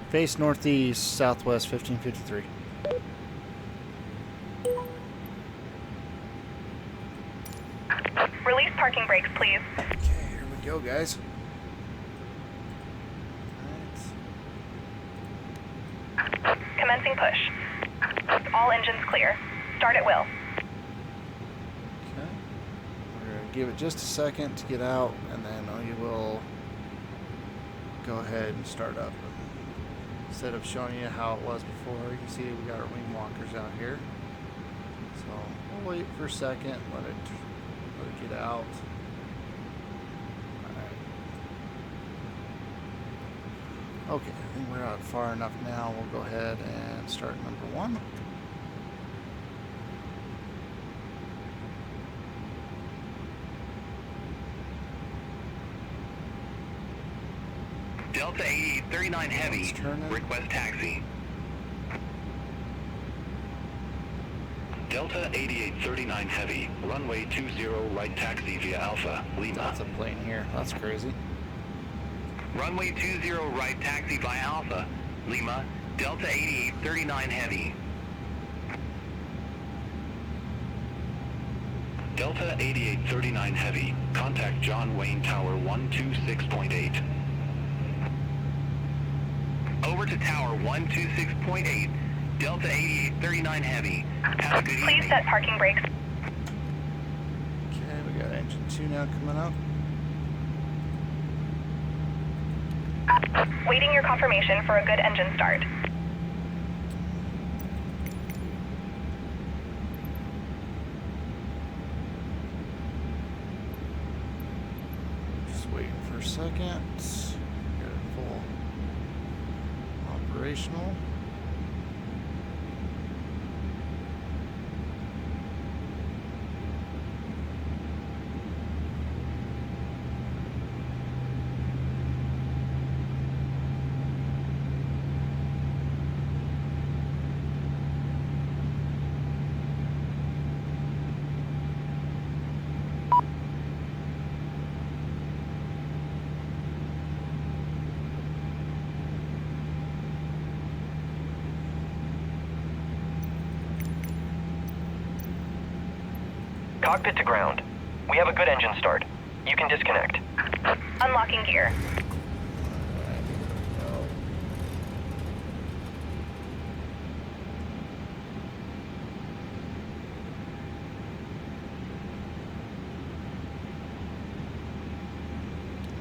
Face northeast, Southwest 1553. Release parking brakes, please. Okay, here we go, guys. Alright. Commencing push. All engines clear. Start at will. Okay. We're going to give it just a second to get out, and then we will go ahead and start up. Instead of showing you how it was before, you can see we got our wing walkers out here. So we'll wait for a second, let it get out. Alright. Okay, I think we're out far enough now. We'll go ahead and start number 1. Delta 8839 Heavy. Let's turn it. Request taxi. Delta 8839 Heavy, runway 20 right taxi via Alpha, Lima. That's a plane here. That's crazy. Runway 20 right taxi via Alpha. Lima. Delta 8839 Heavy. Delta 8839 Heavy, contact John Wayne Tower 126.8. Over to Tower 126.8, Delta 8839 Heavy. Have a good evening. Please set parking brakes. Okay, we got engine 2 now coming up. Waiting your confirmation for a good engine start. Just waiting for a second. Get it full operational. Cockpit to ground. We have a good engine start. You can disconnect. Unlocking gear.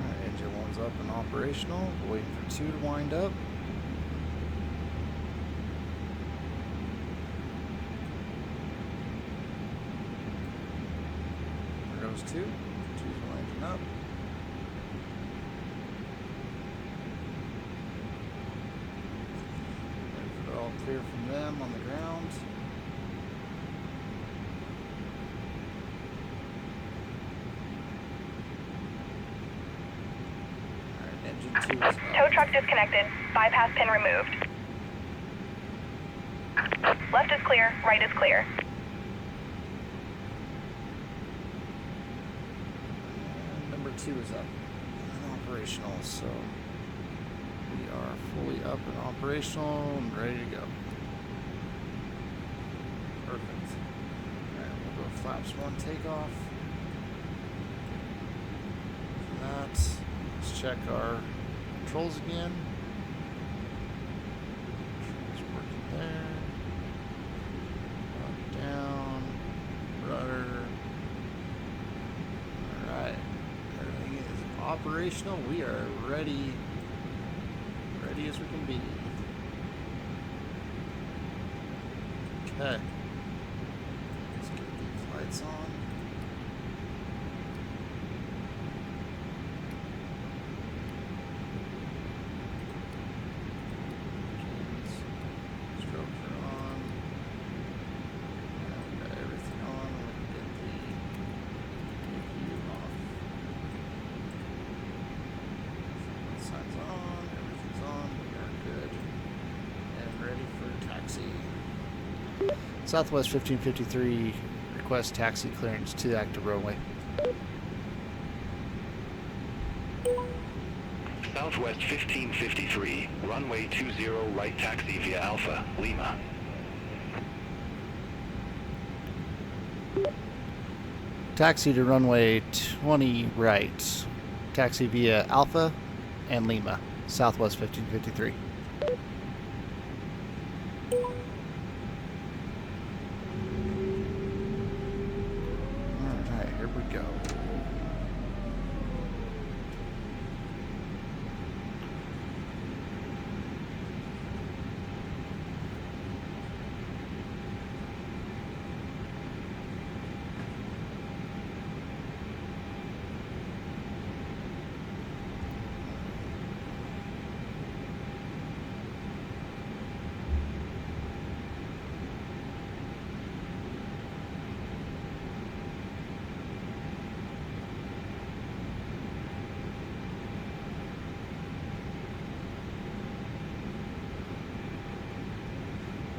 Alright, engine 1's up and operational. Waiting for 2 to wind up. There goes 2. 2's winding up. Waiting for it all clear from them on the ground. Alright, engine 2 is up. Tow truck disconnected. Bypass pin removed. Left is clear, right is clear. And number 2 is up and operational, so we are fully up and operational and ready to go. Perfect. Alright, we'll go flaps 1 takeoff. That. Let's check our controls again. Controls working there. Up, down, rudder. Alright. Everything is operational. We are ready. Ready as we can be. Okay. Let's get these lights on. Strobes are on. Yeah, we got everything on. We're gonna get the ECU off. Signs on. Everything's on. We are good and ready for taxi. Southwest 1553 request taxi clearance to active roadway. Southwest 1553, runway 20 right taxi via Alpha, Lima. Taxi to runway 20 right. Taxi via Alpha and Lima. Southwest 1553. Alright, here we go.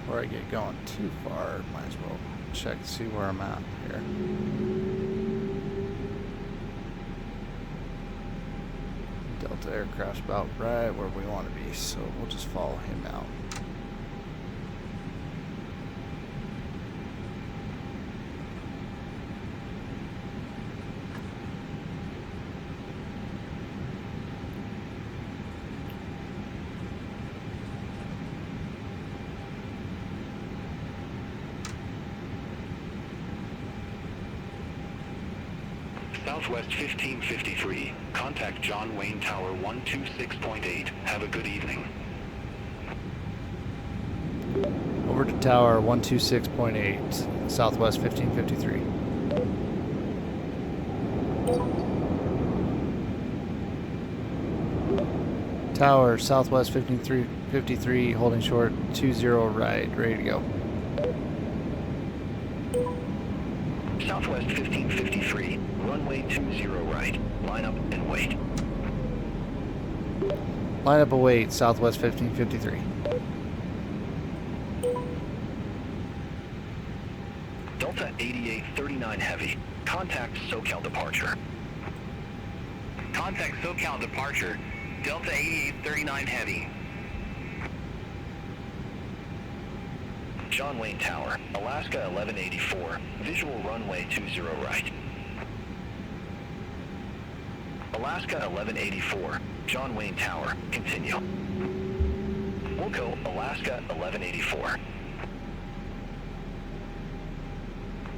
Before I get going too far, might as well check to see where I'm at here. Delta aircraft's about right where we want to be, so we'll just follow him out. Southwest 1553. Contact John Wayne Tower 126.8. Have a good evening. Over to Tower 126.8, Southwest 1553. Tower, Southwest 1553, holding short, 20 right, ready to go. Southwest 1553, runway 20 right. Line up and wait. Line up, await, Southwest 1553. Delta 8839 Heavy. Contact SoCal departure. Contact SoCal departure. Delta 8839 Heavy. John Wayne Tower, Alaska 1184. Visual runway 20 right. Alaska 1184. John Wayne Tower. Continue. Wilco, Alaska 1184.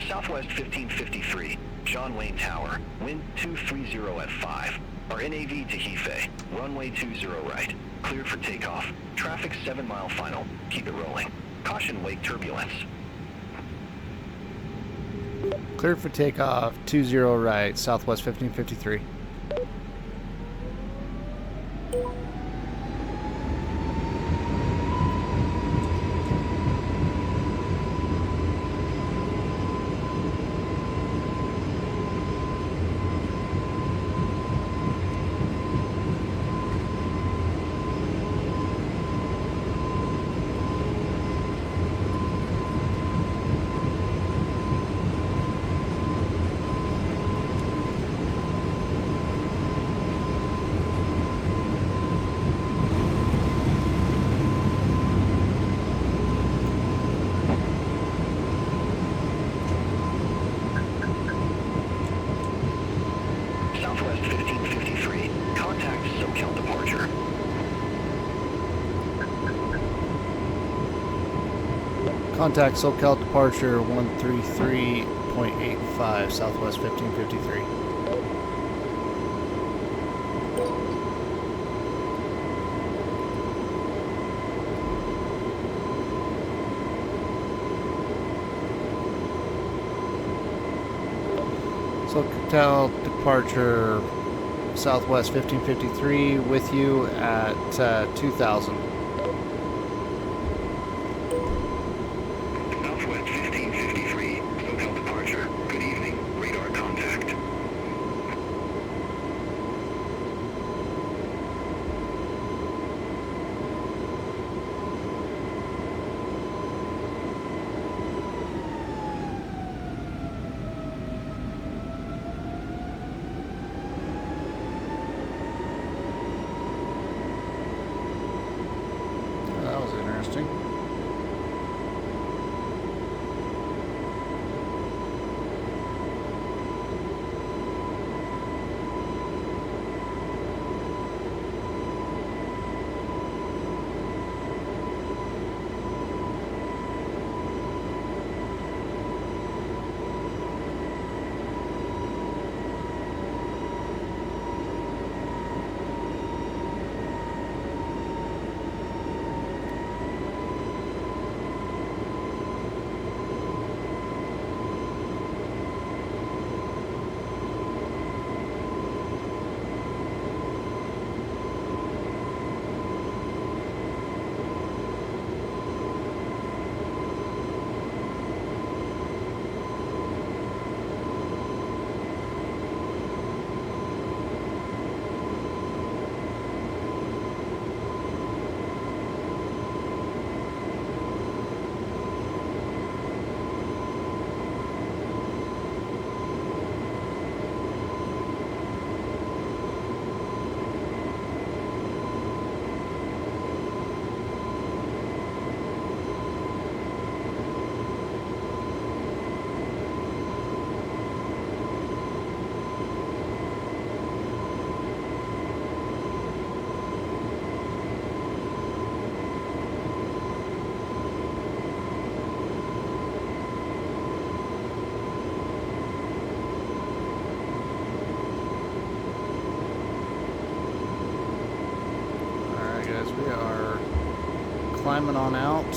Southwest 1553. John Wayne Tower. Wind 230 at 5. Our NAV to Hefe. Runway 20 right. Cleared for takeoff. Traffic 7 mile final. Keep it rolling. Caution wake turbulence. Cleared for takeoff, 20 right, Southwest 1553. Southwest 1553. Contact SoCal departure. Contact SoCal departure 133.85, Southwest 1553. SoCal departure, Southwest 1553, with you at 2000. Southwest 1553, SoCal departure. Good evening. Radar contact. We are climbing on out.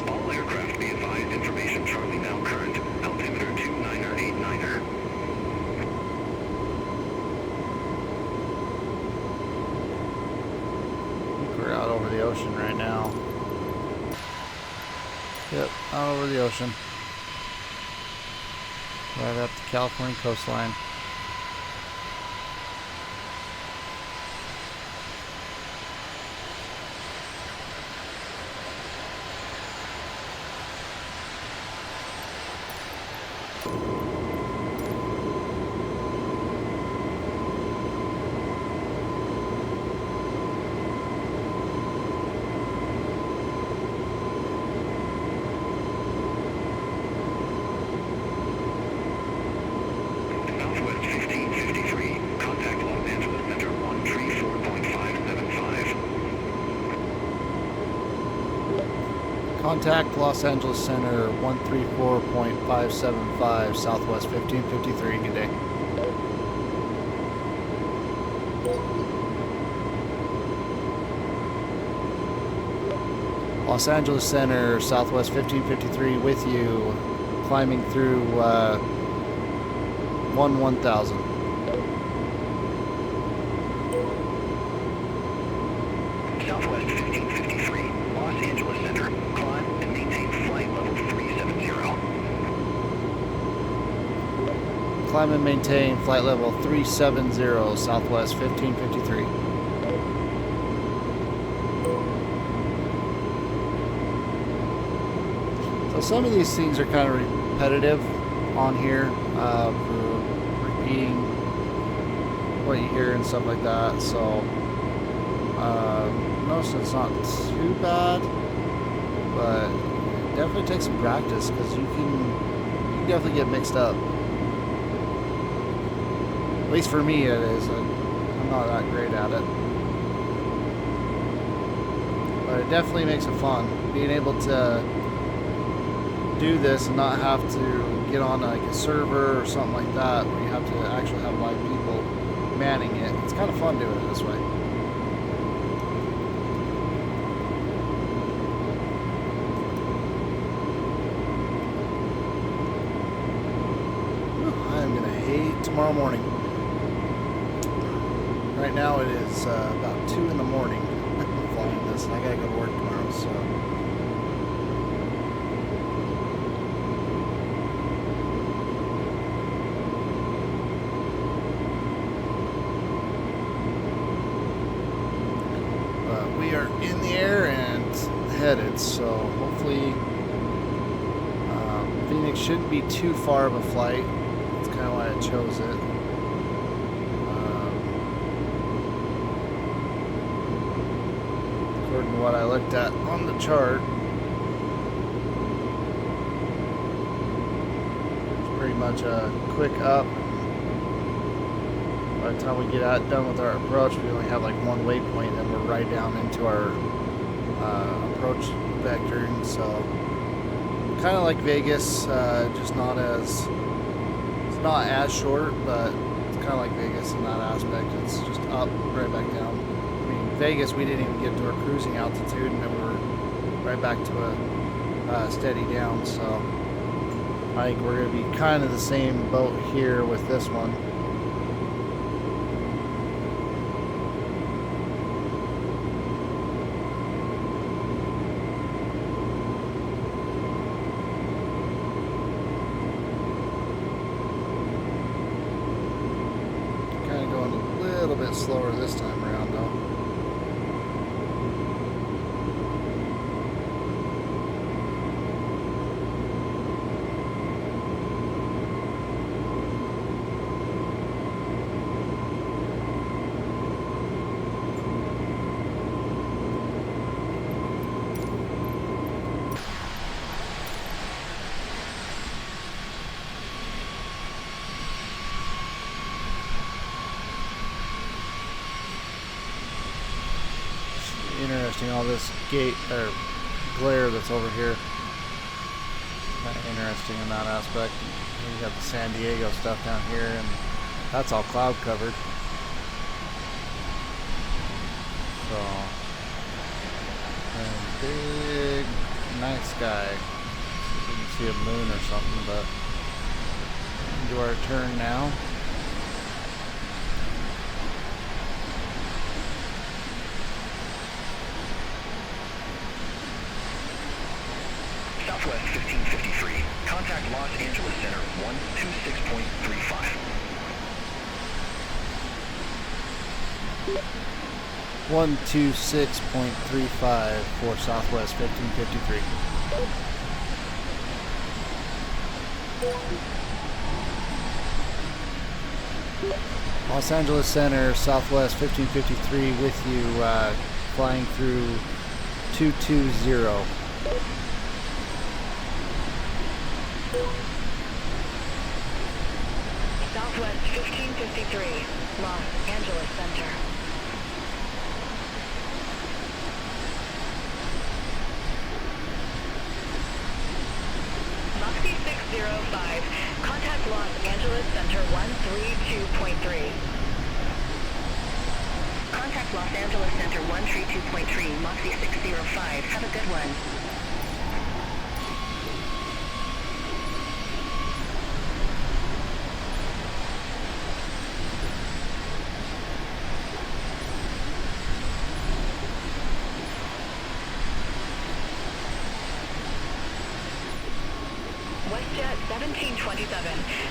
All aircraft be advised, information Charlie now current. Altimeter 2989er. We're out over the ocean right now. Yep, out over the ocean. Right up the California coastline. Southwest 1553. Contact Los Angeles Center 134.575. Contact Los Angeles Center 134.575 Southwest 1553. Good day. Los Angeles Center Southwest 1553 with you, climbing through 1000. Southwest 1553. Los Angeles Center. Climb and maintain flight level 370. Climb and maintain flight level 370 Southwest 1553. So some of these things are kind of repetitive on here, for repeating what you hear and stuff like that. So notice it's not too bad, but it definitely takes some practice because you can definitely get mixed up. At least for me it is. I'm not that great at it. But it definitely makes it fun. Being able to do this and not have to get on like a server or something like that where you have to actually have live people manning it. It's kind of fun doing it this way. I'm gonna hate tomorrow morning. Right now it is about 2 in the morning. I'm flying this and I gotta go to work tomorrow, so. But we are in the air and headed, so hopefully Phoenix shouldn't be too far of a flight. That's kind of why I chose it. According to what I looked at on the chart, it's pretty much a quick up. By the time we get done with our approach, we only have like one waypoint, and we're right down into our approach vectoring. So kind of like Vegas, just not as, it's not as short, but it's kind of like Vegas in that aspect. It's just up, right back down. I mean, Vegas, we didn't even get to our cruising altitude, and then we're right back to a steady down. So I think we're going to be kind of the same boat here with this one. Slower this time around though. Interesting, all this gate or glare that's over here. Kind of interesting in that aspect. You got the San Diego stuff down here, and that's all cloud covered. So big night sky. You can see a moon or something, but do our turn now. Southwest 1553. Contact Los Angeles Center 126.35. 126.35 for Southwest 1553. Los Angeles Center, Southwest 1553 with you, flying through 220. Southwest 1553, Los Angeles Center. Moxie 605, contact Los Angeles Center 132.3. Contact Los Angeles Center 132.3, Moxie 605. Have a good one. WestJet 1727,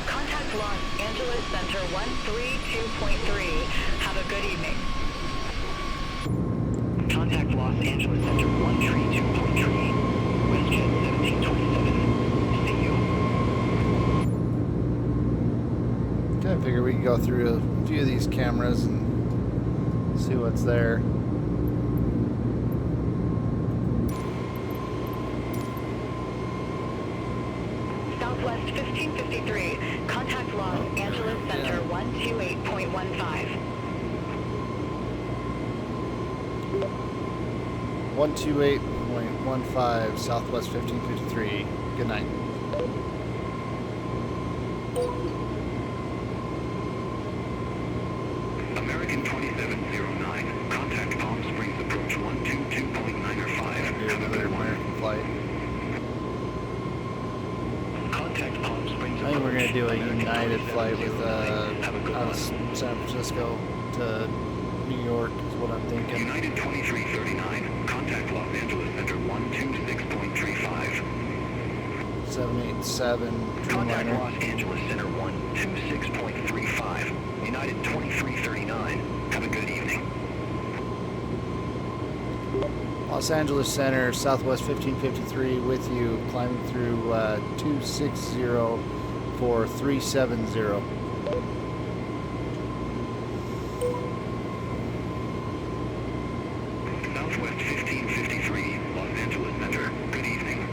contact Los Angeles Center 132.3. Have a good evening. Contact Los Angeles Center 132.3. WestJet 1727. See you. Okay, I figure we can go through a few of these cameras and see what's there. Southwest 1553, contact Los Angeles Center 128.15. 128.15 Southwest 1553. Good night. American 2709. Contact Palm Springs approach 122.905. Do another American flight. Contact Palm Springs I think we're going to do a approach United flight with Have a good out of one. San Francisco to New York is what I'm thinking. United 2339. Contact Los Angeles Center 126.35. 787 Contact Dreamliner. Los Angeles Center 126.35. United 2339. Have a good evening. Los Angeles Center, Southwest 1553 with you, climbing through 260 for 370. Southwest 1553. Los Angeles Center. Good evening.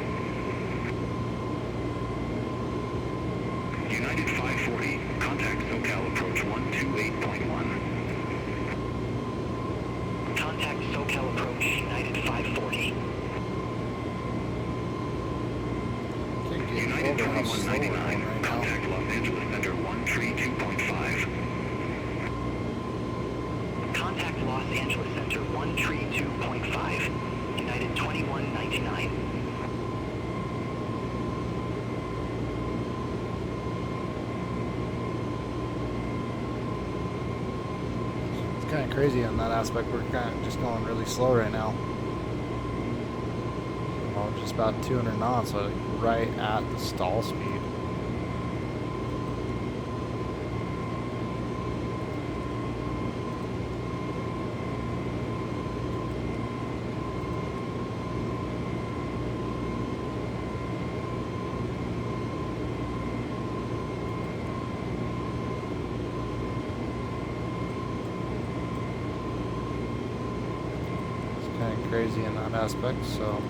United 540. Contact SoCal approach 128.1. Contact SoCal approach United 540. Can't get United over how slow we're going 2199. right now. Contact Los Angeles Center 132.5. Contact Los Angeles Center 132.5. United 2199. It's kind of crazy on that aspect. We're kind of just going really slow right now. Well, just about 200 knots, so right at the stall speed. It's kind of crazy in that aspect, so.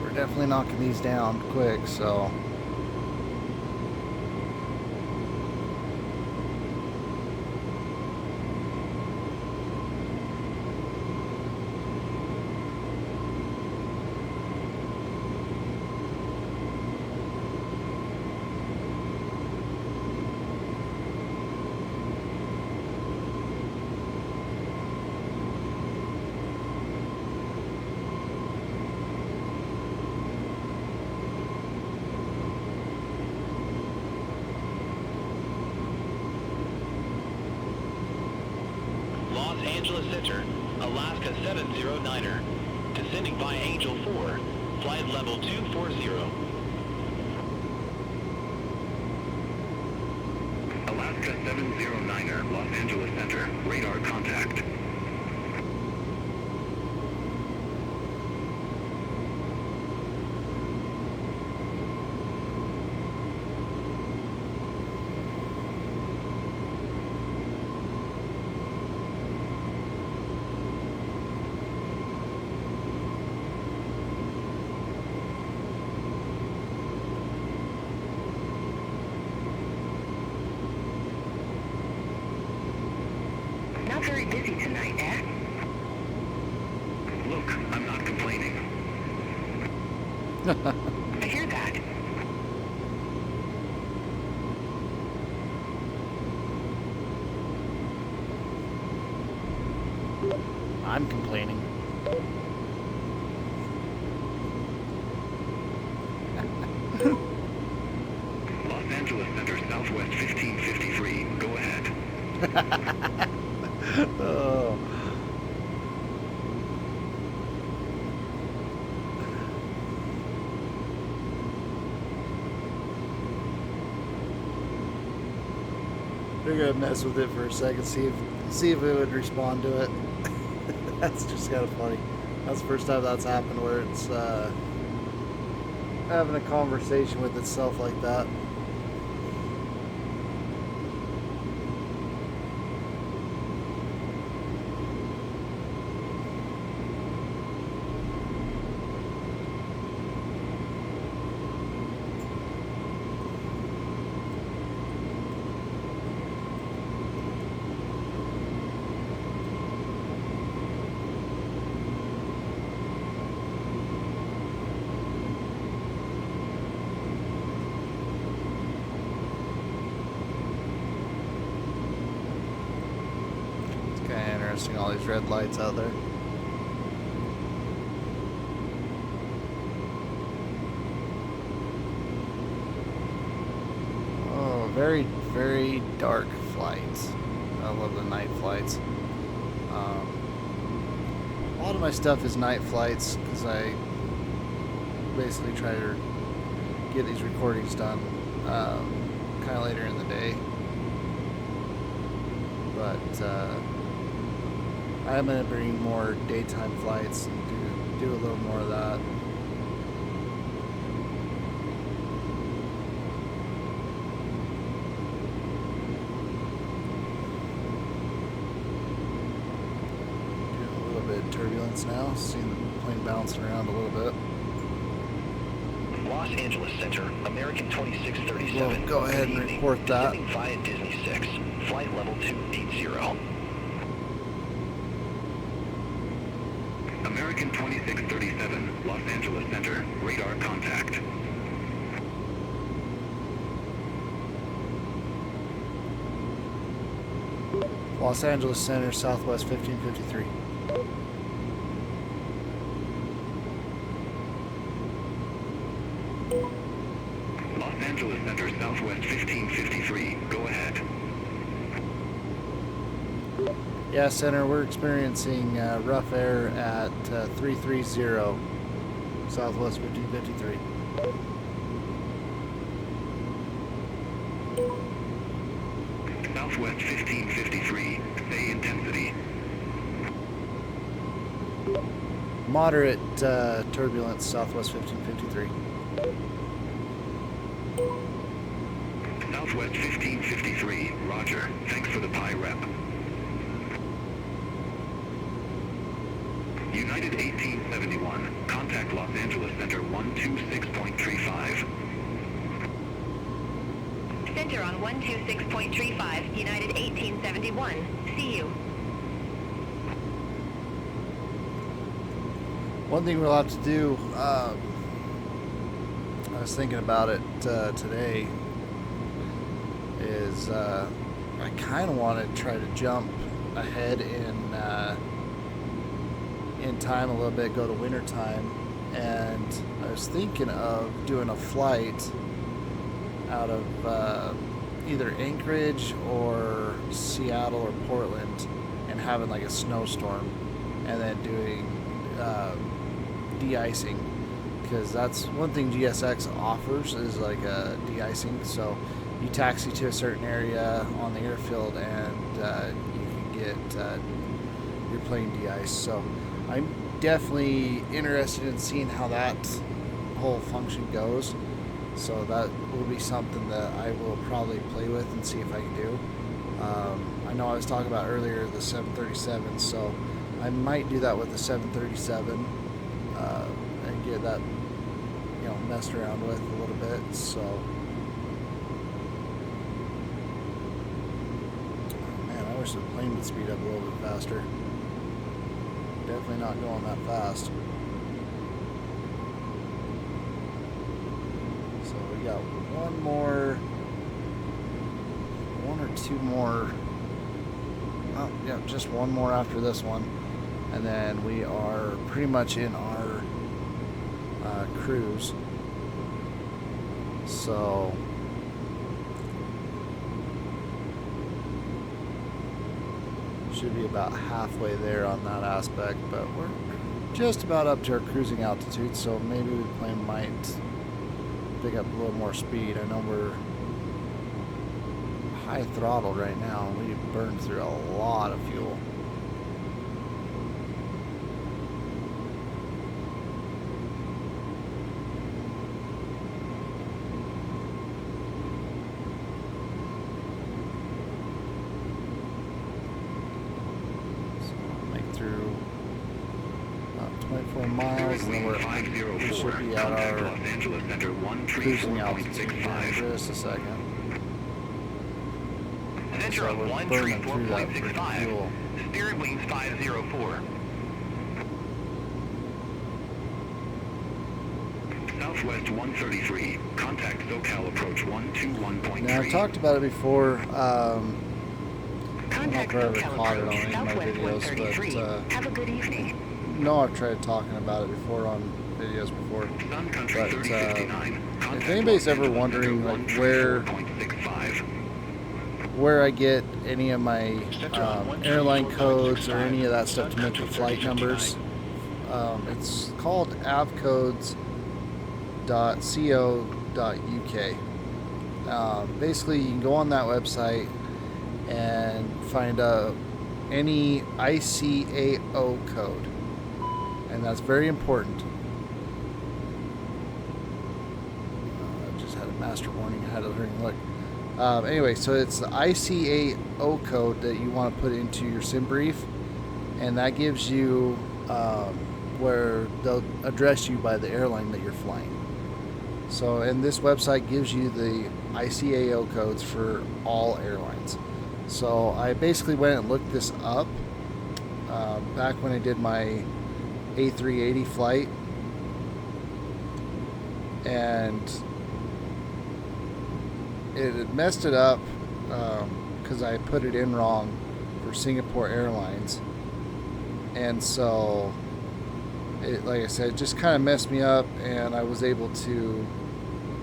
We're definitely knocking these down quick, so. 709er. Descending via Angel 4. Flight level 240. Alaska 709er, Los Angeles Center, radar contact. Not very busy tonight, eh? Look, I'm not complaining. I hear that. I'm complaining. Los Angeles Center, Southwest 1553. Go ahead. Oh. We're gonna mess with it for a second, see if it would respond to it. That's just kind of funny. That's the first time that's happened where it's having a conversation with itself like that. Interesting, all these red lights out there. Oh, very, very dark flights. I love the night flights. A lot of my stuff is night flights because I basically try to get these recordings done kind of later in the day. But I'm going to bring more daytime flights and do a little more of that. Doing a little bit of turbulence now, seeing the plane bouncing around a little bit. Los Angeles Center, American 2637. Well, go ahead and report that. Descending via Disney 6, flight level 280. American 2637, Los Angeles Center, radar contact. Los Angeles Center, Southwest 1553. Los Angeles Center, Southwest 1553. Go ahead. Yeah, Center, we're experiencing rough air at 330, Southwest 1553. Southwest 1553, say intensity. Moderate turbulence, Southwest 1553. Southwest 1553, roger. Thanks for the PI rep. United 1871, contact Los Angeles Center 126.35. Center on 126.35, United 1871. See you. One thing we'll have to do, I was thinking about it today, is I kind of want to try to jump ahead in time a little bit, go to winter time, and I was thinking of doing a flight out of either Anchorage or Seattle or Portland and having like a snowstorm and then doing de-icing, because that's one thing GSX offers is like a de-icing. So you taxi to a certain area on the airfield and you can get your plane de-iced. So I'm definitely interested in seeing how that whole function goes. So that will be something that I will probably play with and see if I can do. I know I was talking about earlier the 737, so I might do that with the 737 and get that, messed around with a little bit. So, man, I wish the plane would speed up a little bit faster. Definitely not going that fast. So we got one or two more. Oh, yeah, just one more after this one, and then we are pretty much in our cruise. So should be about halfway there on that aspect, but we're just about up to our cruising altitude, so maybe the plane might pick up a little more speed. I know we're high throttle right now. We burned through a lot of fuel. So I'll make through about 24 miles, and then we should be at our cruising altitude here in just a second. Center of 134.65. Spirit Wings 504. Southwest 133. Contact SoCal approach 121.3. Now, I've talked about it before. Contact I don't know if I ever SoCal caught it on approach any of my Southwest videos, 133. but Have a good evening. no, I've tried talking about it before on videos before. Sun Country But 3059. if anybody's ever wondering like where I get any of my airline codes or any of that stuff to make the flight numbers, it's called avcodes.co.uk. Basically, you can go on that website and find any ICAO code, and that's very important. I just had a master warning. I had to hurry and look. Anyway, so it's the ICAO code that you want to put into your sim brief, and that gives you where they'll address you by the airline that you're flying. So, and this website gives you the ICAO codes for all airlines. So I basically went and looked this up back when I did my A380 flight, and it had messed it up because I put it in wrong for Singapore Airlines, and so it, like I said, just kind of messed me up, and I was able to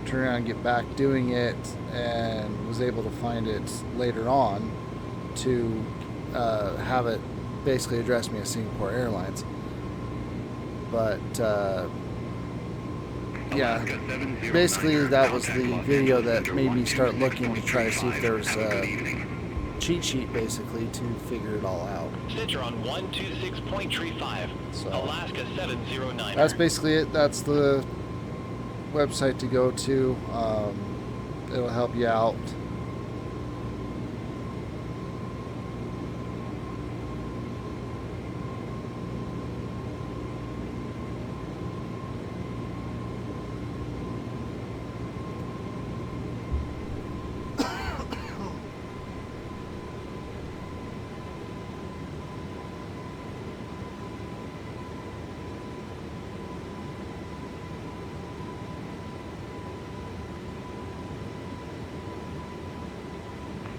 turn around and get back doing it, and was able to find it later on to have it basically address me as Singapore Airlines. But yeah, basically that was the video that made me start looking to try to see if there was a cheat sheet basically to figure it all out. Center on 126.35. So Alaska 709. that's basically it. That's the website to go to. It'll help you out.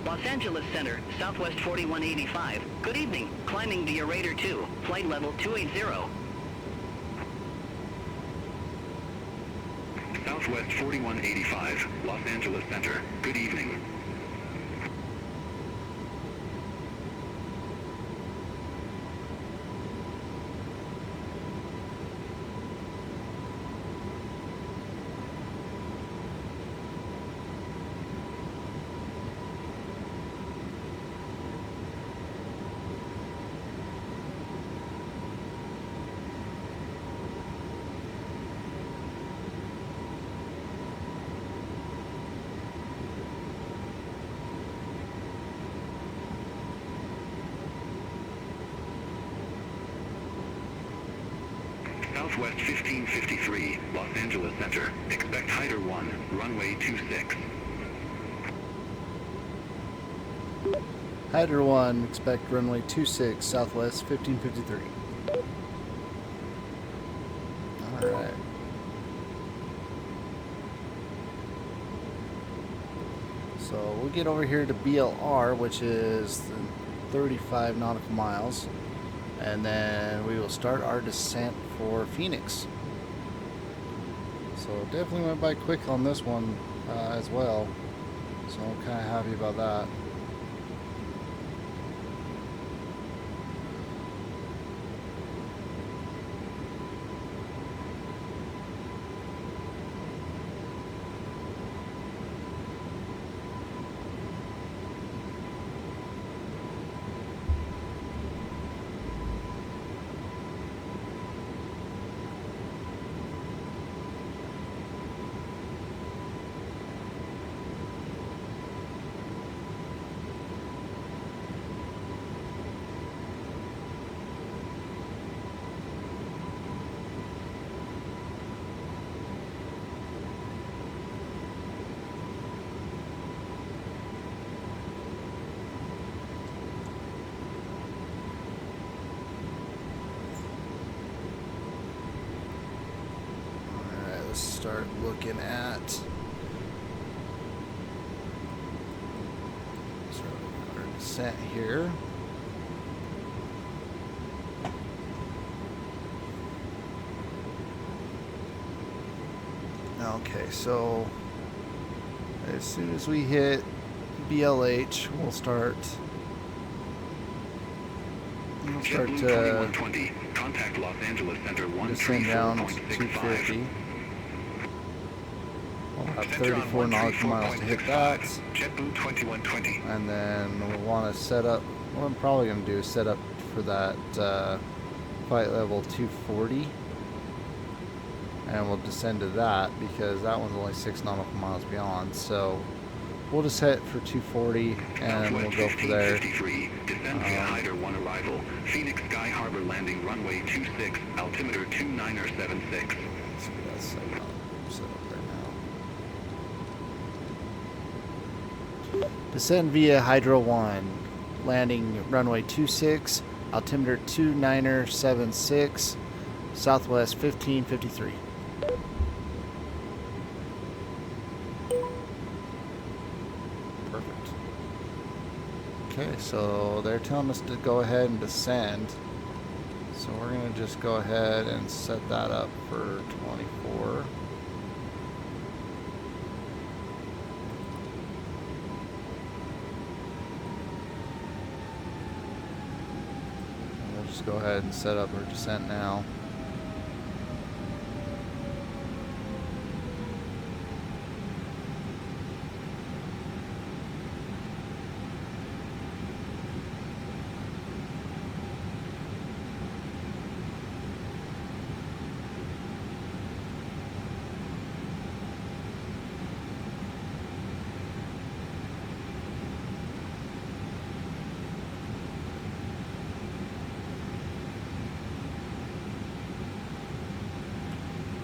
Los Angeles Center, Southwest 4185. Good evening. Climbing via Raider 2, flight level 280. Southwest 4185, Los Angeles Center. Good evening. Southwest 1553, Los Angeles Center. Expect Hyder 1, runway 26. Hyder 1, expect runway 26, Southwest 1553. Alright. So we'll get over here to BLR, which is 35 nautical miles, and then we will start our descent for Phoenix. So definitely went by quick on this one as well, so I'm kind of happy about that. Start looking at our descent here. Okay, so as soon as we hit BLH, we'll start to contact Los Angeles Center descend down to 250. We'll have 34 nautical miles to hit that. JetBlue 2120. And then we'll want to set up, what I'm probably going to do is set up for that flight level 240. And we'll descend to that because that one's only 6 nautical miles beyond. So we'll just hit for 240 and we'll go for there. Descend via Hyder 1 arrival. Phoenix Sky Harbor landing runway 26, altimeter 2976. So that's set up right now. Descend via Hydro 1, landing runway 26, altimeter 2976, Southwest 1553. Perfect. Okay, so they're telling us to go ahead and descend. So we're going to just go ahead and set that up for 24. We'll just go ahead and set up our descent now.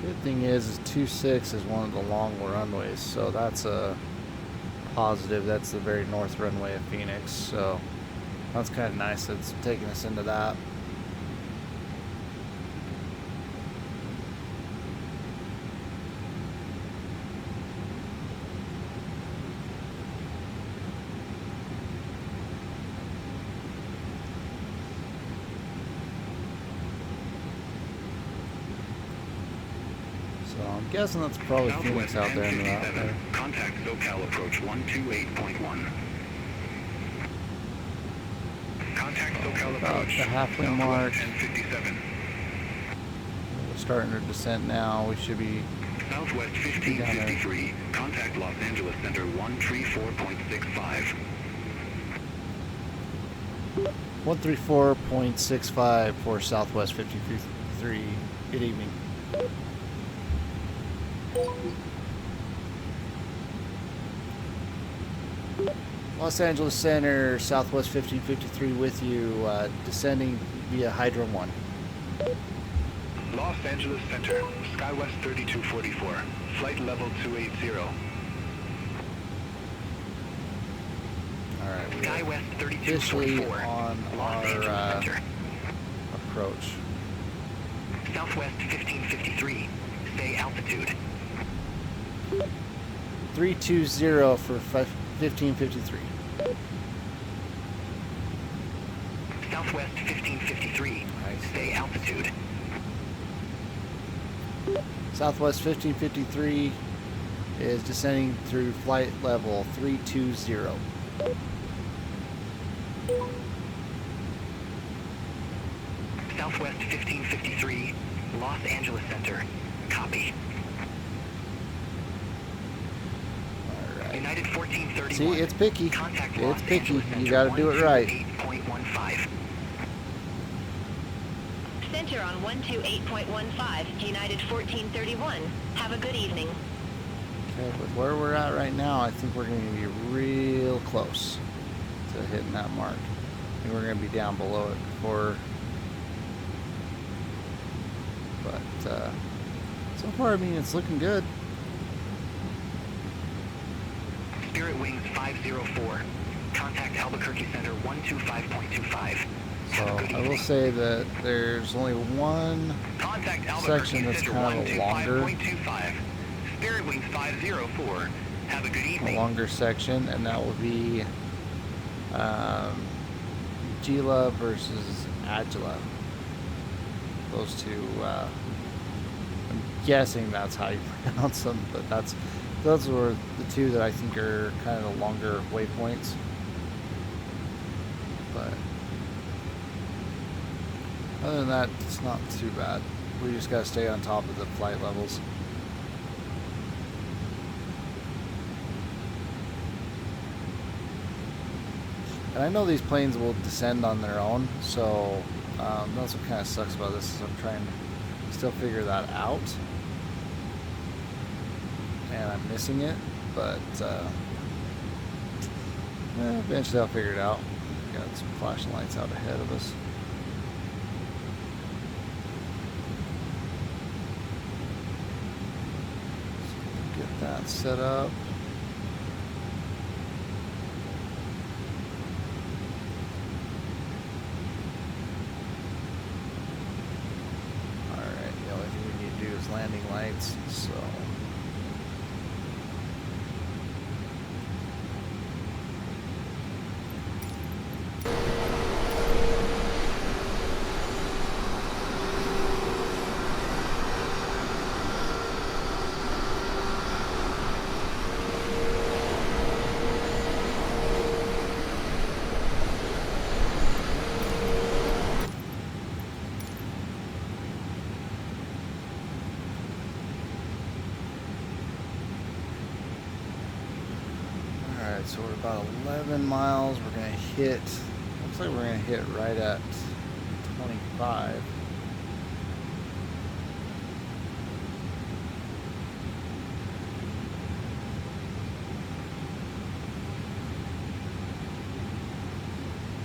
Good thing is 26 is one of the long runways, so that's a positive. That's the very north runway of Phoenix, so that's kind of nice. It's taking us into that. So I'm guessing that's probably Phoenix out there in the out there. Contact SoCal approach 128.1. Contact SoCal About approach. the halfway mark. 1057. We're starting our descent now. We should be Southwest 1553. Contact Los Angeles Center 134.65. 134.65 for Southwest 1553. Good evening. Los Angeles Center, Southwest 1553 with you, descending via Hydro 1. Los Angeles Center, SkyWest 3244, flight level 280. Alright, we are SkyWest officially 3244, on Los Angeles our Center. approach. Southwest 1553, stay altitude. 320 for 1553. Southwest 1553, stay altitude. Southwest 1553 is descending through flight level 320. Southwest 1553, Los Angeles Center, copy. Alright. United 1431. See, it's picky. Contact It's Los picky. Angeles You Center gotta do it right. 128.15. Center on 128.15, United 1431. Have a good evening. Okay, with where we're at right now, I think we're going to be real close to hitting that mark. I think we're going to be down below it before. But so far, I mean, it's looking good. Spirit Wings 504. Contact Albuquerque Center 125.25. So I will say that there's only one Contact section that's Center kind of longer. 125.25. Spirit Wings 504. Have a good A evening. longer section, and that will be Gila versus Agila. Those two, I'm guessing that's how you pronounce them, but those were the two that I think are kind of the longer waypoints. But other than that, it's not too bad. We just gotta stay on top of the flight levels. And I know these planes will descend on their own, so that's what kind of sucks about this is I'm trying to still figure that out. And I'm missing it, but eventually I'll figure it out. Got some flashing lights out ahead of us. So get that set up. Landing lights, so so we're about 11 miles. We're going to hit, looks like we're going to hit right at 25.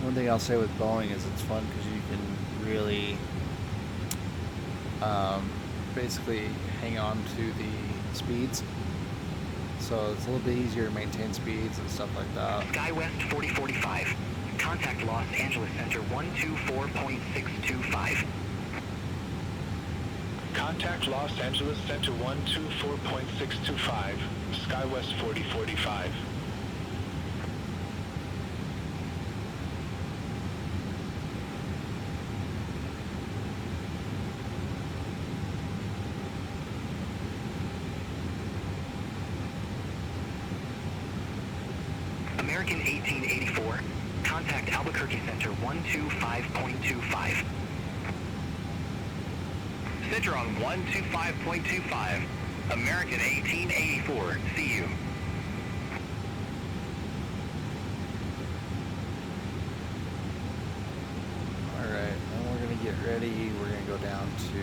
One thing I'll say with Boeing is it's fun because you can really basically hang on to the speeds. So it's a little bit easier to maintain speeds and stuff like that. SkyWest 4045. Contact Los Angeles Center 124.625. Contact Los Angeles Center 124.625, SkyWest 4045. American 1884. Contact Albuquerque Center 125.25. Center on 125.25. American 1884. See you. Alright, then we're going to get ready. We're going to go down to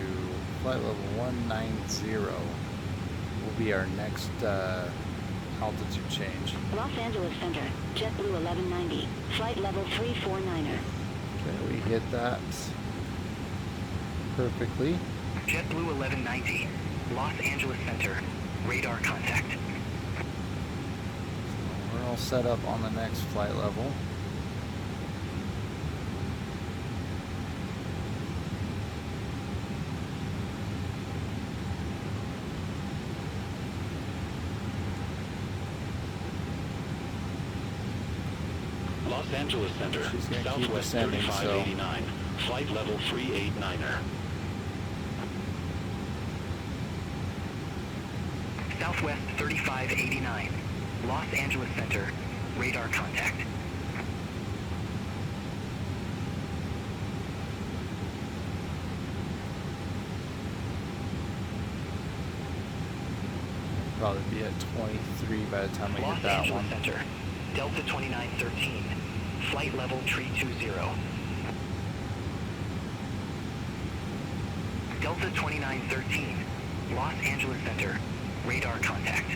flight level 190. Will be our next altitude change. Los Angeles Center, JetBlue 1190, flight level 349er. Okay, we hit that perfectly. JetBlue 1190, Los Angeles Center, radar contact. We're all set up on the next flight level. Los Angeles Center, She's gonna keep Southwest descending, 3589, flight level 389er. Southwest 3589, Los Angeles Center, radar contact. Probably be at 23 by the time we Los get that Angeles one. Center, Delta 2913, flight level 320. Delta 2913, Los Angeles Center, radar contact.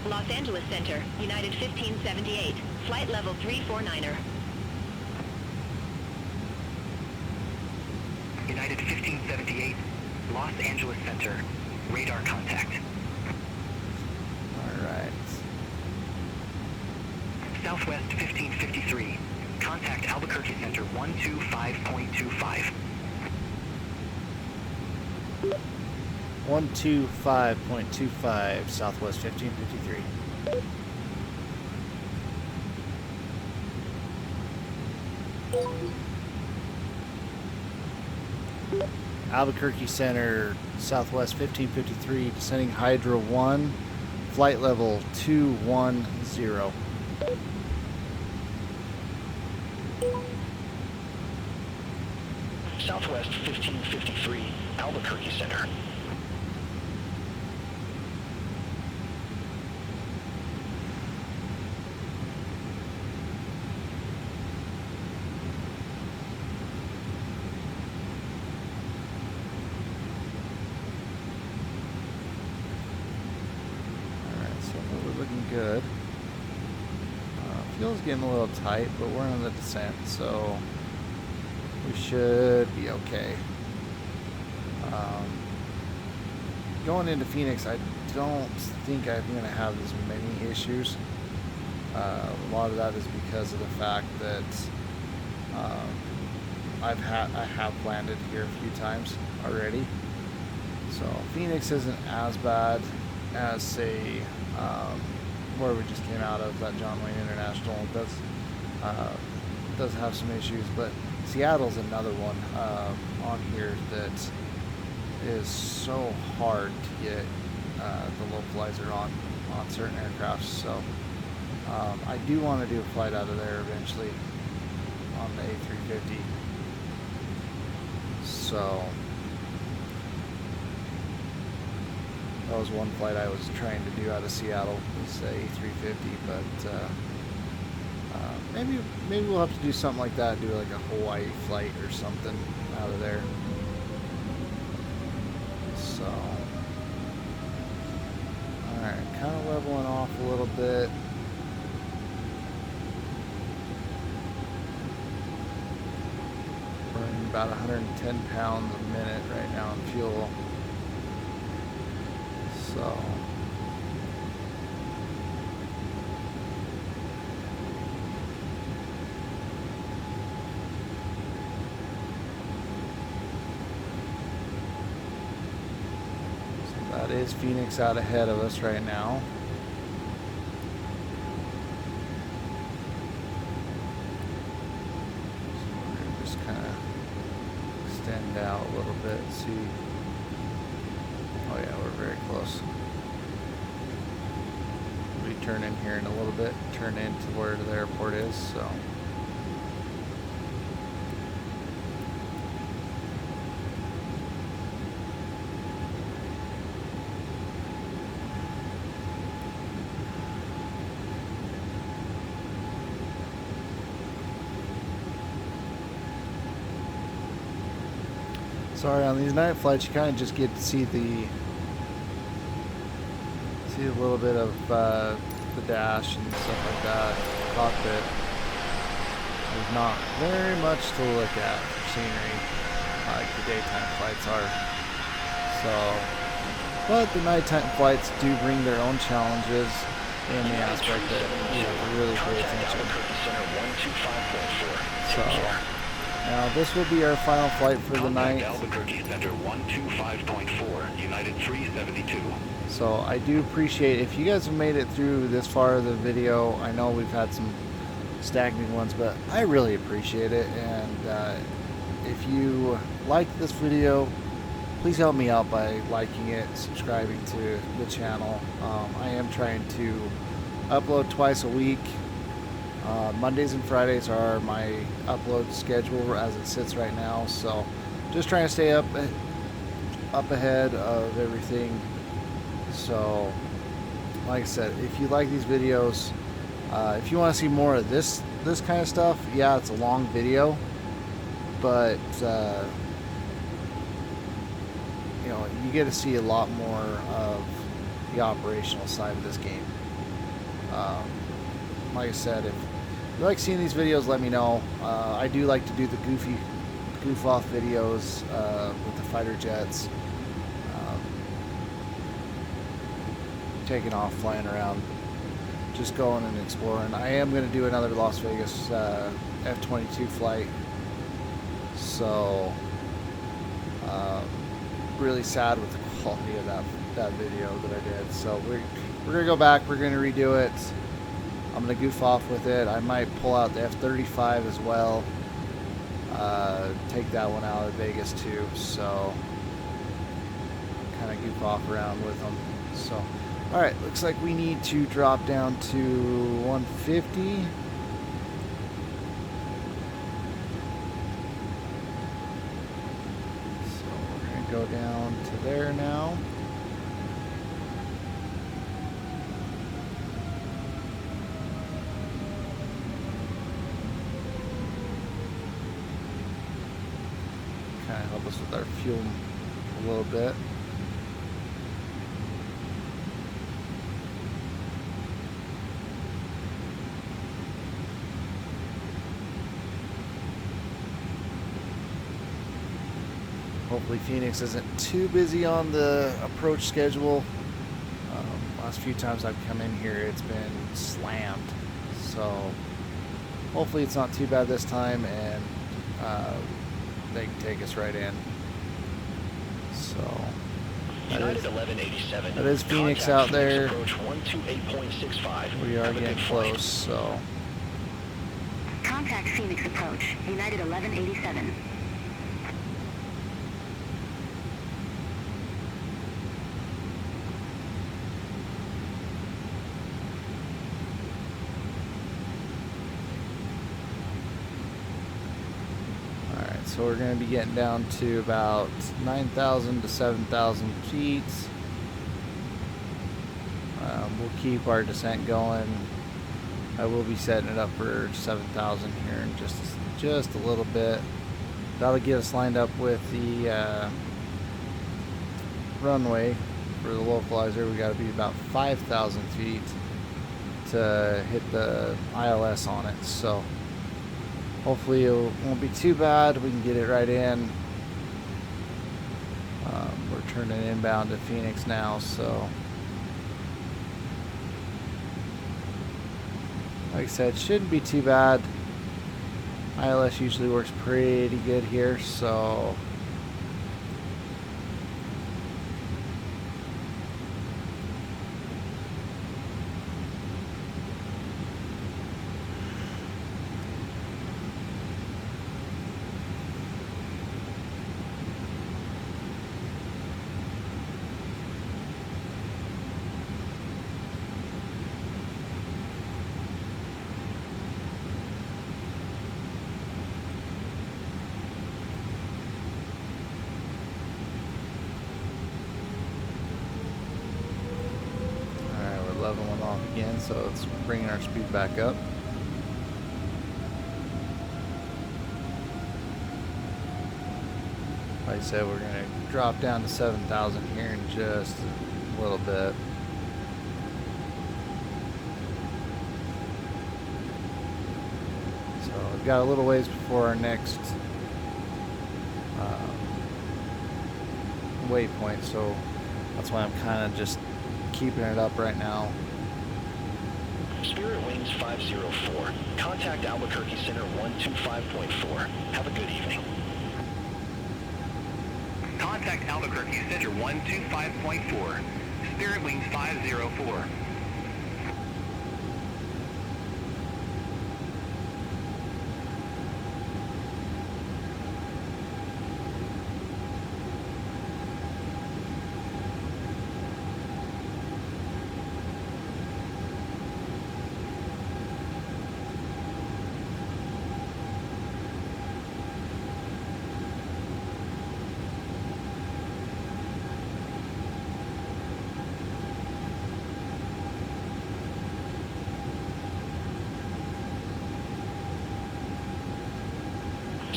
Los Angeles Center, United 1578, flight level 349er. United 1578, Los Angeles Center, radar contact. Alright. Southwest 1553, contact Albuquerque Center 125.25. 125.25 Southwest 1553. Albuquerque Center, Southwest 1553, descending Hydra 1, flight level 210. Southwest 1553, Albuquerque Center. Good. Fuel's getting a little tight, but we're on the descent, so we should be okay. Going into Phoenix, I don't think I'm going to have as many issues. A lot of that is because of the fact that I have landed here a few times already. So Phoenix isn't as bad as, say, where we just came out of, that John Wayne International. Does have some issues, but Seattle's another one on here that is so hard to get the localizer on certain aircrafts. So I do want to do a flight out of there eventually on the A350. So that was one flight I was trying to do out of Seattle, was the A350, but maybe we'll have to do something like that, do like a Hawaii flight or something out of there. So, alright, kind of leveling off a little bit. Burning about 110 pounds a minute right now in fuel. So that is Phoenix out ahead of us right now. So we're going to just kind of extend out a little bit, see. Oh yeah, we're very close. We turn in here in a little bit, turn into where the airport is, so. Sorry, on these night flights, you kind of just get to see a little bit of the dash and stuff like that. Cockpit. There's not very much to look at for scenery like the daytime flights are. So, but the nighttime flights do bring their own challenges in the aspect that you have to really pay attention. So, now this will be our final flight for the night. Albuquerque Center 125.4, United 372. So I do appreciate if you guys have made it through this far of the video. I know we've had some stagnating ones, but I really appreciate it. And if you like this video, please help me out by liking it, subscribing to the channel. I am trying to upload twice a week. Mondays and Fridays are my upload schedule as it sits right now, so just trying to stay up ahead of everything. So like I said, if you like these videos, if you want to see more of this kind of stuff, yeah, it's a long video, but you know, you get to see a lot more of the operational side of this game. Like I said, if you like seeing these videos, let me know. I do like to do the goof off videos with the fighter jets, taking off, flying around, just going and exploring. I am going to do another Las Vegas F-22 flight, so really sad with the quality of that video that I did. So we're going to go back, we're going to redo it. I'm going to goof off with it. I might pull out the F-35 as well. Take that one out of Vegas too. So kind of goof off around with them. So, alright, looks like we need to drop down to 150. So we're going to go down to there now. Kind of help us with our fuel a little bit. Hopefully Phoenix isn't too busy on the approach schedule. Last few times I've come in here, it's been slammed. So hopefully it's not too bad this time, and they can take us right in. So United 1187. That is Phoenix out there. Approach 128.65. We are getting close, so. Contact Phoenix approach, United 1187. So we're going to be getting down to about 9,000 to 7,000 feet. We'll keep our descent going. I will be setting it up for 7,000 here in just a little bit. That'll get us lined up with the runway for the localizer. We got to be about 5,000 feet to hit the ILS on it. So hopefully it won't be too bad. We can get it right in. We're turning inbound to Phoenix now, so like I said, shouldn't be too bad. ILS usually works pretty good here, so leveling off again, so it's bringing our speed back up. Like I said, we're going to drop down to 7,000 here in just a little bit. So we've got a little ways before our next waypoint, so that's why I'm kind of just keeping it up right now. Spirit Wings 504. Contact Albuquerque Center 125.4. Have a good evening. Contact Albuquerque Center 125.4. Spirit Wings 504.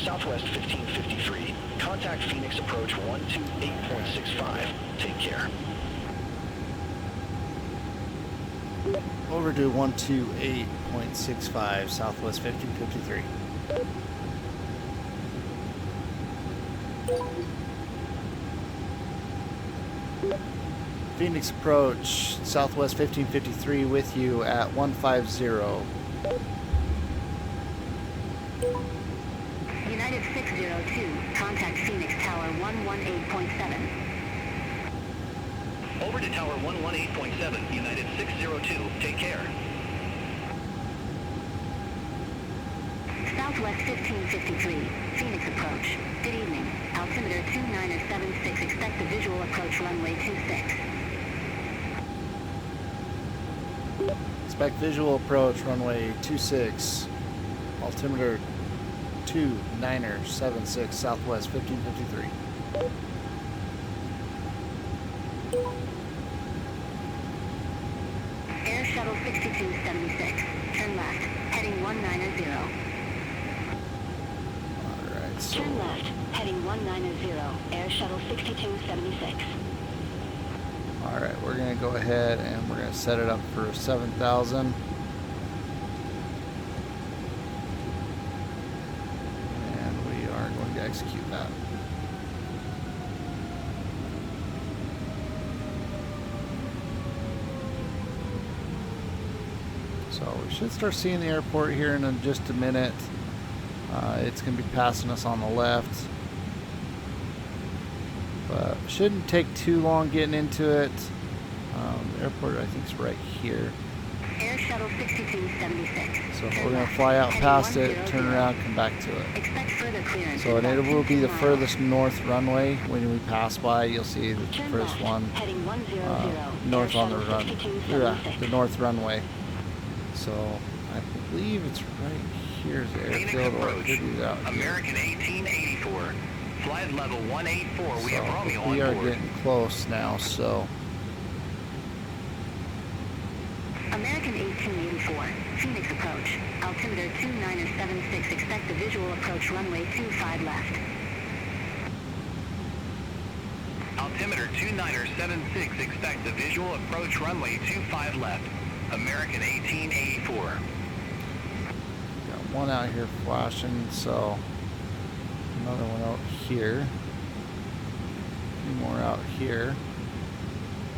Southwest 1553. Contact Phoenix Approach 128.65. Take care. Over to 128.65, Southwest 1553. Phoenix Approach, Southwest 1553 with you at 150. United 602, contact Phoenix Tower 118.7. Over to Tower 118.7, United 602. Take care. Southwest 1553, Phoenix approach. Good evening. Altimeter 2976, expect the visual approach runway 26. Expect visual approach runway 26, altimeter 2976, Southwest 1553. Air Shuttle 6276, turn left, heading 190. Alright, so Turn left, heading 190, Air Shuttle 6276. alright, we're gonna go ahead and we're gonna set it up for 7,000. And we are going to execute that. So we should start seeing the airport here in just a minute. It's going to be passing us on the left. But shouldn't take too long getting into it. The airport, I think, is right here. Air Shuttle 6276. So we're going to fly out past it, turn around, come back to it. Expect further clearance. So in and it about will be 10 the miles. furthest north runway. When we pass by, you'll see the Turn first left, one heading 100, north Air on the Shuttle run. 6276. The north runway. So I believe it's right here's the Phoenix airfield, or it approach. could be out here. American 1884. Flight level 184. We have Romeo So we on are board. getting close now. So American 1884, Phoenix approach. Altimeter 2976, expect the visual approach runway 25 left. Altimeter 2976. Expect the visual approach runway 25 left. American 1884. got one out here flashing. So another one out here. A few more out here.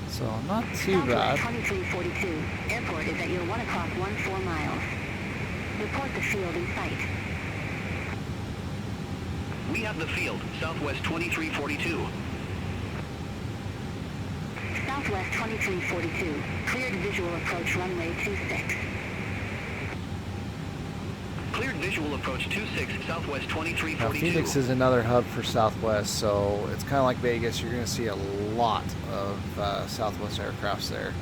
So not too bad. Southwest 2342, airport is at your 1 o'clock 14 miles. Report the field in sight. We have the field, Southwest 2342. Southwest 2342, cleared visual approach runway 26. Cleared visual approach 26, Southwest Now, 2342. Phoenix is another hub for Southwest, so it's kind of like Vegas. You're going to see a lot of Southwest aircrafts there,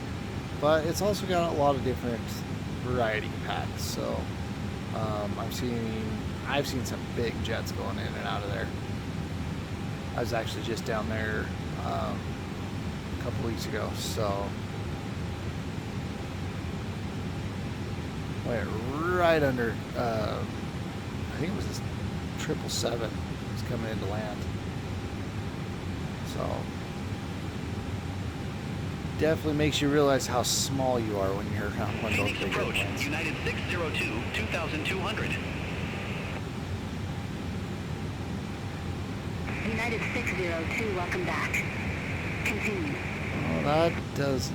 but it's also got a lot of different variety packs. So I've seen some big jets going in and out of there. I was actually just down there a couple weeks ago, so went right under. I think it was this 777 was coming into land. So definitely makes you realize how small you are when you're around one of those Phoenix big approach, airplanes. United 602, 2200. United 602, welcome back. Continue. Well, that does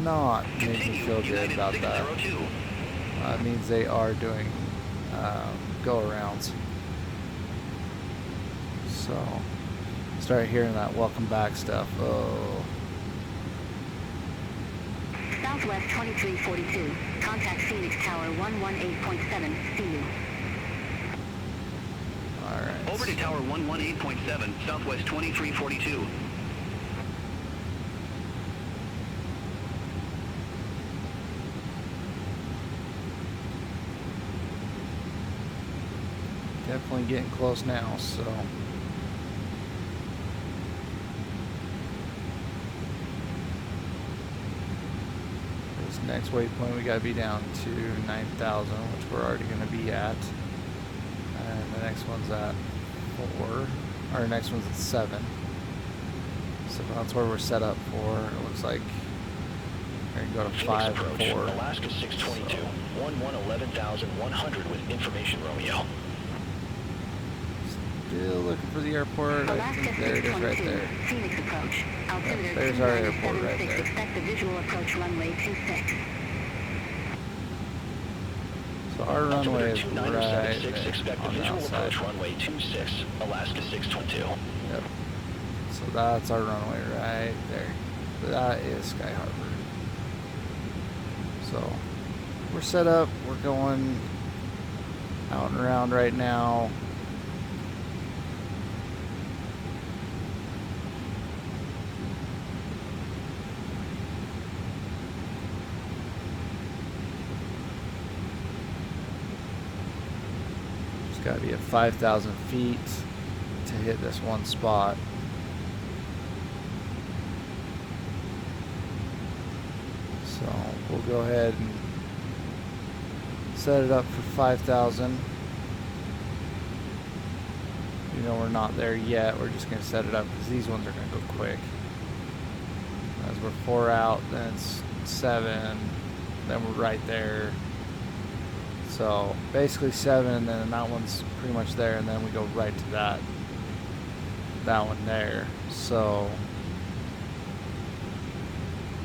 not make me Continue, feel good United about that. 602. That means they are doing go-arounds. So, start hearing that welcome back stuff. Oh. Southwest 2342. Contact Phoenix Tower 118.7. See you. Alright. Over to Tower 118.7, Southwest 2342. Definitely getting close now, so. This next waypoint we gotta be down to 9,000, which we're already gonna be at. And the next one's at 4. Our next one's at 7. So that's where we're set up for. It looks like we're gonna go to 5 and 4. Alaska 622, 11,100 with information, Romeo. Still looking for the airport. I Alaska think there it is right 622. there. Phoenix approach. Altimeter There's our airport right 2976. there. Expect the visual approach runway 26. So our runway is Altimeter right 2976, there expect the on the visual outside. approach runway 26, Alaska 622. Yep. So that's our runway right there. That is Sky Harbor. So we're set up. We're going out and around right now. Just got to be at 5,000 feet to hit this one spot. So we'll go ahead and set it up for 5,000. You know, we're not there yet. We're just going to set it up because these ones are going to go quick. As we're 4 out, then it's 7, then we're right there. So basically 7, and then that one's pretty much there, and then we go right to that one there. So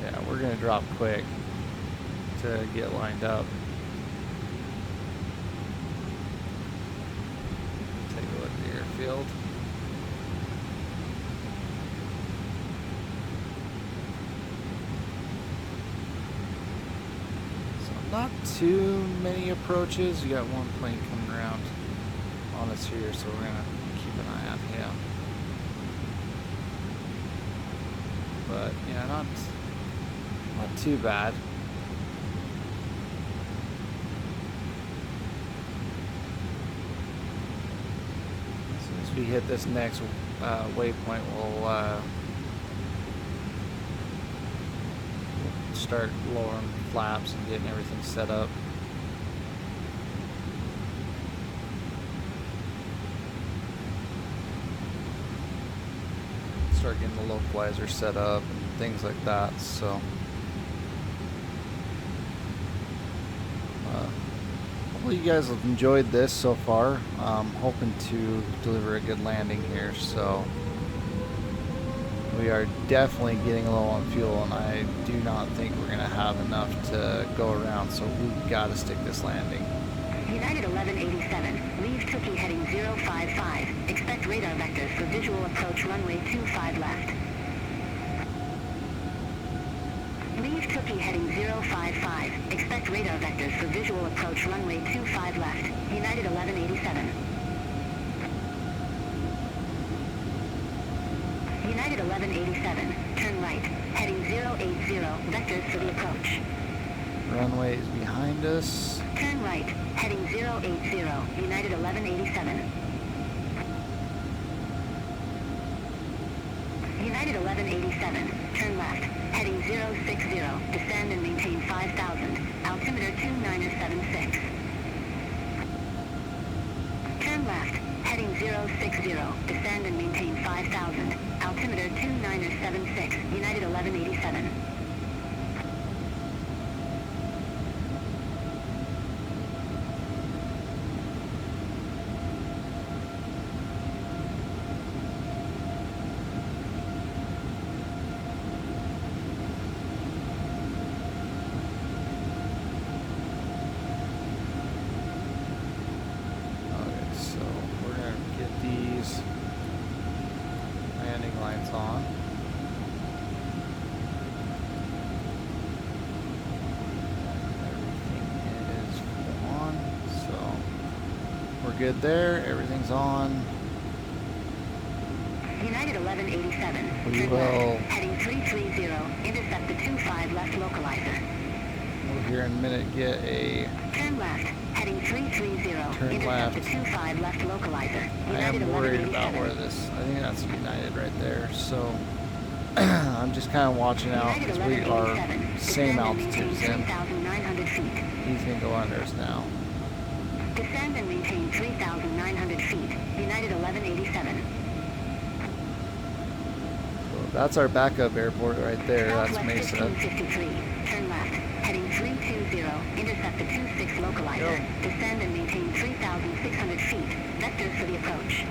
yeah, we're gonna drop quick to get lined up. Take a look at the airfield. So not too many approaches. You got one plane coming around on us here, so we're gonna keep an eye on him. But yeah, not too bad. As soon as we hit this next waypoint, we'll start lowering flaps and getting everything set up. Start getting the localizer set up and things like that. So hopefully you guys have enjoyed this so far. Hoping to deliver a good landing here. So we are definitely getting low on fuel, and I do not think we're going to have enough to go around. So we've got to stick this landing. United 1187, leave Tookie heading 055. Expect radar vectors for visual approach runway 25 left. Leave Tookie heading 055. Expect radar vectors for visual approach runway 25 left. United 1187. United 1187, turn right, heading 080, vectors for the approach. Runway is behind us. Turn right, heading 080, United 1187. United 1187, turn left, heading 060, descend and maintain 5,000, altimeter 2976. Turn left, heading 060, descend and maintain 5,000, altimeter 2976, United 1187. good there. Everything's on. United 1187. We turn will- left, heading 330. Intercept the 25 left localizer. We'll here in a minute get a... Turn left, heading 330. Turn Intercept left. the 25 left localizer. I United am worried about 1187. where this... I think that's United right there. So I'm just kind of watching out United because we are 1187. same Descend and maintain altitude as him. 3,900 feet. He's going to go under us now. Descend and maintain 3,900 feet. United 1187. That's our backup airport right there. That's Southwest Mesa. 1553. Turn left, heading 320. Intercept the 26 localizer. Descend and maintain 3,600 feet. Vectors for the approach.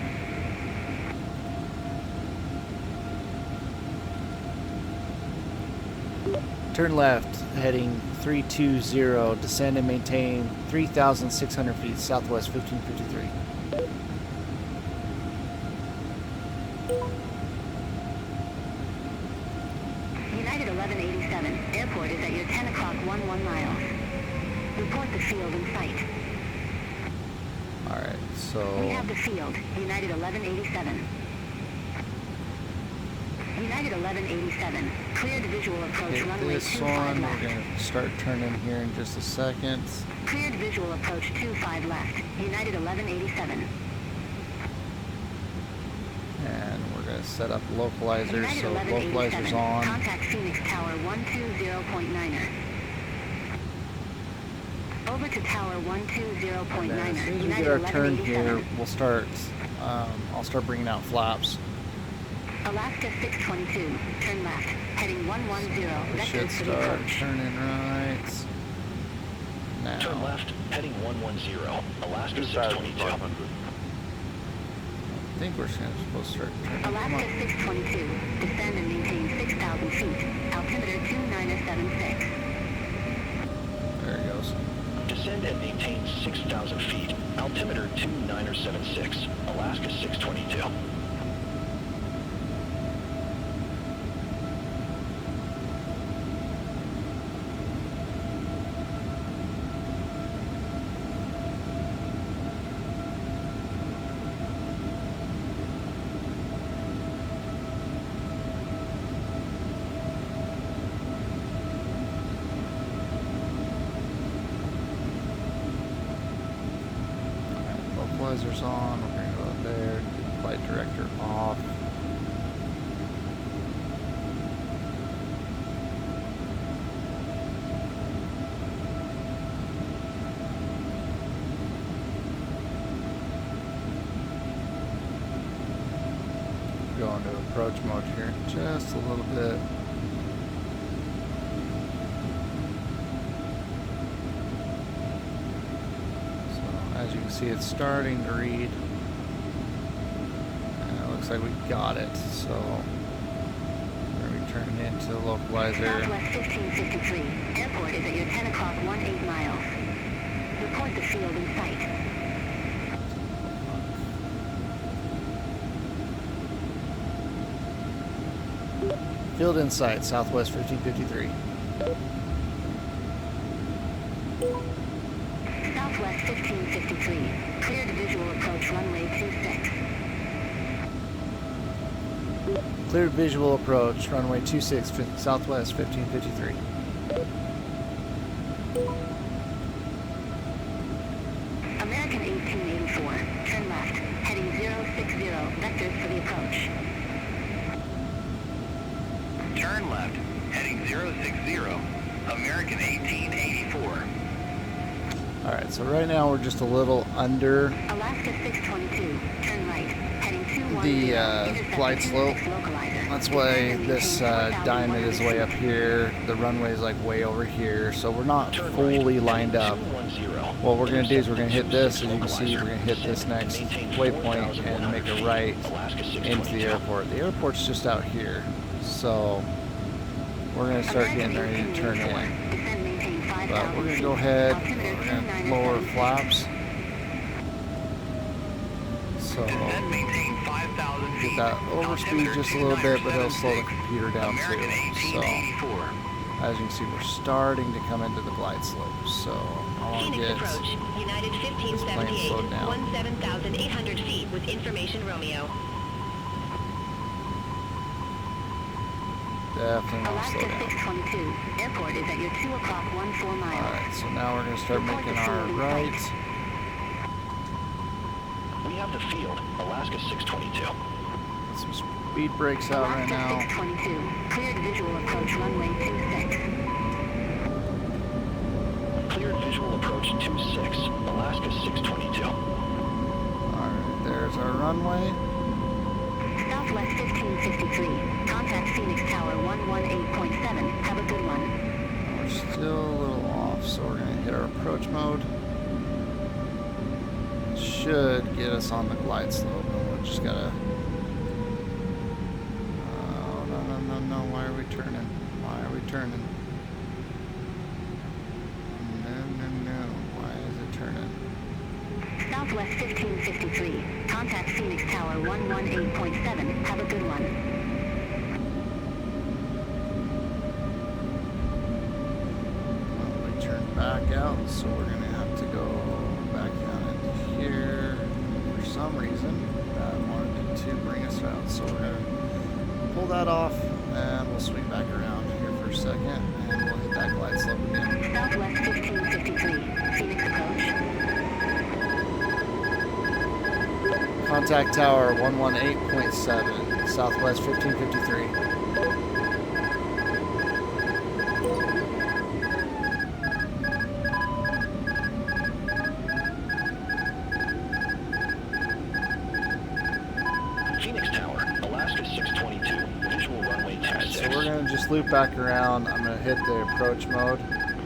Turn left, heading 320. Descend and maintain 3,600 feet. Southwest 1553. United 1187. Airport is at your 10 o'clock 11 miles. Report the field in sight. Alright, so... We have the field. United 1187. United 1187. Cleared visual approach hit runway this 25 one. We're left. going to start turning here in just a second. Cleared visual approach 25 left. United 1187. And we're going to set up localizers. United So 1187. localizers on. Contact Phoenix Tower 120.9er. Over to Tower And 120.9er. then as soon as we United get our turn here, 1187. we'll start... I'll start bringing out flaps. Alaska 622. Turn left. Heading 110. We should Vectors for the start approach. turning right now. Turn left, heading 110. Alaska 622. I think we're supposed to start turning. Come Alaska on. 622. Descend and maintain 6,000 feet. Altimeter 2976. There it goes. Descend and maintain 6,000 feet. Altimeter 2976. Alaska 622. Localizers on. We're going to go there. Flight director off. Go into approach mode here in just a little bit. So as you can see, it's starting to read. And it looks like we got it. So we're going to be turning into the localizer. Southwest 1553. Airport is at your 10 o'clock 18 miles. Report the field in sight. Field in sight, Southwest 1553. Southwest 1553. Cleared visual approach runway 26. Cleared visual approach, runway 26, Southwest 1553. American 1884. Turn left. Heading 060. Vectors for the approach. Turn left, heading 060. American 1884. Alright, so right now we're just a little under Alaska 622. Turn right. Heading 210. the Intercept flight the slope. 26 localizer. That's why Descend and this maintain diamond is way up 4,100 here. The runway is like way over here, so we're not Turn fully right, lined up. heading 210. What we're going to do is we're going to hit this. As Intercept you can see, we're going to hit this localizer. next Maintain waypoint and make a 4,100 right feet. Alaska into 622. the airport. The airport's just out here, so we're going to start getting ready to turn in. Descend, maintain 5,000 But we're going to feet. go ahead, Altimeter we're going to 2976. lower flaps. So Descend, maintain 5,000 feet. get that overspeed Altimeter just a little bit, but it'll slow the 2976. computer down American too. So 1884. As you can see, we're starting to come into the glide slope, so I want to Phoenix get approach, United this plane 1578, slowed down. 17,800 feet with information Romeo. Definitely want to Alaska slow down. 622, airport is at your 2 o'clock 14 miles. Alright, so now we're going to start Report making the our field in right. sight. We have the field, Alaska 622. Get some speed brakes out right Alaska now. 622, cleared visual approach runway 26. Cleared visual approach 26, Alaska 622. Alright, there's our runway. Southwest 1553, contact Phoenix Tower 118.7, have a good one. We're still a little off, so we're going to hit our approach mode. Should get us on the glide slope, and we're just gotta... Oh, no, why are we turning? Why are we turning? No, why is it turning? Southwest 1553, contact Phoenix Tower 118.7, have a good one. Well, we turned back out, so we're gonna have to go back down into here. For some reason, that wanted to bring us out, so we're gonna pull that off, and we'll swing back around here for a second, and we'll hit that glide slope again. Southwest 1553, Phoenix approach. Contact tower 118.7, Southwest 1553. Phoenix Tower, Alaska 622, visual runway 26. So we're going to just loop back around. I'm going to hit the approach mode.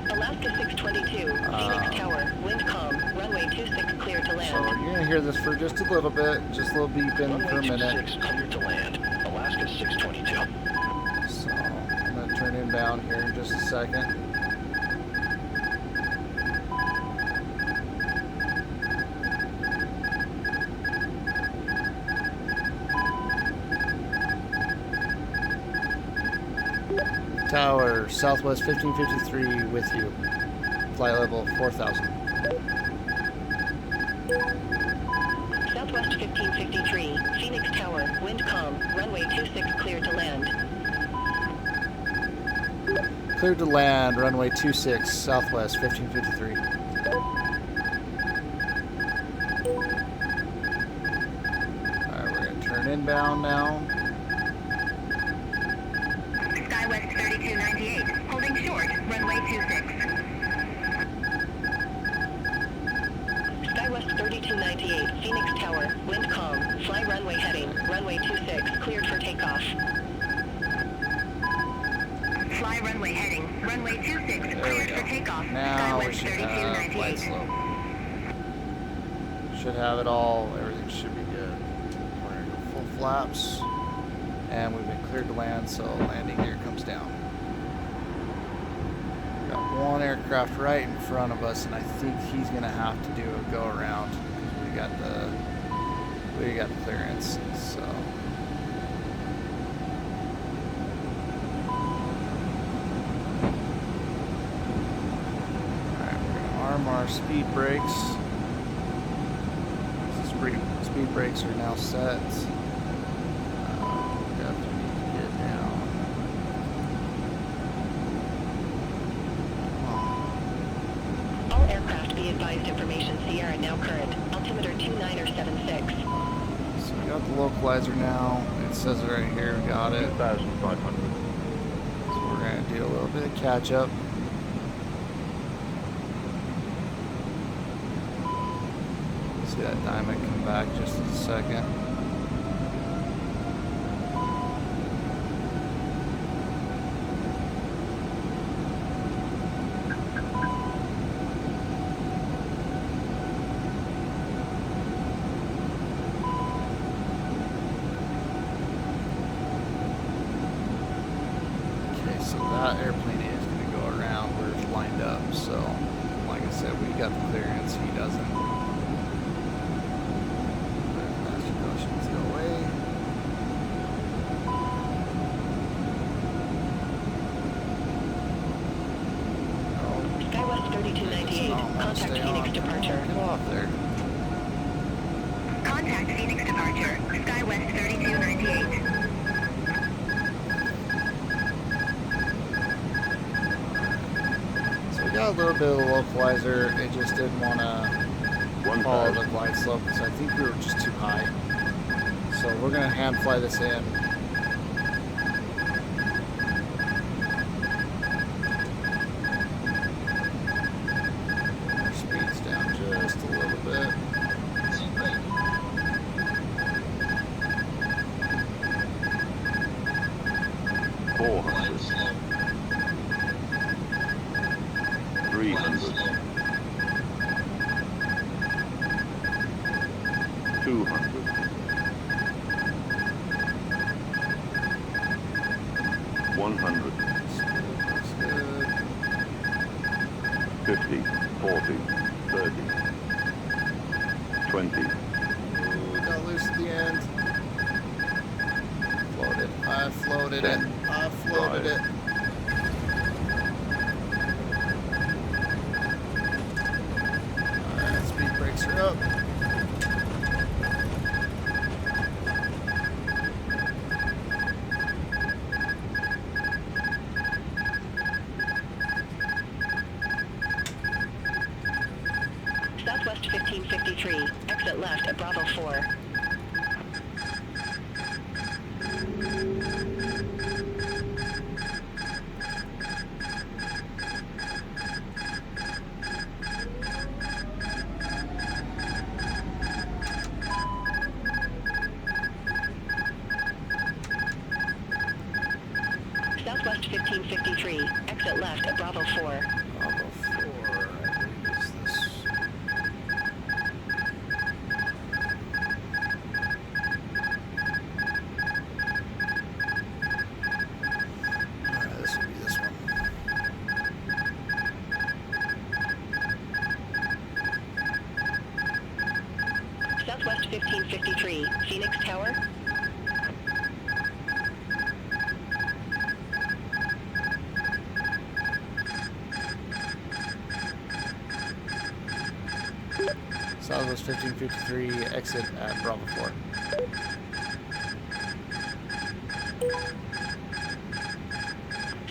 Alaska 622, Phoenix Tower, wind calm, runway 26 clear to So land. you're going to hear this for just a little bit, just a little beeping for a Runway minute. 26 clear to land, Alaska 622. So I'm going to turn inbound here in just a second. Tower, Southwest 1553 with you. Flight level 4000. Southwest 1553, Phoenix Tower, wind calm, runway 26 clear to land. Cleared to land, runway 26, Southwest 1553. Alright, we're going to turn inbound now. Skywest 3298, holding short, runway 26. Skywest 3298, Phoenix Tower, wind calm, fly runway heading, runway 26, cleared for takeoff. Fly runway heading, runway 26, There we cleared go. for takeoff. Now we Skywest should have glide 3298. slope. Should have it all. Everything should be good. We're going to go full flaps. And we've been cleared to land, so landing gear comes down. We've got one aircraft right in front of us, and I think he's going to have to do a go around because we got the clearance. So alright, we're going to arm our speed brakes. Speed brakes are now set. Definitely need to get down. All aircraft be advised information Sierra now current, altimeter 2976. So we got the localizer now. It says it right here. We got it. 2,500. So we're going to do a little bit of catch up. See that diamond come back just in a second. Okay, so that airplane is going to go around where it's lined up. So, like I said, we got the clearance. He doesn't. Master cautions go away. Contact Phoenix departure. Get off there. Contact Phoenix departure. SkyWest 3298. So we got a little bit of the localizer. It just didn't want to follow the glide slope, so I think we were just too high. So we're going to hand fly this in. Our speed's down just a little bit. 400. 300. 200. 100. 50, 40, 30, 20. Ooh, got loose at the end. Floated. I floated it. I floated it. Alright, speed brakes are up. Southwest 1553. Exit left at Bravo 4. Southwest 1553. Exit left at Bravo 4. Bravo 4, I believe is this. Alright, this will be this one. Southwest 1553. Phoenix Tower. Southwest 1553, exit at Bravo 4.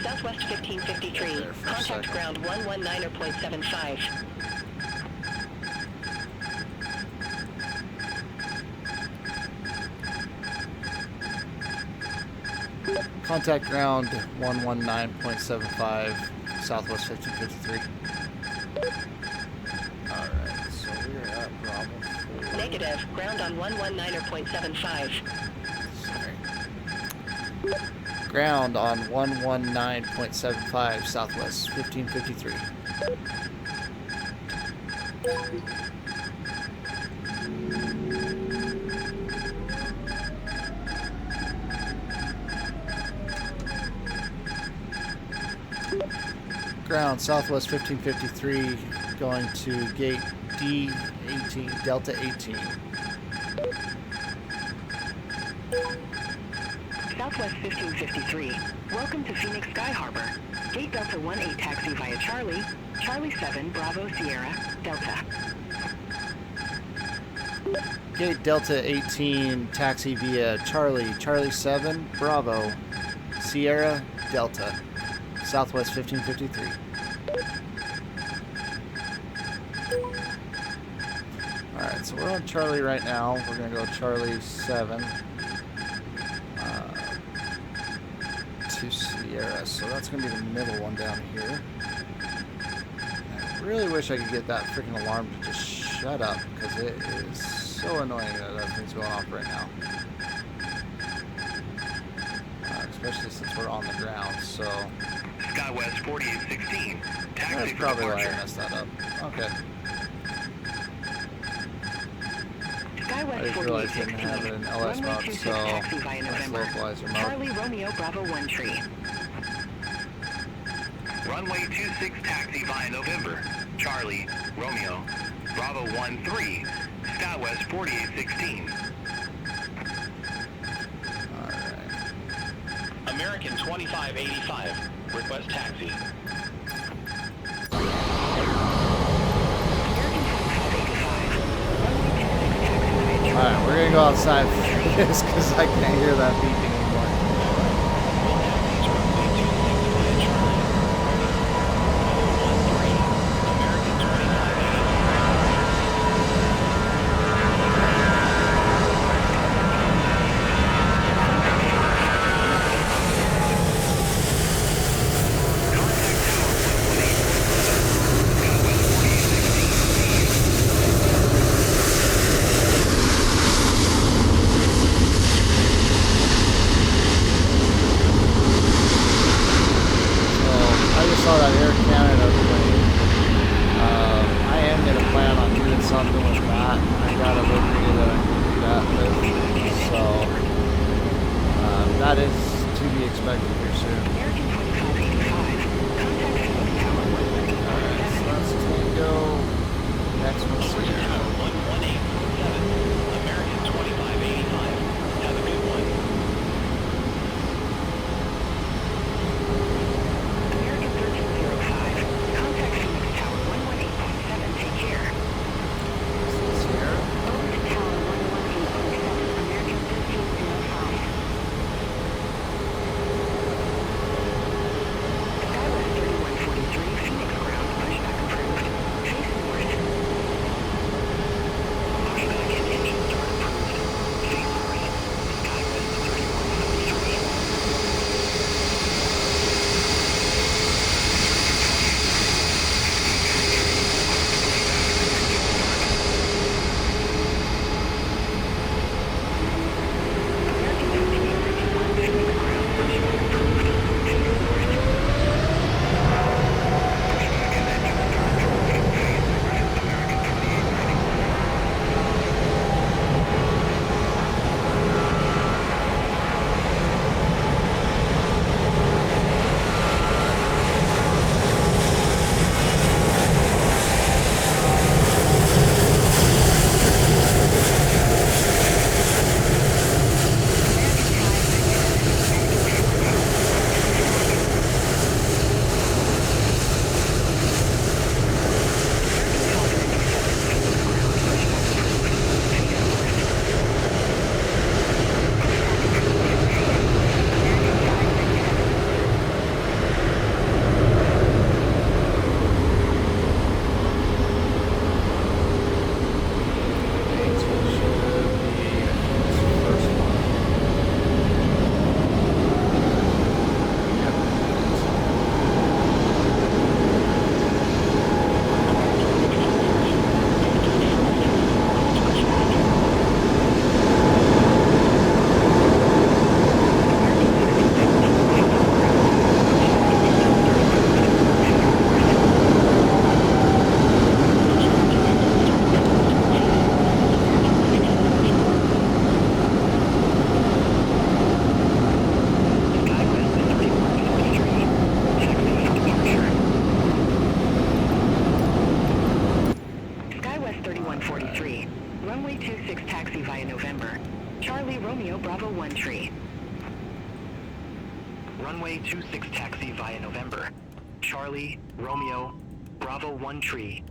Southwest 1553. There for a Contact second. ground 119.75. Contact ground 119.75, Southwest 1553. Alright, so we're at Bravo 4. Negative. Ground on 119.75. Sorry. Ground on 119.75, Southwest 1553. Ground, Southwest 1553, going to gate D18, Delta 18. Southwest 1553. Welcome to Phoenix Sky Harbor. Gate Delta 18 taxi via Charlie. Charlie 7, Bravo Sierra, Delta. Gate Delta 18, taxi via Charlie, Charlie 7, Bravo, Sierra, Delta, Southwest 1553. Alright, so we're on Charlie right now. We're going to go Charlie 7 to Sierra. So that's going to be the middle one down here. I really wish I could get that freaking alarm to just shut up, because it is so annoying that that thing's going off right now. Especially since we're on the ground, so... SkyWest 4816. Taxi That's for probably why I departure. messed that up. Okay. I SkyWest just realized I didn't 4816. have it in LS Runway mode, 26 so taxi via let's November. localizer mode. Charlie Romeo Bravo 1 tree. Runway 26 taxi via November. Charlie, Romeo, Bravo 13, SkyWest 4816. Alright. American 2585. Request taxi. Alright, we're gonna go outside for this because I can't hear that beeping anymore. Saw that Air Canada plane. I am going to plan on doing something with that. I got a livery that I can do that with. So that is to be expected here soon. Alright, so that's Tango. Next one's Sierra. American 2585. Have a good one. Runway 26 taxi via November. Charlie Romeo Bravo 1 tree. Runway 26 taxi via November. Charlie Romeo Bravo 1 tree.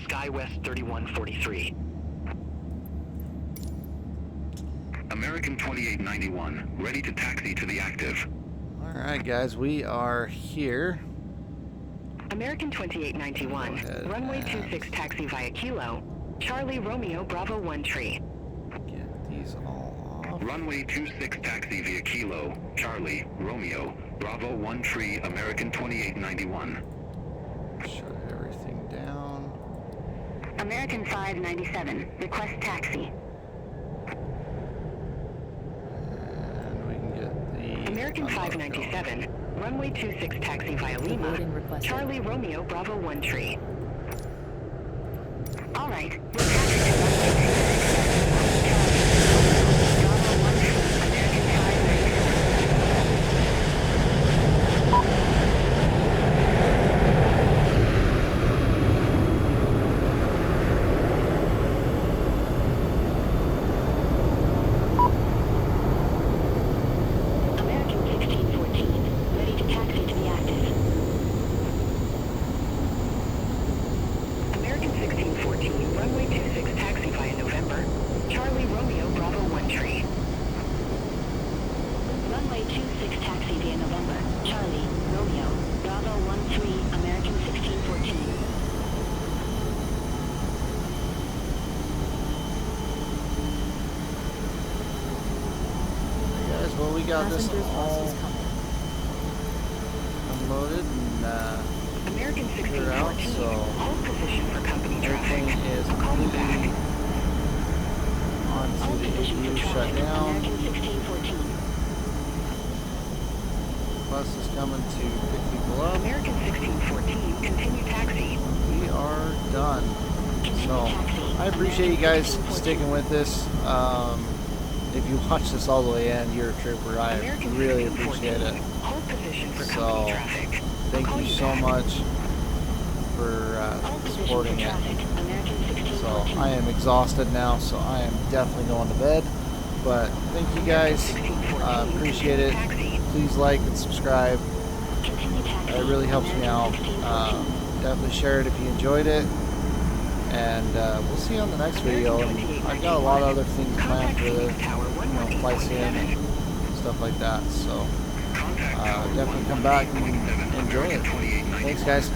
SkyWest 3143. American 2891, ready to taxi to the active. Alright guys, we are here. American 2891, runway 26 taxi via Kilo. Charlie Romeo Bravo 1 tree. Get these all off. Runway 26 taxi via Kilo, Charlie Romeo Bravo 1 tree, American 2891. Shut everything down. American 597, request taxi. And we can get the American 597, runway 26 taxi via Lima. Boarding requested. Charlie Romeo Bravo 1 tree. All right. American 1614, runway 26 got this Passengers all bus is coming. unloaded and American cleared out, 1614, so hold position for company everything traffic. is Call you back. completely onto Hold the position AU for shut traffic. down. American 1614. Bus is coming to pick people up. American 1614, continue taxi. We are done. Continue So taxi. I appreciate you American guys 1614. sticking with this. If you watch this all the way in, you're a trooper. I American really 1614, appreciate it. hold position for So, company traffic. Thank Call you so back. much for Hold position supporting for it. traffic. American So 1614. I am exhausted now, so I am definitely going to bed. But thank you guys. Appreciate it. Please like and subscribe. Continue taxi. It really helps me out. Definitely share it if you enjoyed it. And we'll see you on the next video. And I've got a lot of other things planned for the flight sim and stuff like that. So definitely come back and enjoy it. Thanks, guys.